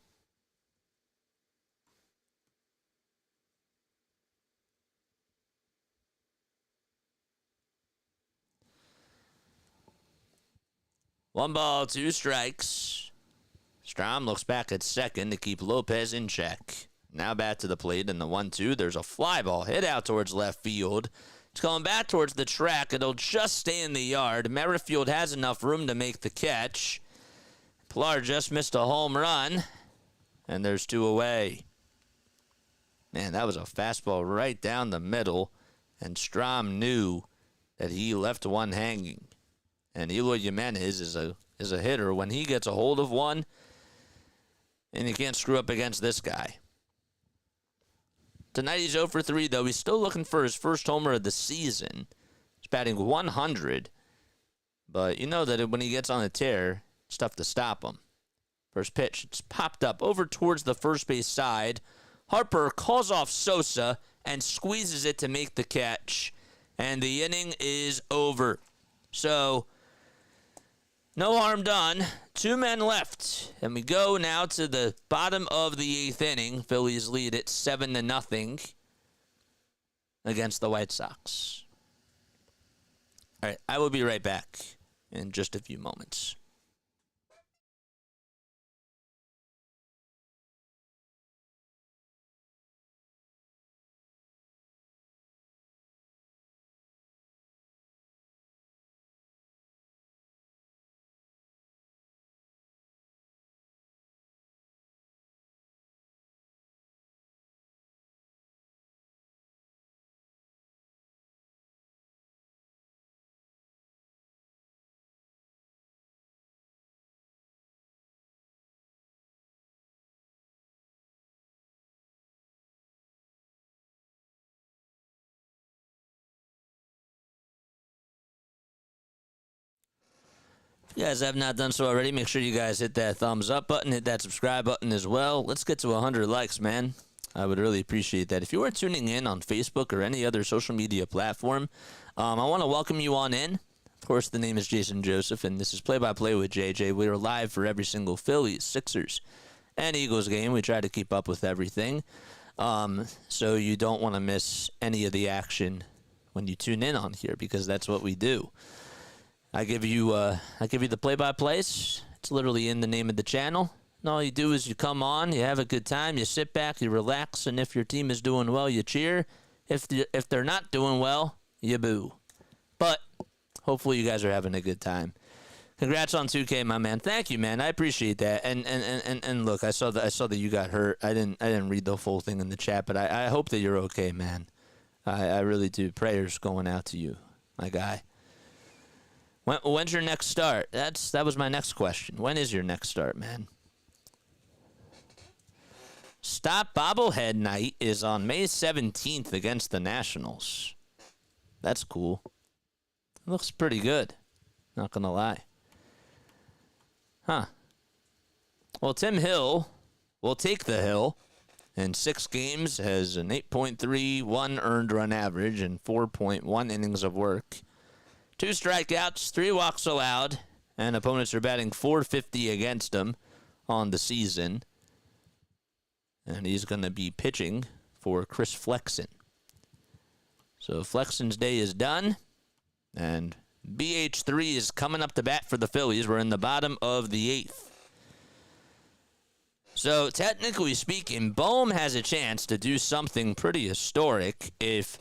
One ball, 2 strikes. Strahm looks back at second to keep Lopez in check. Now back to the plate in the 1-2. There's a fly ball hit out towards left field. It's going back towards the track. It'll just stay in the yard. Merrifield has enough room to make the catch. Pillar just missed a home run. And there's 2 away. Man, that was a fastball right down the middle. And Strahm knew that he left one hanging. And Eloy Jimenez is a hitter. When he gets a hold of one, and you can't screw up against this guy. Tonight he's 0 for 3, though. He's still looking for his first homer of the season. He's batting 100. But you know that when he gets on a tear, it's tough to stop him. First pitch, it's popped up over towards the first base side. Harper calls off Sosa and squeezes it to make the catch. And the inning is over. So, no harm done. 2 men left. And we go now to the bottom of the 8th inning. Phillies lead it 7-0 against the White Sox. All right, I will be right back in just a few moments. If you guys have not done so already, make sure you guys hit that thumbs up button, hit that subscribe button as well. Let's get to 100 likes, man. I would really appreciate that. If you are tuning in on Facebook or any other social media platform, I want to welcome you on in. Of course, the name is Jason Joseph, and this is Play-by-Play with JJ. We are live for every single Phillies, Sixers, and Eagles game. We try to keep up with everything, so you don't want to miss any of the action when you tune in on here, because that's what we do. I give you the play-by-plays. It's literally in the name of the channel. And all you do is you come on, you have a good time, you sit back, you relax, and if your team is doing well, you cheer. If they're not doing well, you boo. But hopefully you guys are having a good time. Congrats on 2K, my man. Thank you, man. I appreciate that. And look, I saw that you got hurt. I didn't read the full thing in the chat, but I hope that you're okay, man. I really do. Prayers going out to you, my guy. When's your next start? That was my next question. When is your next start, man? Stop Bobblehead Night is on May 17th against the Nationals. That's cool. It looks pretty good. Not going to lie. Huh. Well, Tim Hill will take the hill. In 6 games, has an 8.31 earned run average and 4.1 innings of work. 2 strikeouts, 3 walks allowed, and opponents are batting .450 against him on the season. And he's going to be pitching for Chris Flexen. So Flexen's day is done, and BH3 is coming up to bat for the Phillies. We're in the bottom of the 8th. So technically speaking, Bohm has a chance to do something pretty historic if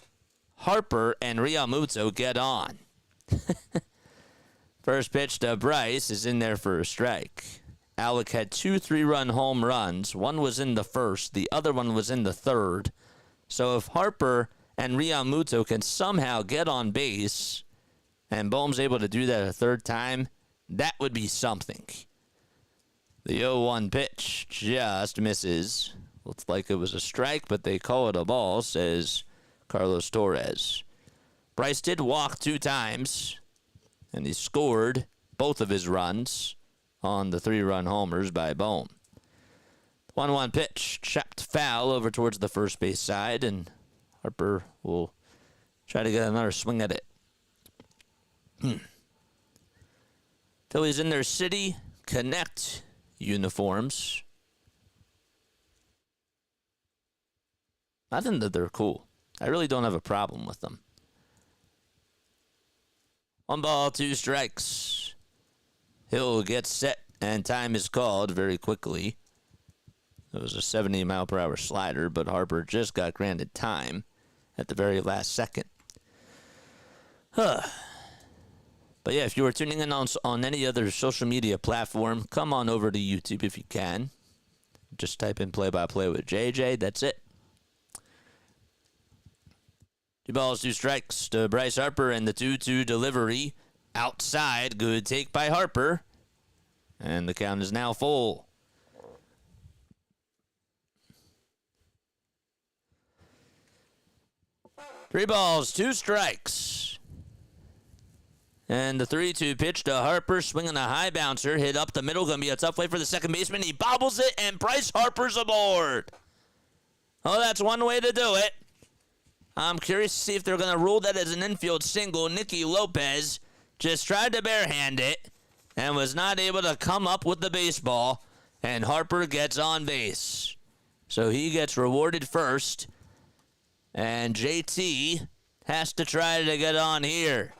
Harper and realmuto get on. First pitch to Bryce is in there for a strike. Alec had 2 3-run home runs. One was in the first. The other one was in the third. So if Harper and Realmuto can somehow get on base and Bohm's able to do that a third time, that would be something. The 0-1 pitch just misses. Looks like it was a strike, but they call it a ball, says Carlos Torres. Bryce did walk 2 times, and he scored both of his runs on the 3-run homers by Bohm. 1-1 pitch, chopped foul over towards the first base side, and Harper will try to get another swing at it. Phillies in their City Connect uniforms. I think that they're cool. I really don't have a problem with them. 1 ball, 2 strikes. Hill gets set, and time is called very quickly. It was a 70-mile-per-hour slider, but Harper just got granted time at the very last second. But yeah, if you were tuning in on any other social media platform, come on over to YouTube if you can. Just type in play-by-play with JJ. That's it. 2 balls, 2 strikes to Bryce Harper, and the 2-2 delivery outside. Good take by Harper. And the count is now full. Three balls, 2 strikes. And the 3-2 pitch to Harper, swinging a high bouncer, hit up the middle. Going to be a tough way for the second baseman. He bobbles it, and Bryce Harper's aboard. Oh, that's one way to do it. I'm curious to see if they're going to rule that as an infield single. Nicky Lopez just tried to barehand it and was not able to come up with the baseball, and Harper gets on base. So he gets rewarded first, and JT has to try to get on here.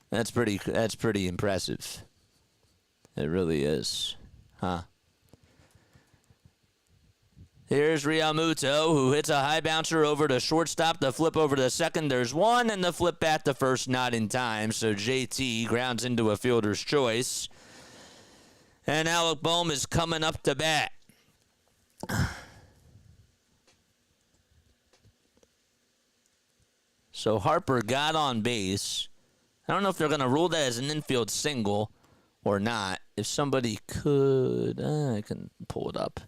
That's pretty impressive. It really is. Huh? Here's Realmuto, who hits a high bouncer over to shortstop. The flip over to second. There's one, and the flip back to first not in time. So JT grounds into a fielder's choice. And Alec Bohm is coming up to bat. So Harper got on base. I don't know if they're going to rule that as an infield single or not. If somebody could, I can pull it up.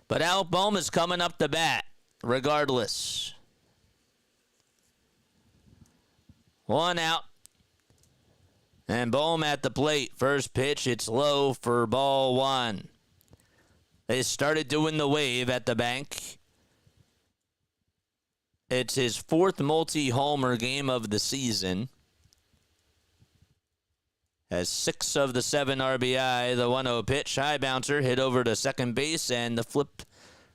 But Alec Bohm is coming up to bat, regardless. 1 out. And Bohm at the plate. First pitch, it's low for ball 1. They started doing the wave at the bank. It's his 4th multi-homer game of the season. Has 6 of the 7 RBI. The 1-0 pitch, high bouncer, hit over to second base, and the flip,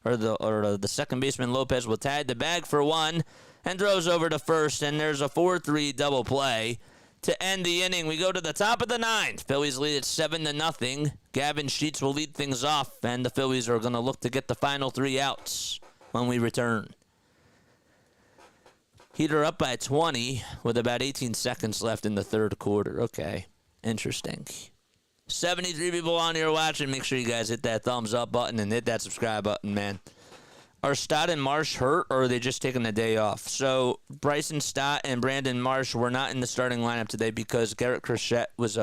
or the second baseman Lopez will tag the bag for 1 and throws over to first, and there's a 4-3 double play to end the inning. We go to the top of the 9th. Phillies lead at 7-0. Gavin Sheets will lead things off, and the Phillies are going to look to get the final 3 outs when we return. Heater up by 20 with about 18 seconds left in the third quarter. Okay. Interesting. 73 people on here watching. Make sure you guys hit that thumbs up button and hit that subscribe button, man. Are Stott and Marsh hurt, or are they just taking a day off? So Bryson Stott and Brandon Marsh were not in the starting lineup today because Garrett Crochet was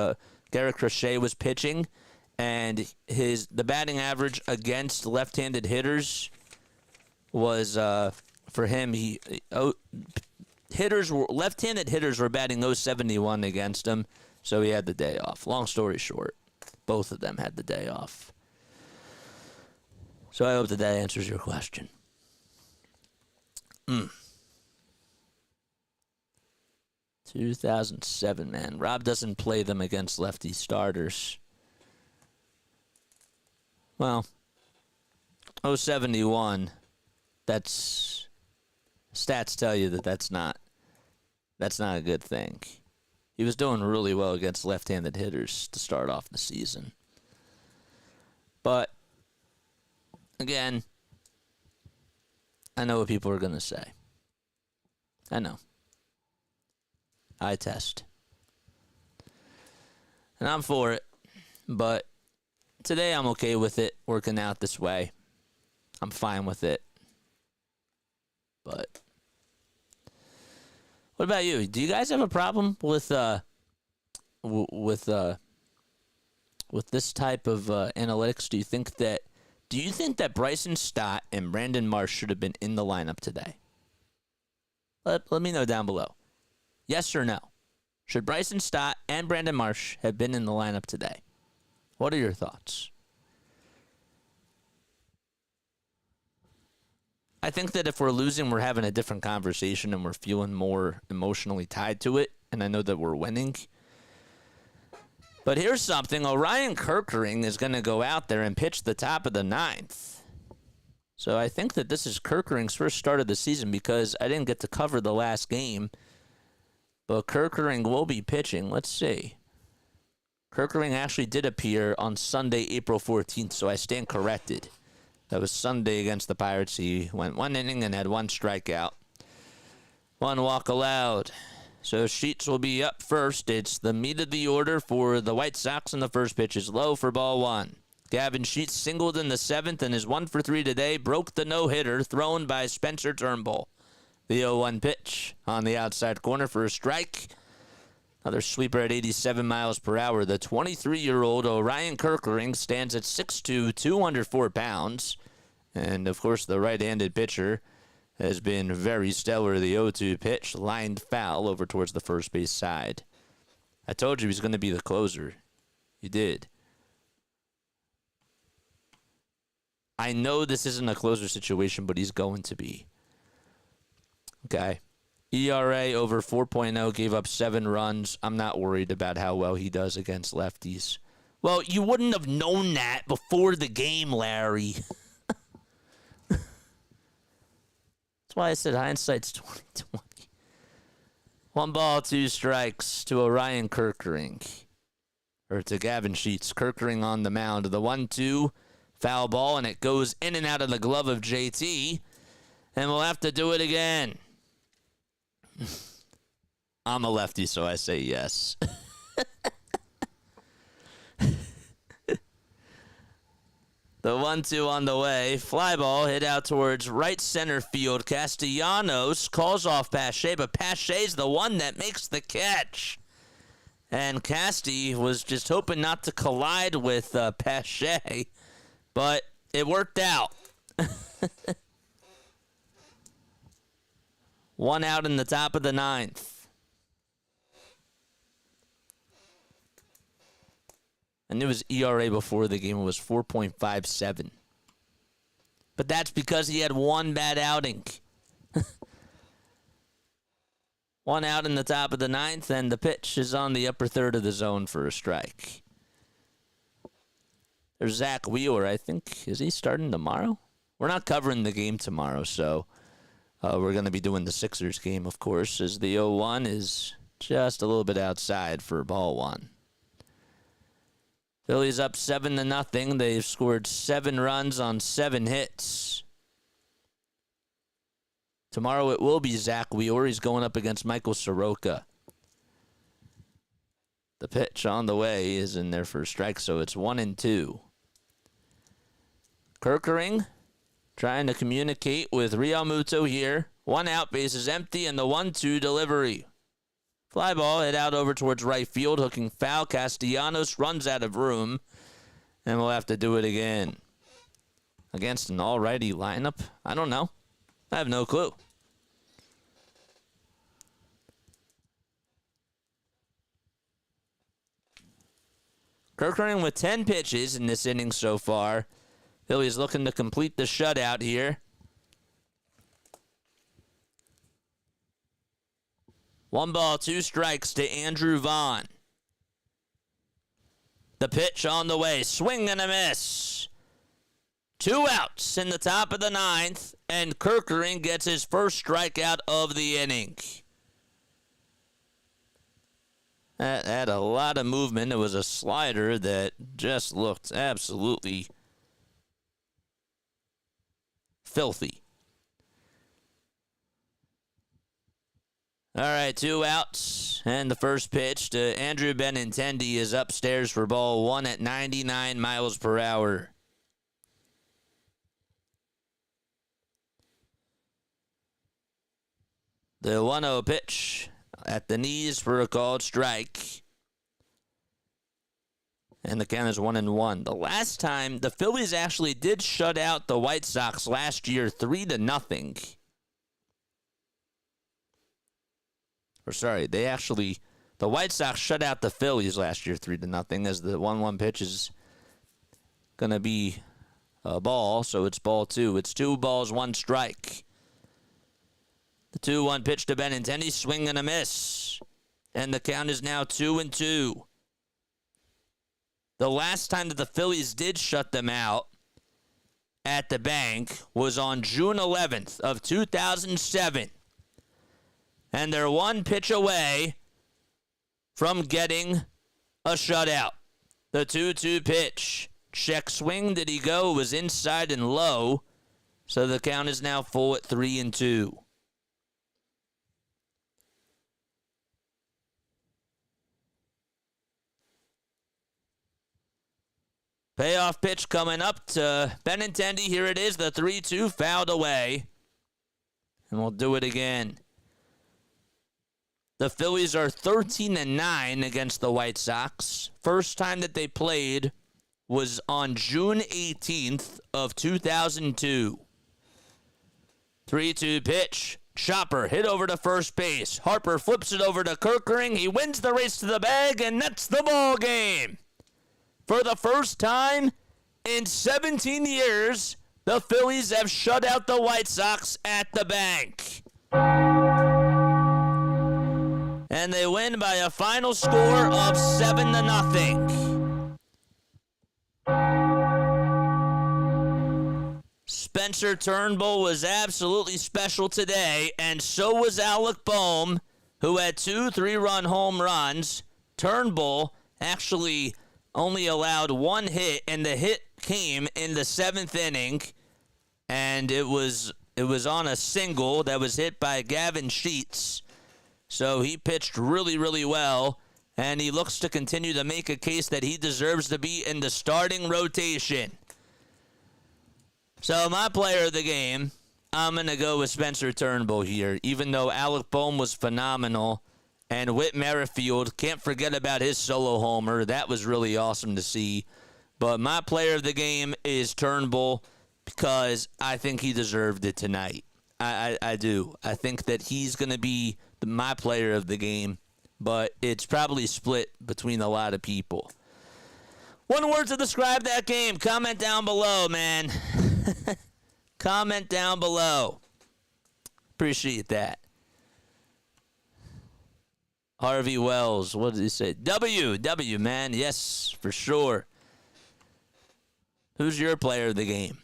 pitching, and the batting average against left-handed hitters was for him. Left-handed hitters were batting .071 against him. So he had the day off. Long story short, both of them had the day off. So I hope that answers your question. 2007, man. Rob doesn't play them against lefty starters. Well, .071, stats tell you that that's not a good thing. He was doing really well against left-handed hitters to start off the season. But, again, I know what people are going to say. I know. eye test. And I'm for it. But today I'm okay with it working out this way. I'm fine with it. But what about you? Do you guys have a problem with this type of analytics? Do you think that Bryson Stott and Brandon Marsh should have been in the lineup today? Let me know down below. Yes or no? Should Bryson Stott and Brandon Marsh have been in the lineup today? What are your thoughts? I think that if we're losing, we're having a different conversation and we're feeling more emotionally tied to it. And I know that we're winning. But here's something. Orion Kerkering is going to go out there and pitch the top of the ninth. So I think that this is Kerkering's first start of the season because I didn't get to cover the last game. But Kerkering will be pitching. Let's see. Kerkering actually did appear on Sunday, April 14th, so I stand corrected. That was Sunday against the Pirates. He went 1 inning and had 1 strikeout. 1 walk allowed. So Sheets will be up first. It's the meat of the order for the White Sox, and the first pitch is low for ball 1. Gavin Sheets singled in the 7th and is 1 for 3 today. Broke the no-hitter thrown by Spencer Turnbull. The 0-1 pitch on the outside corner for a strike. Another sweeper at 87 miles per hour. The 23-year-old Orion Kerkering stands at 6'2", 204 pounds. And, of course, the right-handed pitcher has been very stellar. The 0-2 pitch, lined foul over towards the first base side. I told you he was going to be the closer. He did. I know this isn't a closer situation, but he's going to be. Okay. ERA over 4.0, gave up 7 runs. I'm not worried about how well he does against lefties. Well, you wouldn't have known that before the game, Larry. That's why I said hindsight's 20/20. 1 ball, 2 strikes to Orion Kerkering. Or to Gavin Sheets. Kerkering on the mound. The 1-2 foul ball, and it goes in and out of the glove of JT. And we'll have to do it again. I'm a lefty, so I say yes. The 1-2 on the way. Fly ball hit out towards right center field. Castellanos calls off Pache, but Pache's the one that makes the catch. And Casti was just hoping not to collide with Pache, but it worked out. 1 out in the top of the 9th. I knew his ERA before the game was 4.57. But that's because he had 1 bad outing. 1 out in the top of the 9th, and the pitch is on the upper third of the zone for a strike. There's Zach Wheeler, I think. Is he starting tomorrow? We're not covering the game tomorrow, so we're going to be doing the Sixers game, of course, as the 0-1 is just a little bit outside for ball 1. Phillies up 7-0. They've scored 7 runs on 7 hits. Tomorrow it will be Zach Wheeler. He's going up against Michael Soroka. The pitch on the way is in there for a strike, so it's 1-2. Kerkering trying to communicate with realmuto here. 1 out, base is empty, and the 1-2 delivery. Fly ball hit out over towards right field, hooking foul. Castellanos runs out of room, and we'll have to do it again. Against an all-righty lineup? I don't know. I have no clue. Kerkering with 10 pitches in this inning so far. Phillies looking to complete the shutout here. 1 ball, 2 strikes to Andrew Vaughn. The pitch on the way. Swing and a miss. 2 outs in the top of the 9th, and Kerkering gets his first strikeout of the inning. That had a lot of movement. It was a slider that just looked absolutely filthy. All right, 2 outs. And the first pitch to Andrew Benintendi is upstairs for ball 1 at 99 miles per hour. The 1-0 pitch at the knees for a called strike. And the count is 1-1. The last time the Phillies actually did shut out the White Sox last year 3-0. Or sorry, the White Sox shut out the Phillies last year 3-0 as the 1-1 pitch is going to be a ball, so it's ball 2. It's 2 balls, 1 strike. The 2-1 pitch to Benintendi, swing and a miss. And the count is now 2-2. The last time that the Phillies did shut them out at the bank was on June 11th of 2007. And they're 1 pitch away from getting a shutout. The 2-2 pitch. Check swing. Did he go? It was inside and low. So the count is now full at 3-2. Payoff pitch coming up to Benintendi. Here it is. The 3-2 fouled away. And we'll do it again. The Phillies are 13-9 against the White Sox. First time that they played was on June 18th of 2002. 3-2 pitch. Chopper hit over to first base. Harper flips it over to Kirkering. He wins the race to the bag, and that's the ball game. For the first time in 17 years, the Phillies have shut out the White Sox at the bank. And they win by a final score of 7-0. Spencer Turnbull was absolutely special today, and so was Alec Bohm, who had 2 3-run home runs. Turnbull actually only allowed 1 hit, and the hit came in the 7th inning, and it was on a single that was hit by Gavin Sheets. So he pitched really, really well, and he looks to continue to make a case that he deserves to be in the starting rotation. So my player of the game, I'm going to go with Spencer Turnbull here, even though Alec Bohm was phenomenal. And Whit Merrifield, can't forget about his solo homer. That was really awesome to see. But my player of the game is Turnbull because I think he deserved it tonight. I do. I think that he's going to be my player of the game, but it's probably split between a lot of people. 1 word to describe that game. Comment down below, man. Comment down below. Appreciate that. Harvey Wells, what did he say? W, man. Yes, for sure. Who's your player of the game?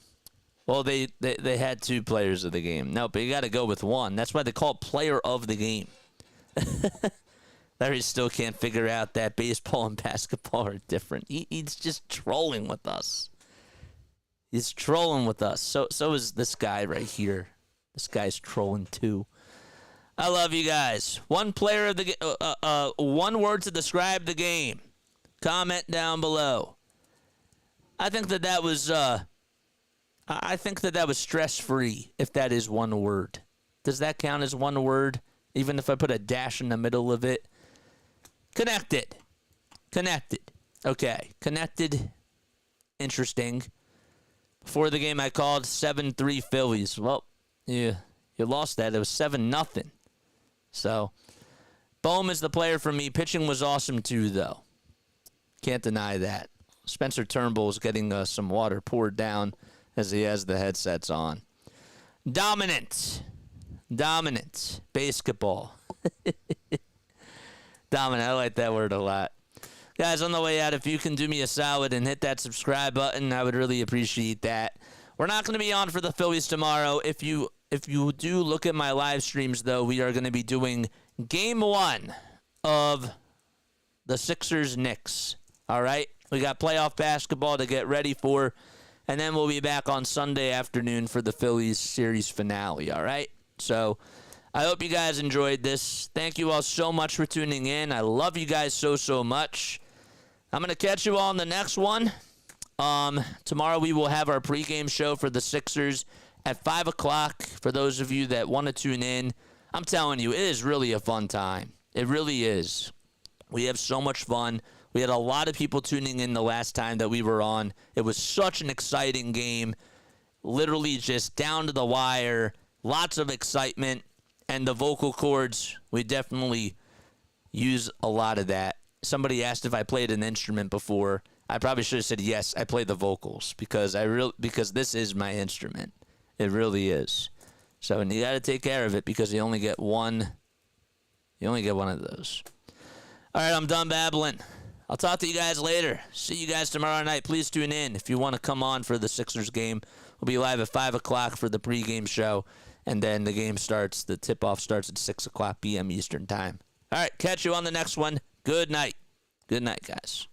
Well, they had 2 players of the game. No, but you got to go with 1. That's why they call it player of the game. Larry still can't figure out that baseball and basketball are different. He's just trolling with us. He's trolling with us. So is this guy right here. This guy's trolling too. I love you guys. 1 player of the 1 word to describe the game. Comment down below. I think that was stress-free, if that is 1 word. Does that count as 1 word, even if I put a dash in the middle of it? Connected. Okay, connected. Interesting. Before the game, I called 7-3 Phillies. Well, you lost that. It was 7-0. So, Bohm is the player for me. Pitching was awesome, too, though. Can't deny that. Spencer Turnbull is getting some water poured down as he has the headsets on. Dominant. Basketball. Dominant. I like that word a lot. Guys, on the way out, if you can do me a solid and hit that subscribe button, I would really appreciate that. We're not going to be on for the Phillies tomorrow. If you do look at my live streams, though, we are going to be doing Game 1 of the Sixers-Knicks. All right? We got playoff basketball to get ready for, and then we'll be back on Sunday afternoon for the Phillies series finale. All right? So I hope you guys enjoyed this. Thank you all so much for tuning in. I love you guys so much. I'm going to catch you all in the next one. Tomorrow we will have our pregame show for the Sixers at 5 o'clock. For those of you that want to tune in, I'm telling you, it is really a fun time. It really is. We have so much fun. We had a lot of people tuning in the last time that we were on. It was such an exciting game. Literally just down to the wire. Lots of excitement. And the vocal cords, we definitely use a lot of that. Somebody asked if I played an instrument before. I probably should have said yes, I play the vocals because this is my instrument. It really is. So and you got to take care of it because you only get one. You only get one of those. All right, I'm done babbling. I'll talk to you guys later. See you guys tomorrow night. Please tune in if you want to come on for the Sixers game. We'll be live at 5 o'clock for the pregame show. And then the game starts, the tip-off starts at 6 o'clock p.m. Eastern Time. All right, catch you on the next one. Good night. Good night, guys.